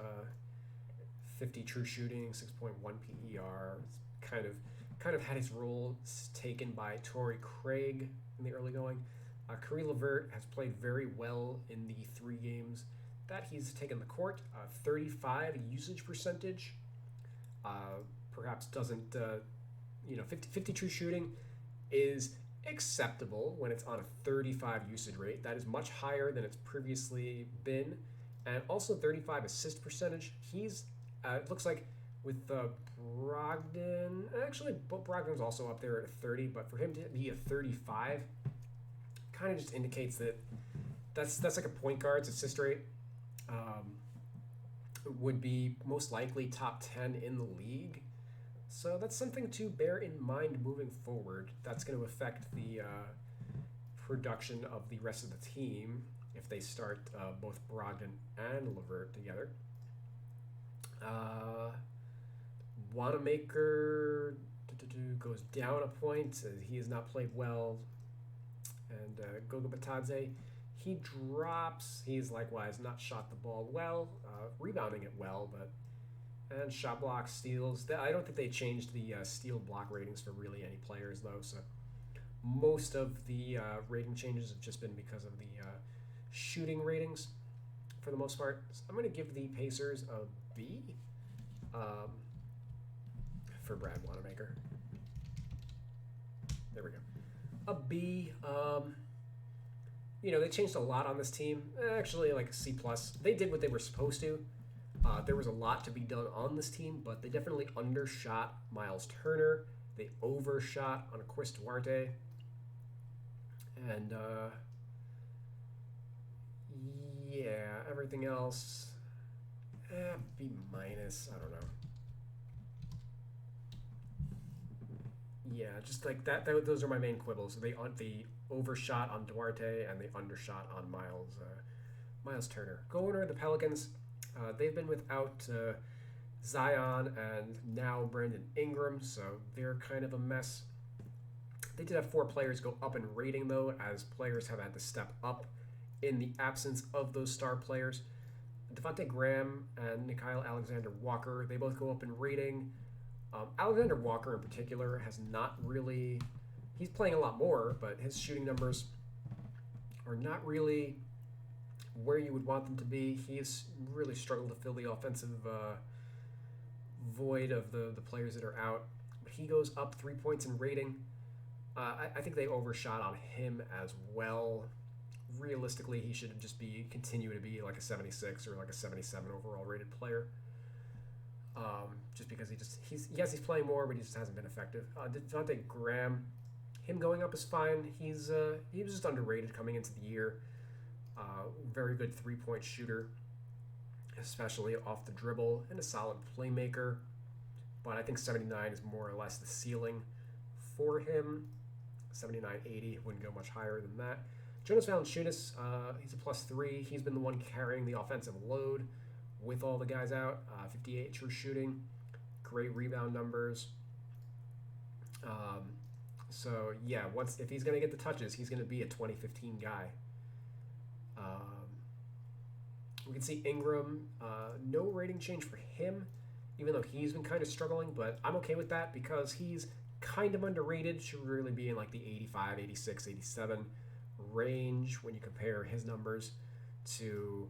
50 true shooting, 6.1 PER. Kind of had his role taken by Torrey Craig in the early going. Caris LeVert has played very well in the 3 games that he's taken the court. 35 usage percentage. Perhaps doesn't, 50 true shooting is acceptable when it's on a 35 usage rate. That is much higher than it's previously been. And also 35 assist percentage. He's, it looks like with Brogdon, actually Brogdon's also up there at a 30, but for him to be a 35 kind of just indicates that that's like a point guard's assist rate. Would be most likely top 10 in the league. So that's something to bear in mind moving forward. That's going to affect the production of the rest of the team if they start both Brogdon and LeVert together. Wanamaker goes down a point. He has not played well. And Goga Batadze, he drops. He's likewise not shot the ball well, rebounding it well, and shot blocks, steals. I don't think they changed the steal block ratings for really any players though. So most of the rating changes have just been because of the shooting ratings for the most part. So I'm going to give the Pacers a B for Brad Wanamaker. There we go. A B. They changed a lot on this team. Actually, like a C+. They did what they were supposed to. There was a lot to be done on this team, but they definitely undershot Miles Turner. They overshot on Chris Duarte. And, everything else, B-. I don't know. Yeah, just like that. Those are my main quibbles. They overshot on Duarte and they undershot on Miles Turner. Go over to the Pelicans. They've been without Zion and now Brandon Ingram, so they're kind of a mess. They did have 4 players go up in rating though, as players have had to step up in the absence of those star players. Devontae Graham and Nickeil Alexander-Walker, they both go up in rating. Alexander Walker in particular has not really, he's playing a lot more, but his shooting numbers are not really where you would want them to be. He's really struggled to fill the offensive void of the players that are out. But he goes up 3 points in rating. I think they overshot on him as well. Realistically, he should just continue to be like a 76 or like a 77 overall rated player. Just because he's playing more, but he just hasn't been effective. Devontae Graham, him going up is fine. He was just underrated coming into the year. Very good 3-point shooter, especially off the dribble, and a solid playmaker. but I think 79 is more or less the ceiling for him. 79, 80 wouldn't go much higher than that. Jonas Valanciunas, he's a +3. He's been the one carrying the offensive load with all the guys out. 58 true shooting, great rebound numbers. So yeah, if he's going to get the touches, he's going to be a 2015 guy. We can see Ingram, no rating change for him, even though he's been kind of struggling, but I'm okay with that because he's kind of underrated. Should really be in like the 85, 86, 87 range when you compare his numbers to,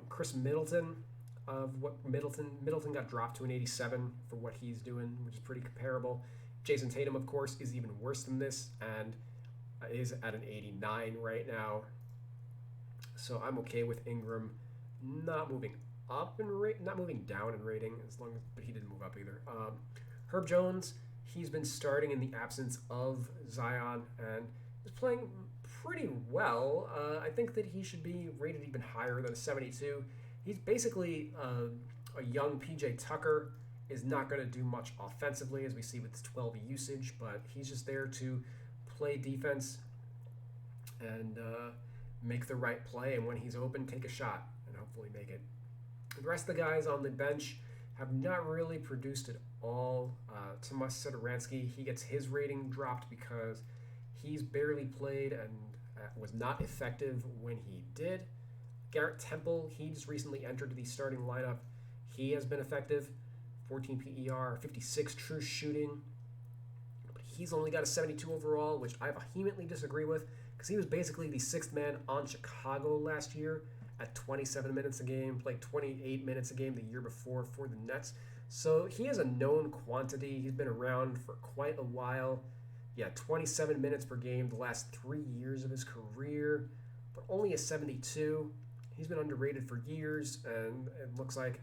Chris Middleton. Middleton got dropped to an 87 for what he's doing, which is pretty comparable. Jason Tatum, of course, is even worse than this and is at an 89 right now. So I'm okay with Ingram not moving up in not moving down in rating but he didn't move up either. Herb Jones, he's been starting in the absence of Zion and is playing pretty well. I think that he should be rated even higher than a 72. He's basically a young PJ Tucker, is not going to do much offensively as we see with his 12 usage, but he's just there to play defense and make the right play, and when he's open, take a shot and hopefully make it. The rest of the guys on the bench have not really produced at all. Tomas Satoransky, he gets his rating dropped because he's barely played and was not effective when he did. Garrett Temple, he just recently entered the starting lineup. He has been effective, 14 PER, 56 true shooting, but he's only got a 72 overall, which I vehemently disagree with because he was basically the sixth man on Chicago last year at 27 minutes a game, played 28 minutes a game the year before for the Nets. So he is a known quantity. He's been around for quite a while. Yeah, 27 minutes per game the last 3 years of his career, but only a 72. He's been underrated for years, and it looks like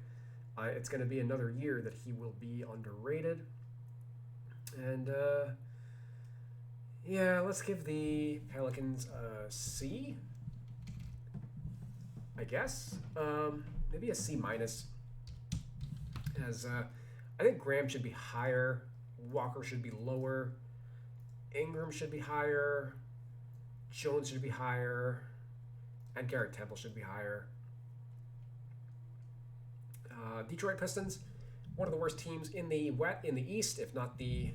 it's going to be another year that he will be underrated. And let's give the Pelicans a C, I guess. Maybe a C minus. As I think Graham should be higher, Walker should be lower, Ingram should be higher, Jones should be higher, and Garrett Temple should be higher. Detroit Pistons, one of the worst teams in the East, if not the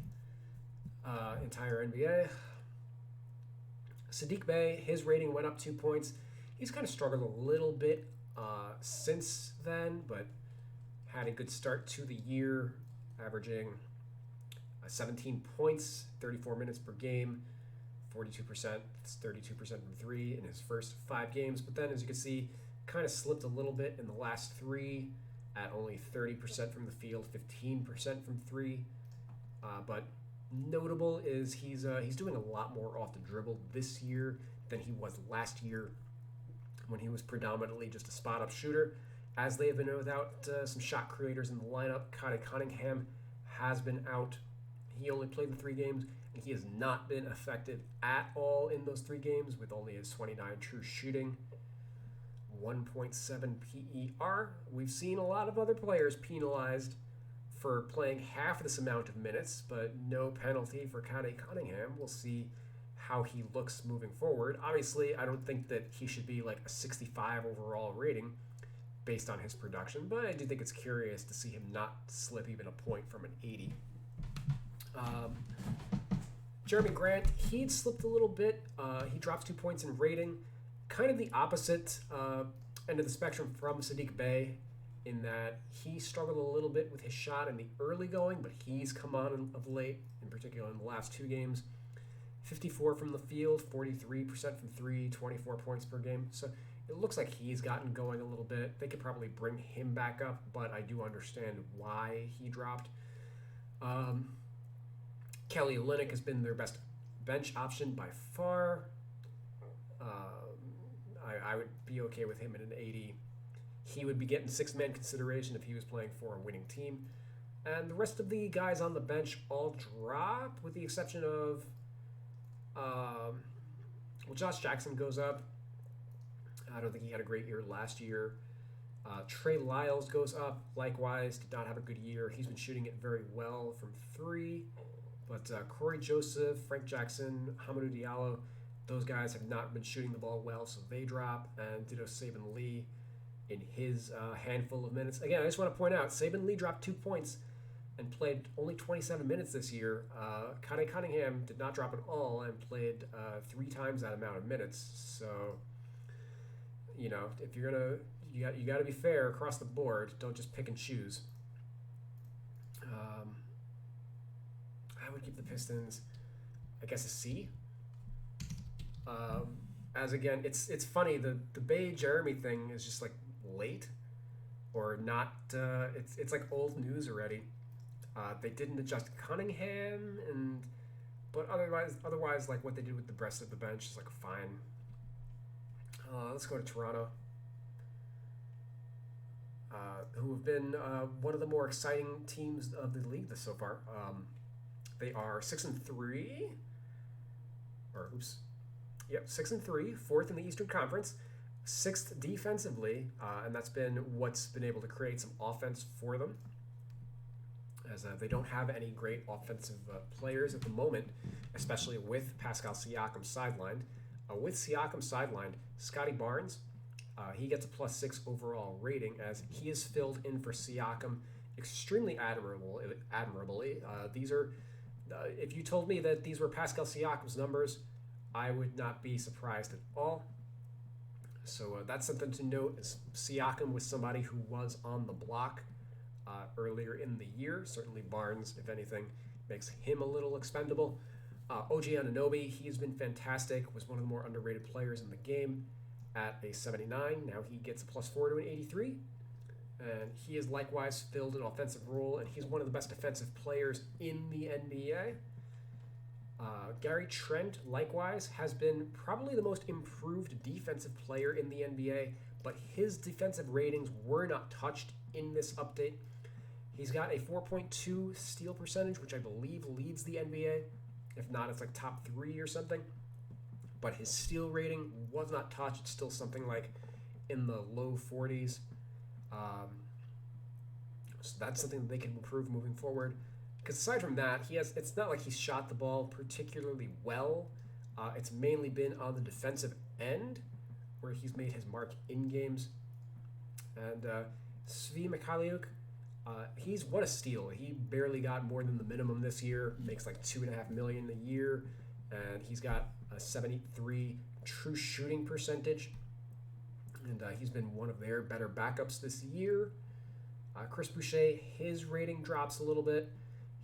entire NBA. Sadiq Bey, his rating went up 2 points. He's kind of struggled a little bit since then, but had a good start to the year, averaging 17 points, 34 minutes per game, 42%, 32% from three in his first 5 games. But then, as you can see, kind of slipped a little bit in the last 3 at only 30% from the field, 15% from 3. But notable is he's doing a lot more off the dribble this year than he was last year when he was predominantly just a spot-up shooter. As they have been without some shot creators in the lineup, Cade Cunningham has been out. He only played the 3 games, and he has not been effective at all in those 3 games with only his 29 true shooting, 1.7 PER. We've seen a lot of other players penalized for playing half this amount of minutes, but no penalty for Cade Cunningham. We'll see how he looks moving forward. Obviously, I don't think that he should be like a 65 overall rating based on his production, but I do think it's curious to see him not slip even a point from an 80. Jeremy Grant, he'd slipped a little bit. He drops 2 points in rating. Kind of the opposite end of the spectrum from Sadiq Bey in that he struggled a little bit with his shot in the early going, but he's come on of late, in particular in the last 2 games. 54 from the field, 43% from 3, 24 points per game. So it looks like he's gotten going a little bit. They could probably bring him back up, but I do understand why he dropped. Kelly Olynyk has been their best bench option by far. I would be okay with him at an 80. He would be getting 6-man consideration if he was playing for a winning team. And the rest of the guys on the bench all drop, with the exception of, Josh Jackson goes up. I don't think he had a great year last year. Trey Lyles goes up. Likewise, did not have a good year. He's been shooting it very well from three. But Corey Joseph, Frank Jackson, Hamidou Diallo, those guys have not been shooting the ball well, so they drop. And ditto Saban Lee in his handful of minutes. Again, I just want to point out, Saban Lee dropped 2 points and played only 27 minutes this year. Connie Cunningham did not drop at all and played 3 times that amount of minutes. So, if you're gonna, you got to be fair across the board. Don't just pick and choose. I would give the Pistons, I guess, a C. As again, it's funny, the Bay Jeremy thing is just like late or not. It's like old news already. They didn't adjust Cunningham, but otherwise, like what they did with the rest of the bench is like fine. Let's go to Toronto, who have been one of the more exciting teams of the league so far. They are 6-3, 6-3, fourth in the Eastern Conference, sixth defensively, and that's been what's been able to create some offense for them, as they don't have any great offensive players at the moment, especially with Pascal Siakam sidelined. With Siakam sidelined, Scotty Barnes, he gets a +6 overall rating as he is filled in for Siakam extremely admirably. These are, if you told me that these were Pascal Siakam's numbers, I would not be surprised at all. So that's something to note. Is Siakam was somebody who was on the block earlier in the year. Certainly Barnes, if anything, makes him a little expendable. OG Anunoby, he's been fantastic, was one of the more underrated players in the game at a 79. Now he gets a +4 to an 83. And he is likewise filled an offensive role, and he's one of the best defensive players in the NBA. Gary Trent, likewise, has been probably the most improved defensive player in the NBA, but his defensive ratings were not touched in this update. He's got a 4.2 steal percentage, which I believe leads the NBA. If not, it's like top 3 or something. But his steal rating was not touched. It's still something like in the low 40s. So that's something that they can improve moving forward. Because aside from that, it's not like he's shot the ball particularly well. It's mainly been on the defensive end where he's made his mark in games. And Svi Mikhailiuk, he's what a steal. He barely got more than the minimum this year, makes like $2.5 million a year, and he's got a 73 true shooting percentage. And he's been one of their better backups this year. Chris Boucher, his rating drops a little bit.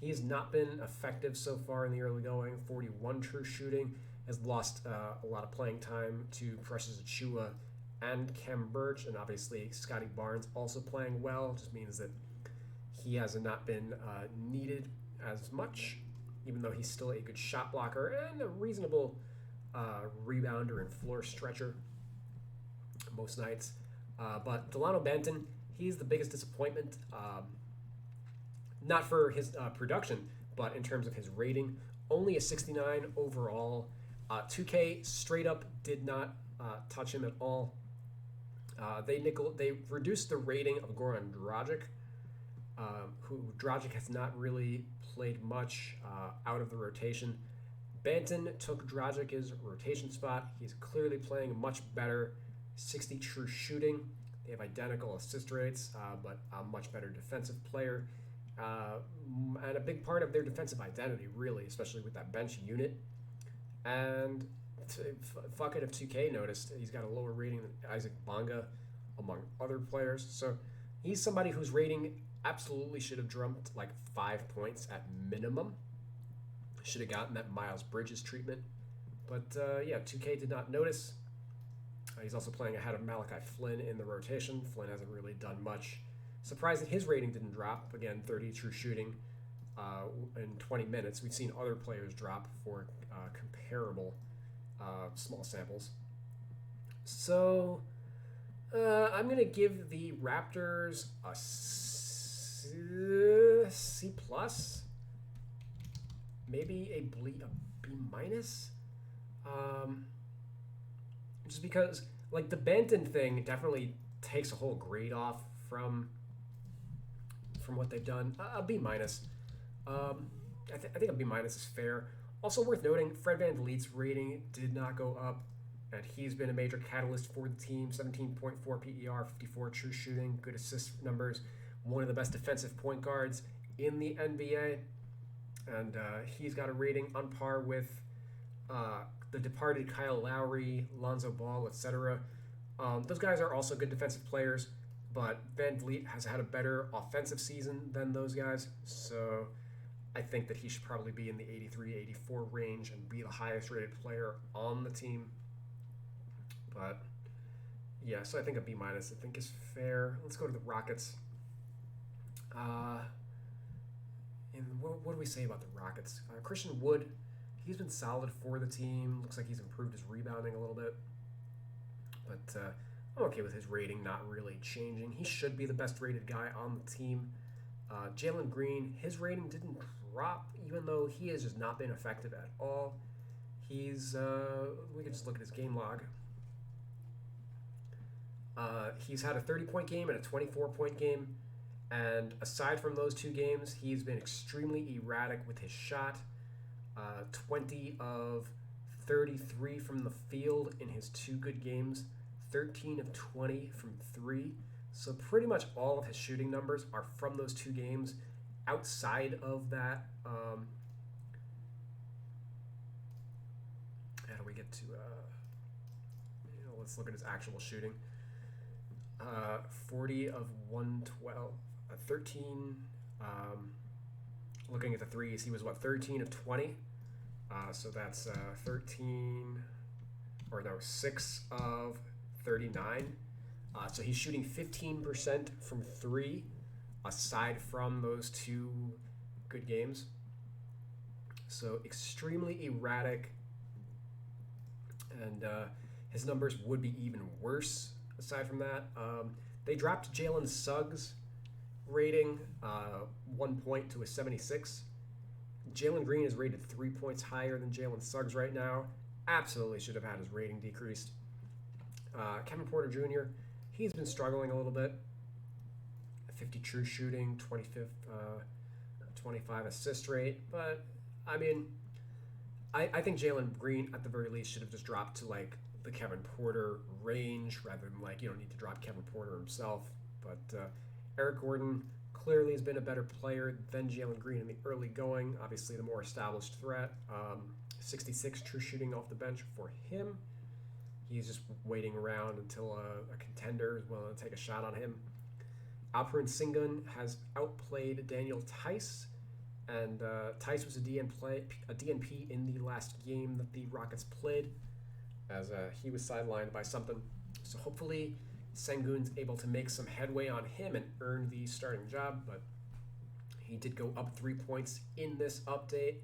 He has not been effective so far in the early going. 41 true shooting, has lost a lot of playing time to Precious Achiuwa and Khem Birch, and obviously Scotty Barnes also playing well. Just means that he has not been needed as much, even though he's still a good shot blocker and a reasonable rebounder and floor stretcher most nights. But Delano Banton, he's the biggest disappointment, not for his production, but in terms of his rating. Only a 69 overall. 2K straight up did not touch him at all. They reduced the rating of Goran Dragic, who Dragic has not really played much out of the rotation. Banton took Dragic's rotation spot. He's clearly playing much better. 60 true shooting. They have identical assist rates, but a much better defensive player. And a big part of their defensive identity, really, especially with that bench unit. And fuck it if 2K noticed, he's got a lower rating than Isaac Bonga, among other players. So he's somebody whose rating absolutely should have jumped like 5 points at minimum. Should have gotten that Miles Bridges treatment. But 2K did not notice. He's also playing ahead of Malachi Flynn in the rotation. Flynn hasn't really done much. Surprised that his rating didn't drop. Again, 30 true shooting in 20 minutes. We've seen other players drop for comparable small samples. So I'm going to give the Raptors a C+, maybe a B-. Just because, like, the Banton thing definitely takes a whole grade off from what they've done. A B minus. I think a B minus is fair. Also worth noting, Fred VanVleet's rating did not go up, and he's been a major catalyst for the team. 17.4 PER, 54 true shooting, good assist numbers. One of the best defensive point guards in the NBA, and he's got a rating on par with the departed Kyle Lowry, Lonzo Ball, etc. Those guys are also good defensive players, but VanVleet has had a better offensive season than those guys, so I think that he should probably be in the 83-84 range and be the highest rated player on the team. But yeah, so I think a B minus I think is fair. Let's go to the Rockets. And what do we say about the Rockets? Christian Wood, he's been solid for the team. Looks like he's improved his rebounding a little bit. But I'm okay with his rating not really changing. He should be the best rated guy on the team. Jalen Green, his rating didn't drop, even though he has just not been effective at all. He's, we can just look at his game log. He's had a 30-point game and a 24-point game. And aside from those two games, he's been extremely erratic with his shot. 20 of 33 from the field in his two good games. 13 of 20 from three. So pretty much all of his shooting numbers are from those two games. Outside of that, how do we get to, let's look at his actual shooting. 40 of 112, 13, looking at the threes, he was 13 of 20. So that's 6 of 39. So he's shooting 15% from three, aside from those two good games. So extremely erratic, and his numbers would be even worse aside from that. They dropped Jalen Suggs' rating 1 point to a 76. Jalen Green is rated 3 points higher than Jalen Suggs right now. Absolutely should have had his rating decreased. Kevin Porter Jr., he's been struggling a little bit. 50 true shooting, 25 assist rate. But, I mean, I think Jalen Green, at the very least, should have just dropped to, like, the Kevin Porter range rather than, like, you don't need to drop Kevin Porter himself. But Eric Gordon clearly has been a better player than Jalen Green in the early going. Obviously, the more established threat. 66 true shooting off the bench for him. He's just waiting around until a contender is willing to take a shot on him. Alperen Sengun has outplayed Daniel Tice, and Tice was a DNP in the last game that the Rockets played, as he was sidelined by something. So hopefully Sengun's able to make some headway on him and earn the starting job, but he did go up 3 points in this update,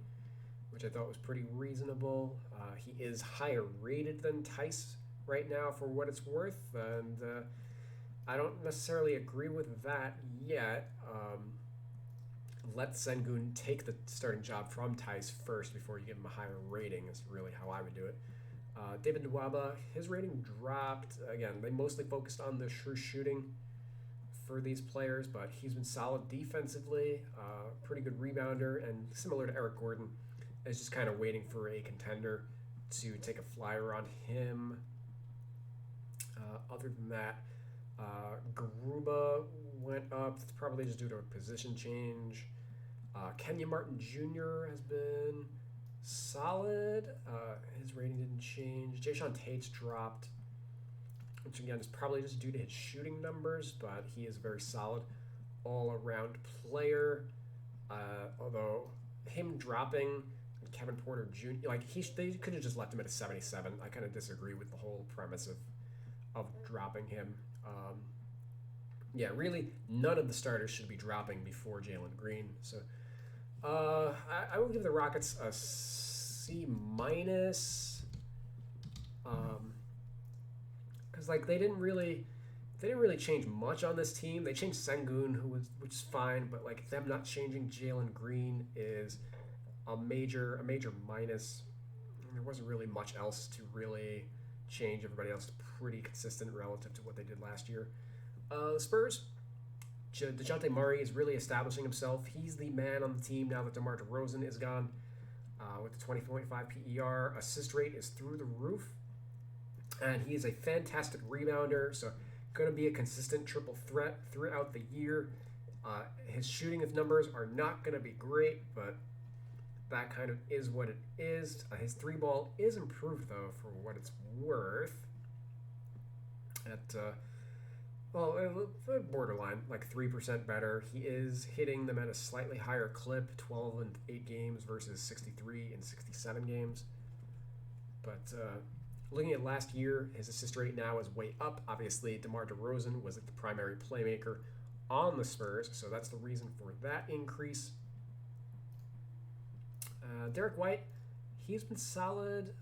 which I thought was pretty reasonable. He is higher rated than Tice right now for what it's worth, and I don't necessarily agree with that yet. Let Sengun take the starting job from Tice first before you give him a higher rating is really how I would do it. David Nwaba, his rating dropped. Again, they mostly focused on the true shooting for these players, but he's been solid defensively, pretty good rebounder, and similar to Eric Gordon, is just kind of waiting for a contender to take a flyer on him. Other than that, Garuba went up, probably just due to a position change. Kenya Martin Jr. has been solid. His rating didn't change. Jayshawn Tate's dropped, which again is probably just due to his shooting numbers, but he is a very solid all-around player. Although him dropping Kevin Porter Jr., like they could have just left him at a 77. I kind of disagree with the whole premise of dropping him. Yeah, really, none of the starters should be dropping before Jalen Green. So I will give the Rockets a C minus, because like they didn't really change much on this team. They changed Sengun, which is fine, but like them not changing Jalen Green is a major minus. There wasn't really much else to really change. Everybody else is pretty consistent relative to what they did last year. The Spurs, DeJounte Murray is really establishing himself. He's the man on the team now that DeMar DeRozan is gone. With the 20.5 PER, assist rate is through the roof. And he is a fantastic rebounder, so going to be a consistent triple threat throughout the year. His shooting numbers are not going to be great, but that kind of is what it is. His three ball is improved, though, for what it's worth. At, borderline, like 3% better. He is hitting them at a slightly higher clip, 12 in 8 games versus 63 in 67 games. But looking at last year, his assist rate now is way up. Obviously, DeMar DeRozan was the primary playmaker on the Spurs, so that's the reason for that increase. Derek White, he's been solid.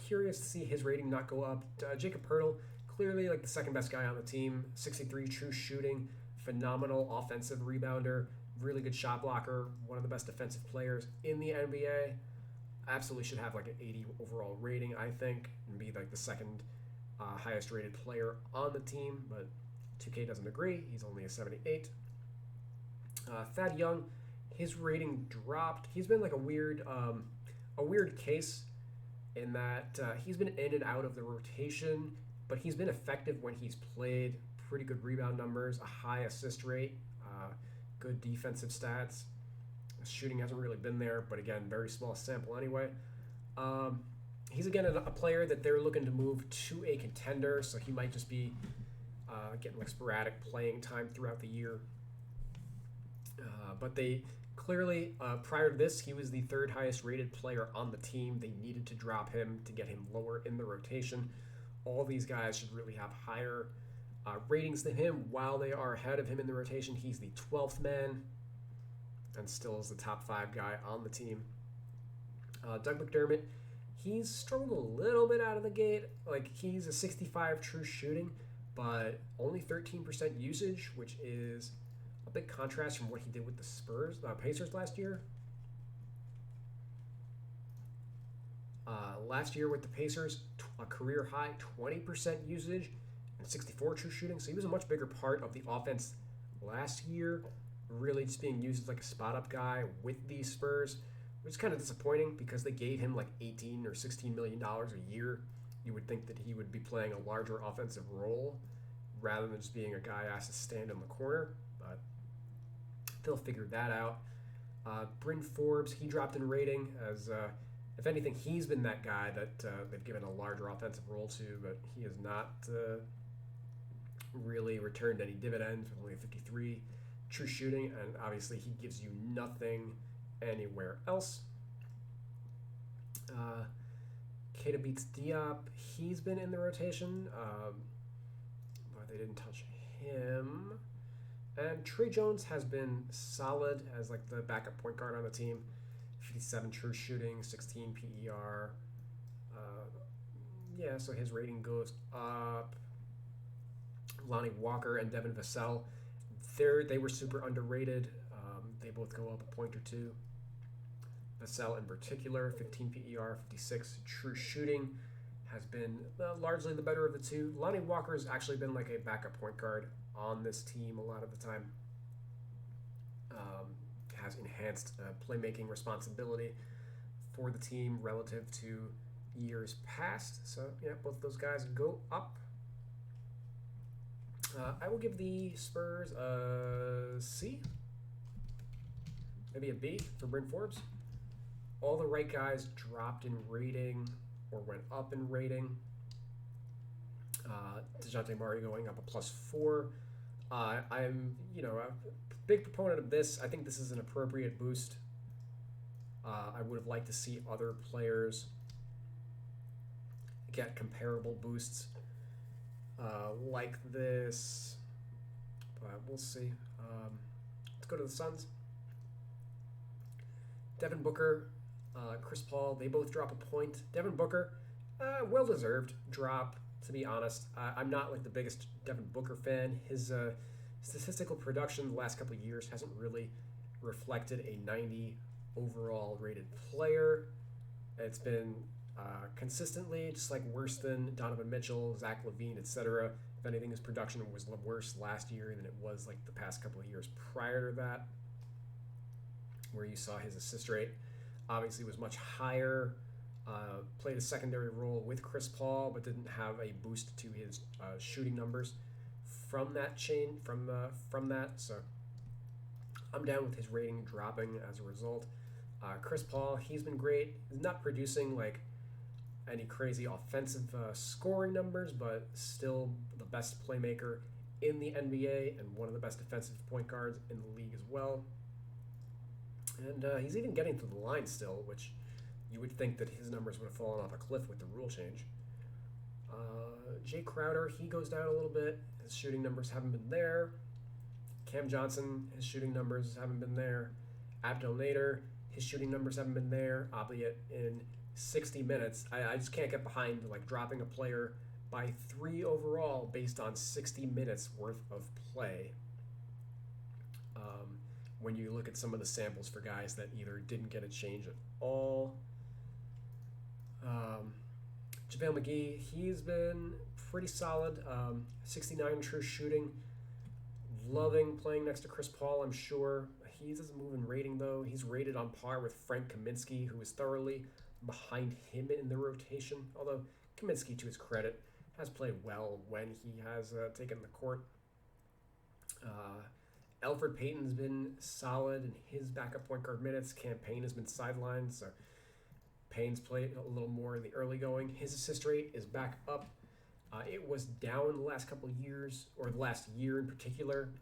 Curious to see his rating not go up. Jacob Poeltl, clearly like the second best guy on the team. 63 true shooting, phenomenal offensive rebounder, really good shot blocker, one of the best defensive players in the NBA. Absolutely should have like an 80 overall rating, I think, and be like the second highest rated player on the team, but 2K doesn't agree. He's only a 78. Thad Young, his rating dropped. He's been like a weird case in that he's been in and out of the rotation, but he's been effective when he's played. Pretty good rebound numbers, a high assist rate, good defensive stats. Shooting hasn't really been there, but again, very small sample anyway. He's again a player that they're looking to move to a contender, so he might just be getting like sporadic playing time throughout the year. But they clearly, prior to this, he was the third highest rated player on the team. They needed to drop him to get him lower in the rotation. All these guys should really have higher ratings than him. While they are ahead of him in the rotation, he's the 12th man and still is the top 5 guy on the team. Doug McDermott, he's struggled a little bit out of the gate. Like, he's a 65 true shooting, but only 13% usage, which is a big contrast from what he did with the Pacers last year. Last year with the Pacers, a career high 20% usage and 64 true shooting. So he was a much bigger part of the offense last year, really just being used as like a spot-up guy with the Spurs, which is kind of disappointing because they gave him like $18 or $16 million a year. You would think that he would be playing a larger offensive role rather than just being a guy asked to stand in the corner, but they'll figure that out. Bryn Forbes, he dropped in rating as, if anything, he's been that guy that they've given a larger offensive role to, but he has not really returned any dividends with only a 53 true shooting, and obviously he gives you nothing anywhere else. Keita beats Diop. He's been in the rotation, but they didn't touch him. And Trey Jones has been solid as like the backup point guard on the team. 57 true shooting, 16 PER. So his rating goes up. Lonnie Walker and Devin Vassell, they were super underrated. They both go up a point or two. Vassell in particular, 15 PER, 56 true shooting, has been largely the better of the two. Lonnie Walker's actually been like a backup point guard on this team a lot of the time. Has enhanced playmaking responsibility for the team relative to years past. So, yeah, both of those guys go up. I will give the Spurs a C, maybe a B for Bryn Forbes. All the right guys dropped in rating or went up in rating. DeJounte Murray going up a +4. I'm, a big proponent of this. I think this is an appropriate boost. I would have liked to see other players get comparable boosts like this, but we'll see. Let's go to the Suns. Devin Booker, Chris Paul, they both drop a point. Devin Booker, well-deserved drop, to be honest. I'm not like the biggest Devin Booker fan. His statistical production the last couple of years hasn't really reflected a 90 overall rated player. It's been Consistently, just like worse than Donovan Mitchell, Zach LaVine, etc. If anything, his production was worse last year than it was like the past couple of years prior to that, where you saw his assist rate obviously was much higher. Played a secondary role with Chris Paul, but didn't have a boost to his shooting numbers from that from that. So I'm down with his rating dropping as a result. Chris Paul, he's been great. He's not producing like any crazy offensive scoring numbers, but still the best playmaker in the NBA and one of the best defensive point guards in the league as well. And he's even getting to the line still, which you would think that his numbers would have fallen off a cliff with the rule change. Jay Crowder, he goes down a little bit. His shooting numbers haven't been there. Cam Johnson, his shooting numbers haven't been there. Abdel Nader, his shooting numbers haven't been there, albeit in 60 minutes. I just can't get behind like dropping a player by 3 overall based on 60 minutes worth of play. When you look at some of the samples for guys that either didn't get a change at all. JaVale McGee, he's been pretty solid. 69 true shooting. Loving playing next to Chris Paul, I'm sure. He doesn't move in rating, though. He's rated on par with Frank Kaminsky, who is thoroughly behind him in the rotation. Although Kaminsky, to his credit, has played well when he has taken the court. Elfrid Payton's been solid in his backup point guard minutes. Cam Payne has been sidelined, so Payne's played a little more in the early going. His assist rate is back up. It was down the last couple of years, or the last year in particular.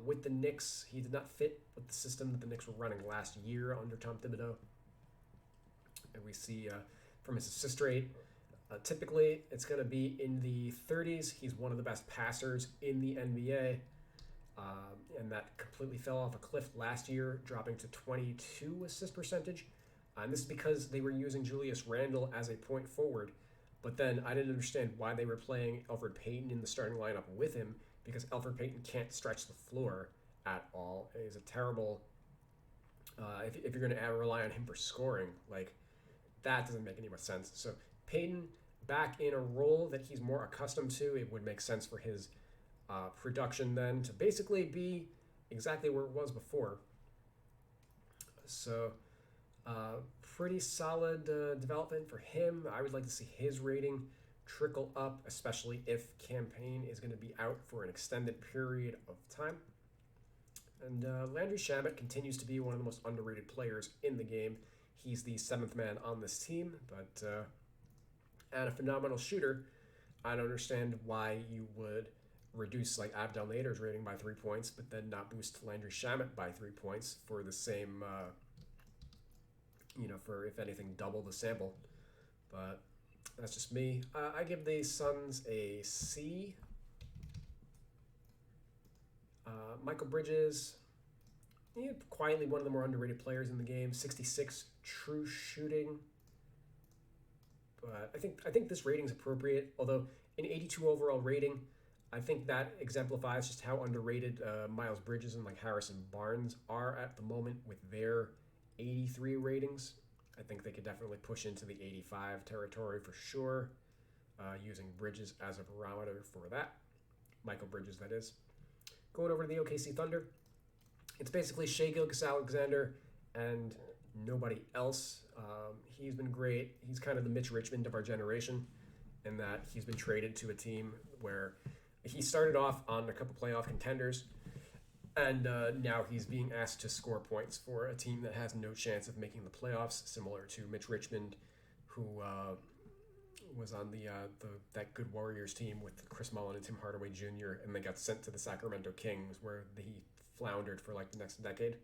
With the Knicks, he did not fit with the system that the Knicks were running last year under Tom Thibodeau. And we see from his assist rate, typically it's going to be in the 30s. He's one of the best passers in the NBA. And that completely fell off a cliff last year, dropping to 22 assist percentage. And this is because they were using Julius Randle as a point forward. But then I didn't understand why they were playing Elfrid Payton in the starting lineup with him, because Elfrid Payton can't stretch the floor at all. He's a terrible, if you're going to rely on him for scoring, like, that doesn't make any more sense. So Payton back in a role that he's more accustomed to, it would make sense for his production then to basically be exactly where it was before. So pretty solid development for him. I would like to see his rating trickle up, especially if Cam Payne is going to be out for an extended period of time. And Landry Shamet continues to be one of the most underrated players in the game. He's the 7th man on this team, but and a phenomenal shooter. I don't understand why you would reduce like Abdel Nader's rating by 3 points, but then not boost Landry Shamet by 3 points for the same, for, if anything, double the sample. But that's just me. I give the Suns a C. Michael Bridges, quietly one of the more underrated players in the game. 66 true shooting. But I think this rating is appropriate, although an 82 overall rating, I think that exemplifies just how underrated Miles Bridges and like Harrison Barnes are at the moment with their 83 ratings. I think they could definitely push into the 85 territory for sure, using Bridges as a barometer for that. Michael Bridges, that is. Going over to the OKC Thunder, it's basically Shai Gilgeous-Alexander and nobody else. He's been great. He's kind of the Mitch Richmond of our generation in that he's been traded to a team where he started off on a couple playoff contenders, and now he's being asked to score points for a team that has no chance of making the playoffs, similar to Mitch Richmond, who was on that Good Warriors team with Chris Mullin and Tim Hardaway Jr., and they got sent to the Sacramento Kings, where he floundered for like the next decade.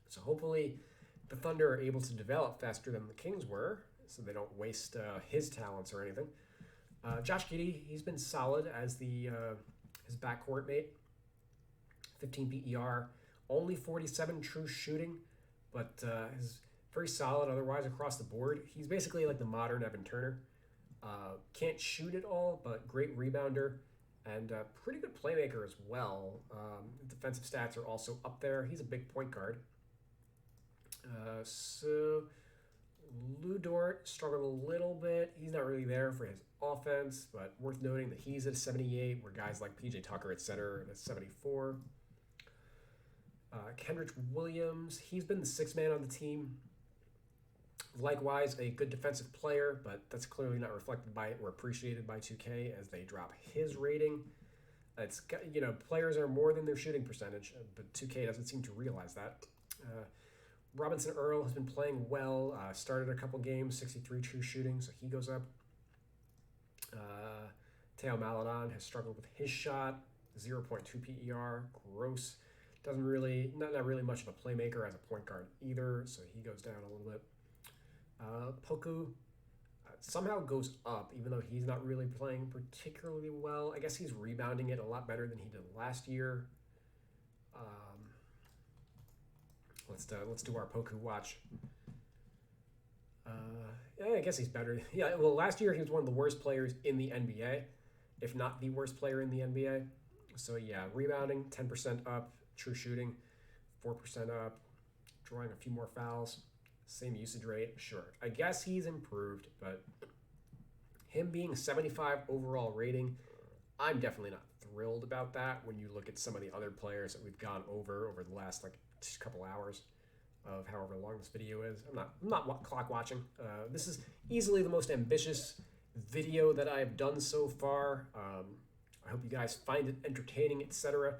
So hopefully the Thunder are able to develop faster than the Kings were, so they don't waste his talents or anything. Josh Giddey, he's been solid as his backcourt mate. 15 PER, only 47 true shooting, but is very solid otherwise across the board. He's basically like the modern Evan Turner. Can't shoot at all, but great rebounder and pretty good playmaker as well. Defensive stats are also up there. He's a big point guard. So Lou Dort struggled a little bit. He's not really there for his offense, but worth noting that he's at a 78, where guys like PJ Tucker at center at a 74. Kendrick Williams, he's been the sixth man on the team. Likewise, a good defensive player, but that's clearly not reflected by it or appreciated by 2K as they drop his rating. It's, players are more than their shooting percentage, but 2K doesn't seem to realize that. Robinson Earl has been playing well, started a couple games, 63 true shooting, so he goes up. Teo Maledon has struggled with his shot, 0.2 PER, gross. Doesn't really, not really much of a playmaker as a point guard either, so he goes down a little bit. Poku somehow goes up, even though he's not really playing particularly well. I guess he's rebounding it a lot better than he did last year. Let's do our Poku watch. I guess he's better. Yeah, well, last year he was one of the worst players in the NBA, if not the worst player in the NBA. So yeah, rebounding 10% up, true shooting 4% up, drawing a few more fouls, same usage rate. Sure, I guess he's improved, but him being a 75 overall rating, I'm definitely not thrilled about that when you look at some of the other players that we've gone over the last couple hours of however long this video is. I'm not clock watching. This is easily the most ambitious video that I've done so far. I hope you guys find it entertaining, etc.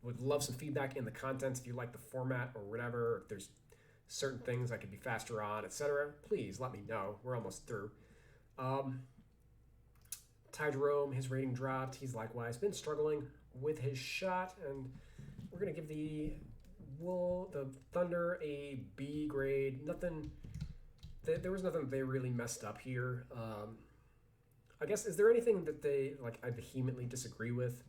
Would love some feedback in the comments if you like the format or whatever. If there's certain things I could be faster on, etc. Please let me know. We're almost through. Ty Jerome, his rating dropped. He's likewise been struggling with his shot, and we're gonna give the Thunder a B grade. There was nothing they really messed up here. I guess, is there anything that they I vehemently disagree with?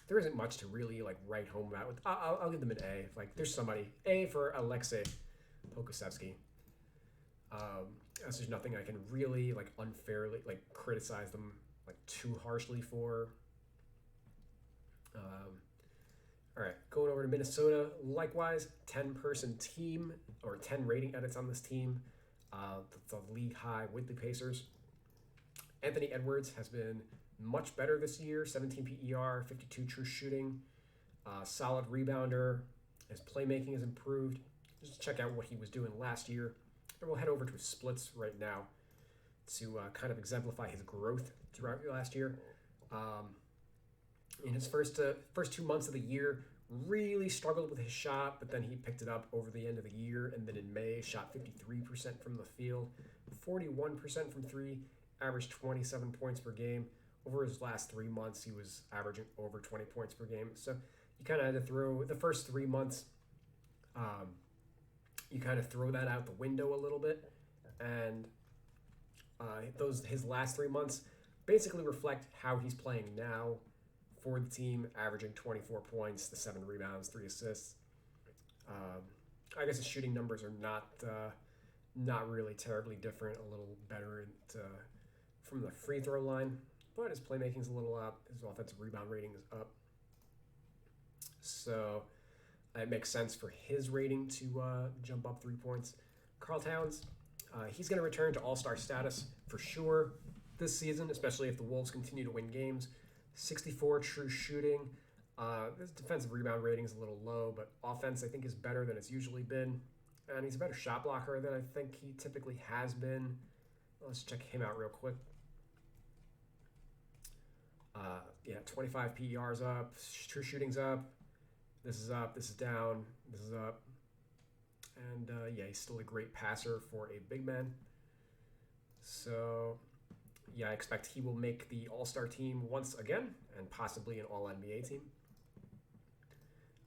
There isn't much to really write home about. I'll give them an A. There's somebody A for Alexei Pokusevsky. As there's nothing I can really unfairly criticize them too harshly for. All right, going over to Minnesota. Likewise, 10-person team or 10 rating edits on this team. The league high with the Pacers. Anthony Edwards has been much better this year. 17 PER, 52 true shooting, solid rebounder. His playmaking has improved. Just check out what he was doing last year. And we'll head over to his splits right now to kind of exemplify his growth throughout last year. In his first 2 months of the year, really struggled with his shot, but then he picked it up over the end of the year, and then in May, shot 53% from the field, 41% from three, averaged 27 points per game. Over his last 3 months, he was averaging over 20 points per game. So you kind of had to throw the first 3 months, you kind of throw that out the window a little bit, and his last 3 months basically reflect how he's playing now for the team, averaging 24 points, the 7 rebounds, 3 assists. I guess his shooting numbers are not really terribly different, a little better from the free throw line, but his playmaking's a little up, his offensive rebound rating is up. So it makes sense for his rating to jump up 3 points. Karl Towns, he's going to return to all-star status for sure this season, especially if the Wolves continue to win games. 64 true shooting. His defensive rebound rating is a little low, but offense I think is better than it's usually been. And he's a better shot blocker than I think he typically has been. Let's check him out real quick. 25 PER's up, true shooting's up. This is up, this is down, this is up. And he's still a great passer for a big man. So I expect he will make the All-Star team once again, and possibly an All-NBA team.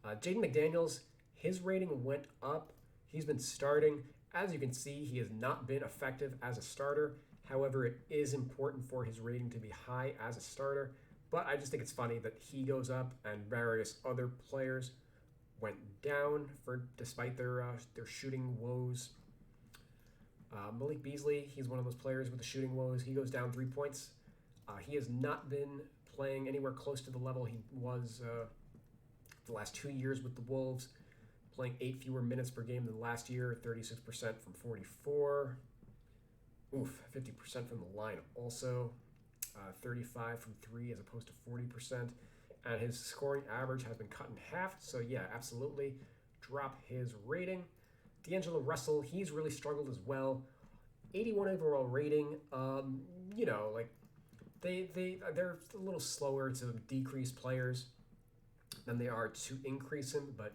Jaden McDaniels, his rating went up. He's been starting. As you can see, he has not been effective as a starter. However, it is important for his rating to be high as a starter. But I just think it's funny that he goes up and various other players went down despite their shooting woes. Malik Beasley, he's one of those players with the shooting woes. He goes down 3 points. He has not been playing anywhere close to the level he was the last 2 years with the Wolves. playing 8 fewer minutes per game than last year, 36% from 44. 50% from the line also. 35 from 3 as opposed to 40%. And his scoring average has been cut in half. So, yeah, absolutely drop his rating. D'Angelo Russell, he's really struggled as well. 81 overall rating. They're a little slower to decrease players than they are to increase him, but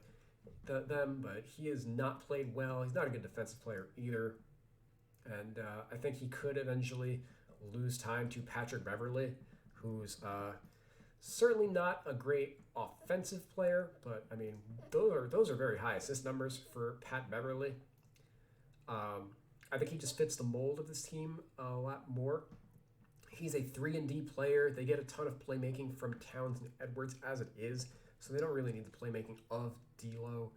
he has not played well. He's not a good defensive player either, and I think he could eventually lose time to Patrick Beverley, who's certainly not a great offensive player, but I mean those are very high assist numbers for Pat Beverley. I think he just fits the mold of this team a lot more. He's a 3-and-D player. They get a ton of playmaking from Towns and Edwards as it is, so they don't really need the playmaking of D'Lo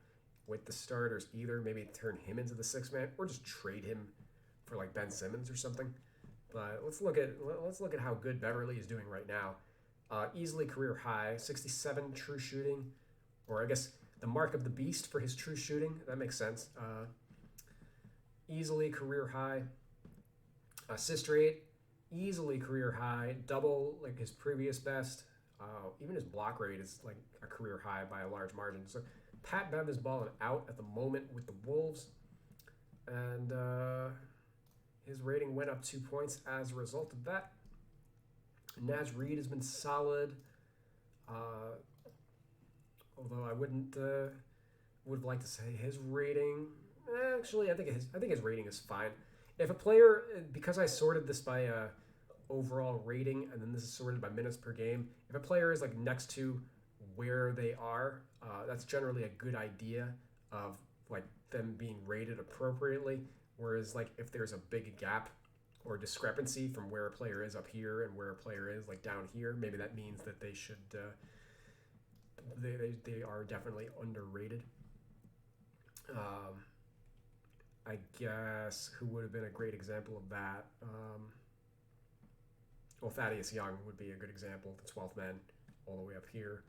with the starters either. Maybe turn him into the 6-man or just trade him for like Ben Simmons or something. But let's look at how good Beverly is doing right now. Easily career high, 67 true shooting, or I guess the mark of the beast for his true shooting. That makes sense. Easily career high. Assist rate, easily career high, double like his previous best. Even his block rate is like a career high by a large margin. So Pat Bev is balling out at the moment with the Wolves, and his rating went up 2 points as a result of that. Naz Reid has been solid, although I would have liked to say his rating. Actually, I think his rating is fine. If a player, because I sorted this by overall rating, and then this is sorted by minutes per game, if a player is like next to where they are, that's generally a good idea of like them being rated appropriately. Whereas like if there's a big gap or discrepancy from where a player is up here and where a player is like down here, maybe that means that they should they are definitely underrated. I guess who would have been a great example of that? Thaddeus Young would be a good example, the 12th man, all the way up here,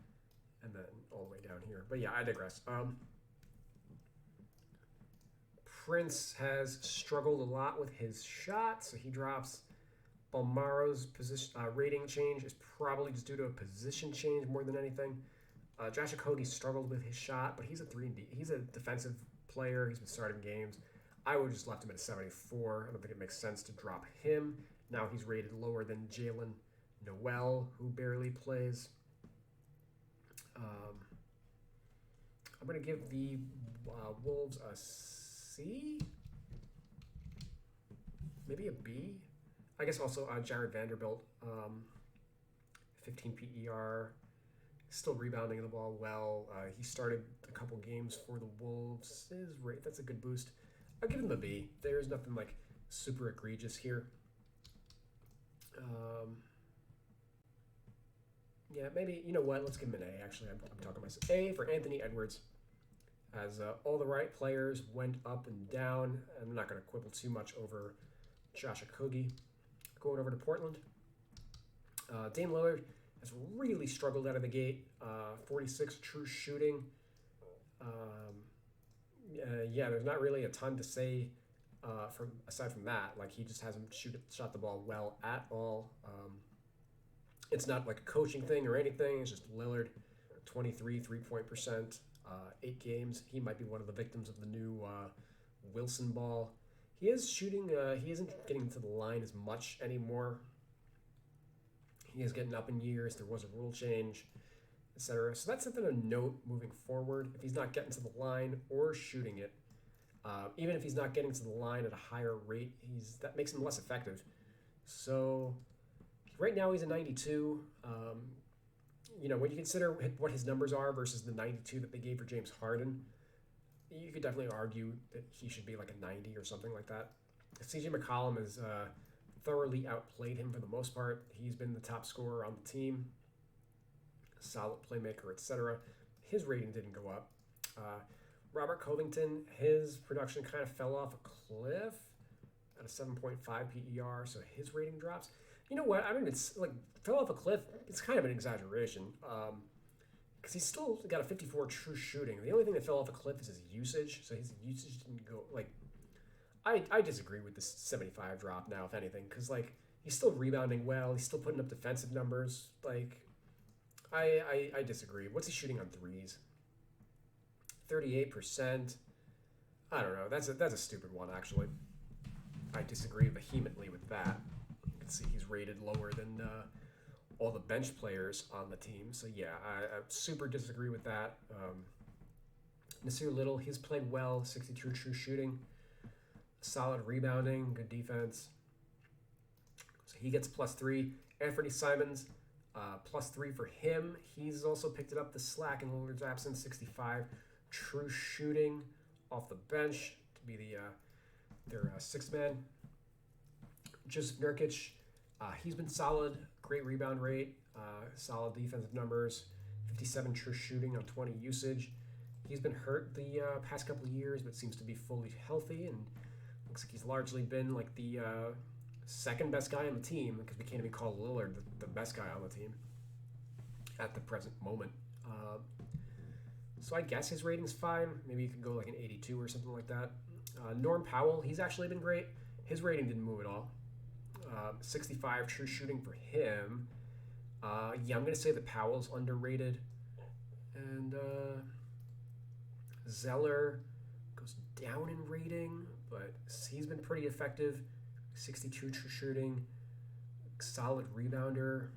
and then all the way down here. But yeah, I digress. Prince has struggled a lot with his shot, so he drops. Balmaro's position rating change is probably just due to a position change more than anything. Josh Okogie struggled with his shot, but he's a 3-and-D. He's a defensive player. He's been starting games. I would have just left him at a 74. I don't think it makes sense to drop him. Now he's rated lower than Jalen Noel, who barely plays. I'm going to give the Wolves a C? Maybe a B? I guess also Jared Vanderbilt, 15 PER, still rebounding the ball well. He started a couple games for the Wolves. That's a good boost. I'll give him a B. There's nothing like super egregious here. Yeah, maybe, you know what? Let's give him an A, actually. I'm talking myself. A for Anthony Edwards. As all the right players went up and down. I'm not going to quibble too much over Josh Okogie. Going over to Portland. Dame Lillard has really struggled out of the gate. 46 true shooting. There's not really a ton to say aside from that. Like, he just hasn't shot the ball well at all. It's not like a coaching thing or anything. It's just Lillard, 23 3-point percent, 8 games. He might be one of the victims of the new Wilson ball. He is shooting. He isn't getting to the line as much anymore. He is getting up in years. There was a rule change, etc. So that's something to note moving forward. If he's not getting to the line or shooting it, even if he's not getting to the line at a higher rate, that makes him less effective. So right now he's a 92. When you consider what his numbers are versus the 92 that they gave for James Harden, you could definitely argue that he should be like a 90 or something like that. CJ McCollum has thoroughly outplayed him for the most part. He's been the top scorer on the team, solid playmaker, etc. His rating didn't go up. Robert Covington, his production kind of fell off a cliff at a 7.5 PER, so his rating drops. You know what? I mean, it's like fell off a cliff. It's kind of an exaggeration. because he's still got a 54 true shooting. The only thing that fell off a cliff is his usage. So his usage didn't go like. I disagree with this 75 drop now, if anything, because like he's still rebounding well. He's still putting up defensive numbers. Like, I disagree. What's he shooting on threes? 38%. I don't know. That's a stupid one, actually. I disagree vehemently with that. You can see he's rated lower than all the bench players on the team. So yeah, I super disagree with that. Nasir Little, he's played well. 62 true shooting. Solid rebounding, good defense. So he gets +3. Anthony Simons, +3 for him. He's also picked it up the slack in Lillard's absence. 65 true shooting off the bench to be their sixth man. Joseph Nurkic, he's been solid. Great rebound rate. Solid defensive numbers. 57 true shooting on 20 usage. He's been hurt the past couple of years, but seems to be fully healthy and looks like he's largely been like the second best guy on the team, because we can't even call Lillard the best guy on the team at the present moment. So I guess his rating's fine. Maybe you could go like an 82 or something like that. Norm Powell, he's actually been great. His rating didn't move at all. 65 true shooting for him. Yeah, I'm going to say that Powell's underrated. And Zeller goes down in rating, but he's been pretty effective. 62 true shooting, solid rebounder.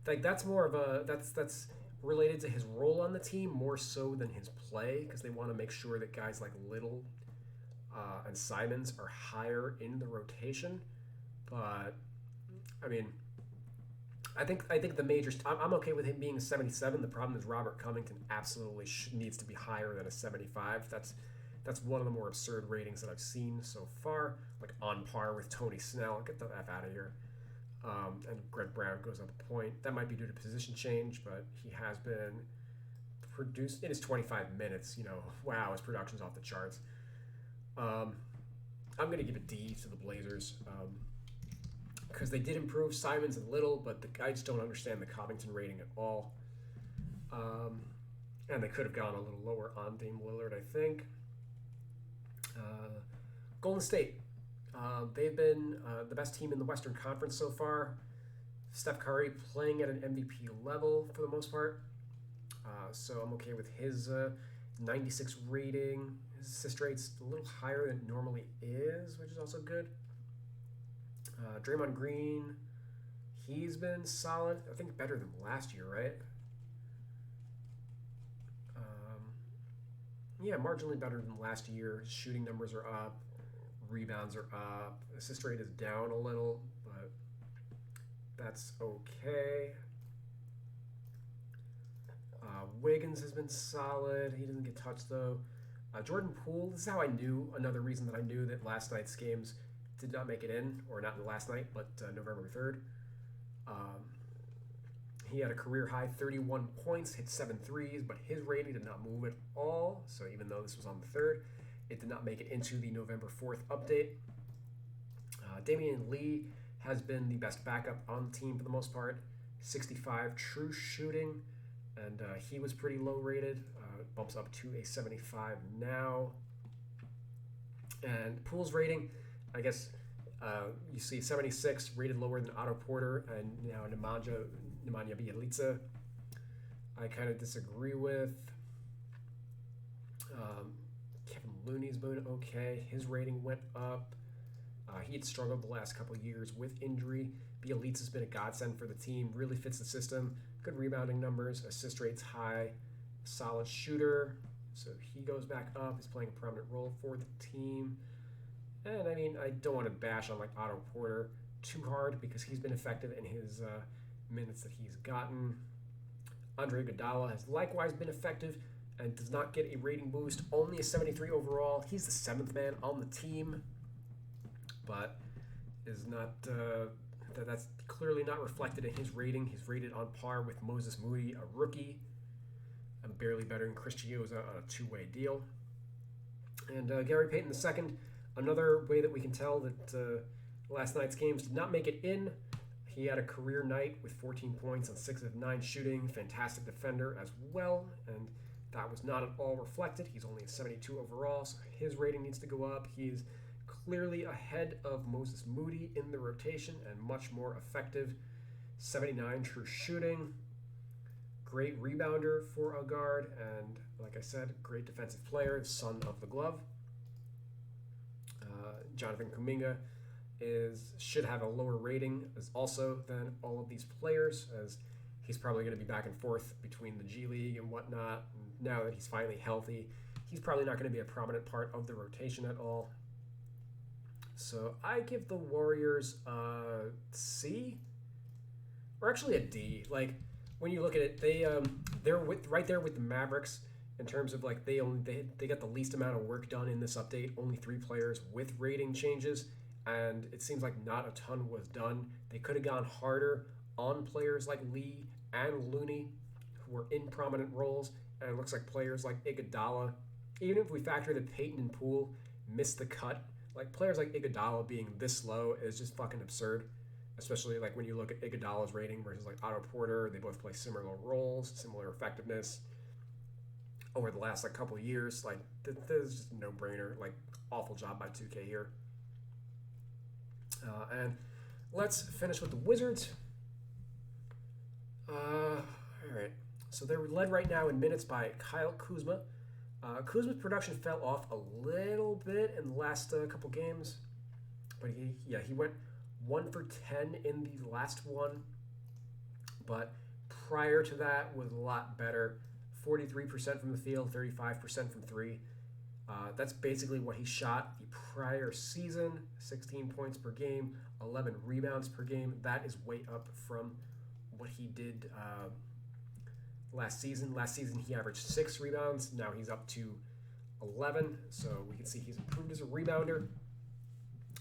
Like that's more of a that's related to his role on the team more so than his play, because they want to make sure that guys like Little and Simons are higher in the rotation. But I mean, I think the major. I'm okay with him being a 77. The problem is Robert Covington absolutely needs to be higher than a 75. That's one of the more absurd ratings that I've seen so far, like on par with Tony Snell. Get the F out of here. And Greg Brown goes up a point. That might be due to position change, but he has been produced in his 25 minutes. Wow, his production's off the charts. I'm going to give a D to the Blazers. Because they did improve Simons and Little, but I just don't understand the Covington rating at all. And they could have gone a little lower on Dame Lillard, I think. Golden State. They've been the best team in the Western Conference so far. Steph Curry playing at an MVP level for the most part. So I'm okay with his 96 rating. His assist rate's a little higher than it normally is, which is also good. Draymond Green, he's been solid. I think better than last year, right? Yeah, marginally better than last year. His shooting numbers are up. Rebounds are up. Assist rate is down a little, but that's okay. Wiggins has been solid. He doesn't get touched, though. Jordan Poole, this is how I knew, another reason that I knew that last night's games did not make it in, or not last night, but November 3rd. He had a career high 31 points, hit 7 threes, but his rating did not move at all. So even though this was on the 3rd, it did not make it into the November 4th update. Damian Lee has been the best backup on the team for the most part. 65 true shooting, and he was pretty low rated. Bumps up to a 75 now. And Poole's rating, I guess you see 76, rated lower than Otto Porter, and now Nemanja Bjelica. I kind of disagree with. Kevin Looney's been okay. His rating went up. He had struggled the last couple of years with injury. Bjelica's been a godsend for the team. Really fits the system. Good rebounding numbers. Assist rate's high. Solid shooter. So he goes back up. He's playing a prominent role for the team. And I mean, I don't want to bash on like Otto Porter too hard because he's been effective in his minutes that he's gotten. Andre Iguodala has likewise been effective and does not get a rating boost. Only a 73 overall. He's the 7th man on the team, but is not. That's clearly not reflected in his rating. He's rated on par with Moses Moody, a rookie, and barely better than Chris Chiozza on a 2-way deal. And Gary Payton II, another way that we can tell that last night's games did not make it in. He had a career night with 14 points on 6 of 9 shooting. Fantastic defender as well, and that was not at all reflected. He's only a 72 overall, so his rating needs to go up. He's clearly ahead of Moses Moody in the rotation and much more effective. 79 true shooting. Great rebounder for a guard, and like I said, great defensive player, son of the glove. Jonathan Kuminga should have a lower rating as also than all of these players, as he's probably going to be back and forth between the G League and whatnot. And now that he's finally healthy, he's probably not going to be a prominent part of the rotation at all. So I give the Warriors a C, or actually a D. Like, when you look at it, they're right there with the Mavericks in terms of like they got the least amount of work done in this update. Only 3 players with rating changes, and it seems like not a ton was done. They could have gone harder on players like Lee and Looney, who were in prominent roles, and it looks like players like Iguodala, even if we factor that Peyton and Poole missed the cut, like players like Iguodala being this low is just fucking absurd. Especially like when you look at Iguodala's rating versus like Otto Porter, they both play similar roles, similar effectiveness over the last like couple of years. Like there's just a no-brainer. Like awful job by 2K here. And let's finish with the Wizards. All right. So they're led right now in minutes by Kyle Kuzma. Kuzma's production fell off a little bit in the last couple games, but he went 1 for 10 in the last one, but prior to that was a lot better. 43% from the field, 35% from 3. That's basically what he shot the prior season. 16 points per game, 11 rebounds per game. That is way up from what he did last season. Last season he averaged 6 rebounds. Now he's up to 11, so we can see he's improved as a rebounder.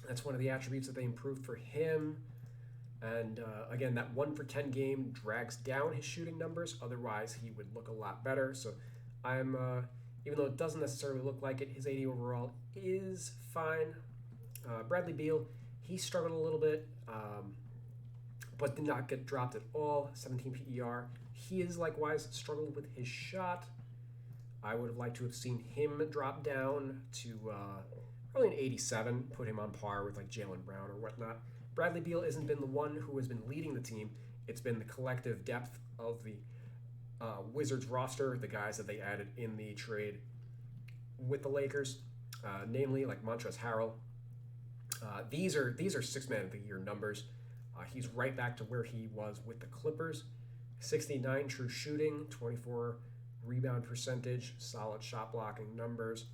That's one of the attributes that they improved for him. And again, that 1 for 10 game drags down his shooting numbers. Otherwise, he would look a lot better. So I'm, even though it doesn't necessarily look like it, his 80 overall is fine. Bradley Beal, he struggled a little bit, but did not get dropped at all. 17 PER. He is likewise struggled with his shot. I would have liked to have seen him drop down to probably an 87, put him on par with like Jaylen Brown or whatnot. Bradley Beal hasn't been the one who has been leading the team. It's been the collective depth of the Wizards roster, the guys that they added in the trade with the Lakers, namely like Montrezl Harrell. These are 6-man of the year numbers. He's right back to where he was with the Clippers. 69 true shooting, 24 rebound percentage, solid shot blocking numbers.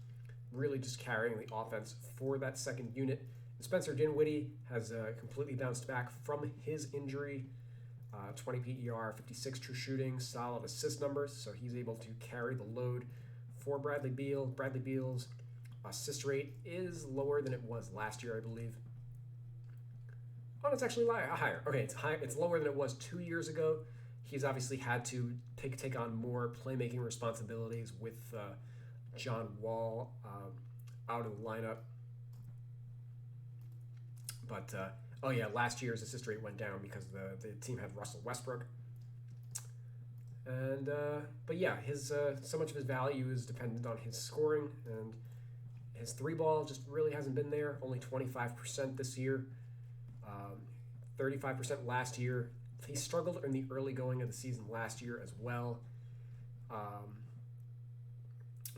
Really just carrying the offense for that second unit. Spencer Dinwiddie has completely bounced back from his injury. 20 PER, 56 true shooting, solid assist numbers, so he's able to carry the load for Bradley Beal. Bradley Beal's assist rate is lower than it was last year, I believe. Oh, it's actually higher. Okay, it's high. It's lower than it was 2 years ago. He's obviously had to take on more playmaking responsibilities with John Wall out of the lineup. But, last year's assist rate went down because the team had Russell Westbrook. And, his so much of his value is dependent on his scoring, and his 3-ball just really hasn't been there. Only 25% this year, 35% last year. He struggled in the early going of the season last year as well.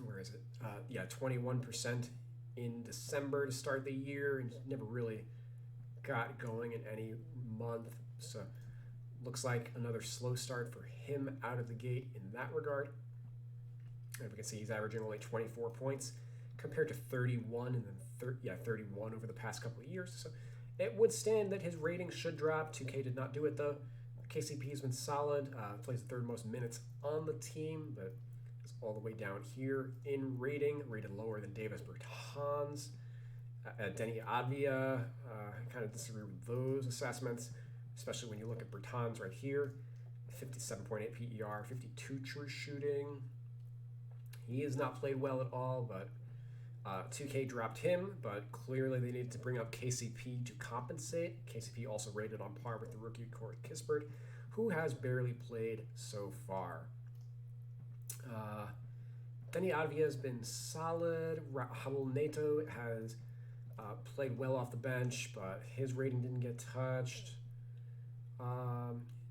Where is it? 21% in December to start the year, and never really got going in any month. So looks like another slow start for him out of the gate in that regard. And we can see he's averaging only 24 points compared to 31 and then 31 over the past couple of years. So it would stand that his rating should drop. 2K did not do it though. KCP has been solid, plays the third most minutes on the team, but is all the way down here in rating, rated lower than Davis Bertans. Denny Advia, kind of disagree with those assessments, especially when you look at Bertans right here. 57.8 PER, 52 true shooting. He has not played well at all, but 2K dropped him, but clearly they needed to bring up KCP to compensate. KCP also rated on par with the rookie Corey Kispert, who has barely played so far. Denny Advia has been solid. Raul Neto has played well off the bench, but his rating didn't get touched.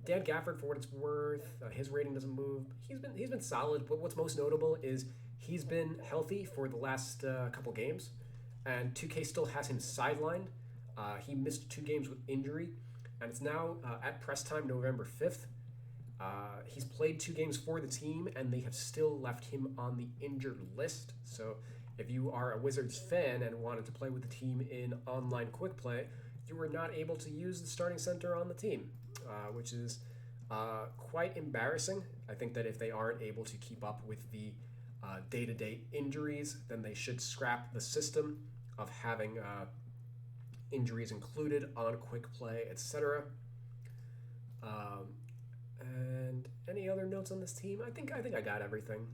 Dan Gafford, for what it's worth, his rating doesn't move. He's been solid, but what's most notable is he's been healthy for the last couple games, and 2K still has him sidelined. He missed 2 games with injury, and it's now at press time November 5th. He's played 2 games for the team, and they have still left him on the injured list. So if you are a Wizards fan and wanted to play with the team in online quick play, you were not able to use the starting center on the team, which is quite embarrassing. I think that if they aren't able to keep up with the day-to-day injuries, then they should scrap the system of having injuries included on quick play, etc. And any other notes on this team? I think I got everything.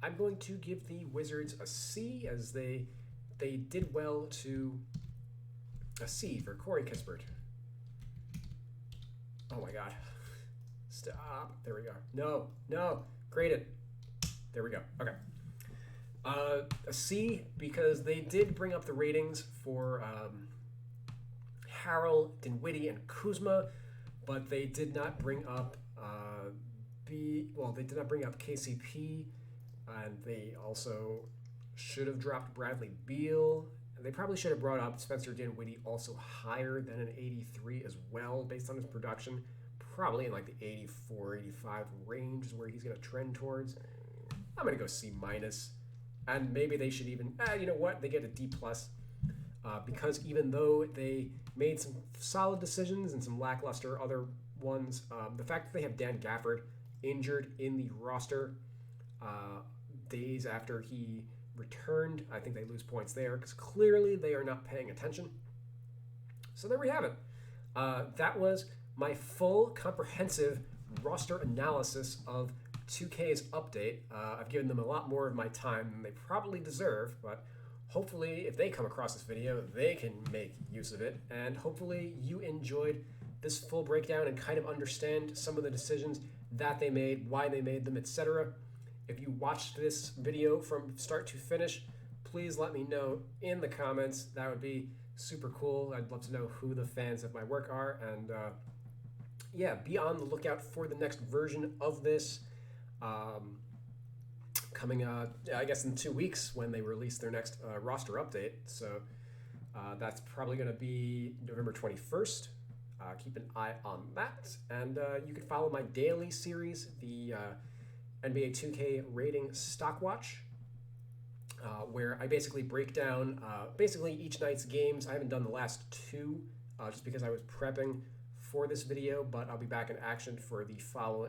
I'm going to give the Wizards a C, as they did well to a C for Corey Kispert. Oh my God! Stop. There we go. No. Grade it. There we go. Okay. A C, because they did bring up the ratings for Harrell, Dinwiddie, and Kuzma, but they did not bring up they did not bring up KCP, and they also should have dropped Bradley Beal. And they probably should have brought up Spencer Dinwiddie also higher than an 83 as well, based on his production. Probably in like the 84, 85 range is where he's going to trend towards. I'm going to go C-. And maybe they should even, you know what? They get a D+. Because even though they made some solid decisions and some lackluster other ones, the fact that they have Dan Gafford injured in the roster days after he returned, I think they lose points there, because clearly they are not paying attention. So there we have it. That was my full comprehensive roster analysis of 2K's update. I've given them a lot more of my time than they probably deserve, but hopefully if they come across this video, they can make use of it, and hopefully you enjoyed this full breakdown and kind of understand some of the decisions that they made, why they made them, etc. If you watched this video from start to finish, please let me know in the comments. That would be super cool. I'd love to know who the fans of my work are, and yeah, be on the lookout for the next version of this. Coming, I guess, in 2 weeks when they release their next roster update. So that's probably going to be November 21st. Keep an eye on that. And you can follow my daily series, the NBA 2K Rating Stock Watch, where I basically break down basically each night's games. I haven't done the last 2 just because I was prepping for this video, but I'll be back in action for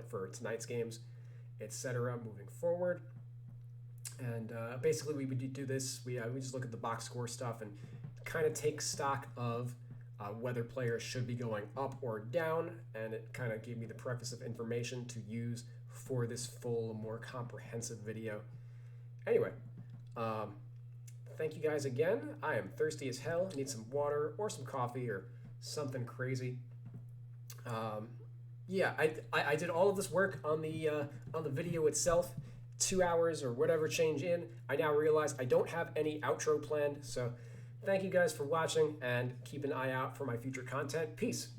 for tonight's games, etc. moving forward. And basically we would do this, we just look at the box score stuff and kind of take stock of whether players should be going up or down, and it kind of gave me the preface of information to use for this full, more comprehensive video. Anyway, thank you guys again. I am thirsty as hell. I need some water or some coffee or something crazy. Yeah, I did all of this work on the video itself, 2 hours or whatever change in. I now realize I don't have any outro planned, so thank you guys for watching, and keep an eye out for my future content. Peace.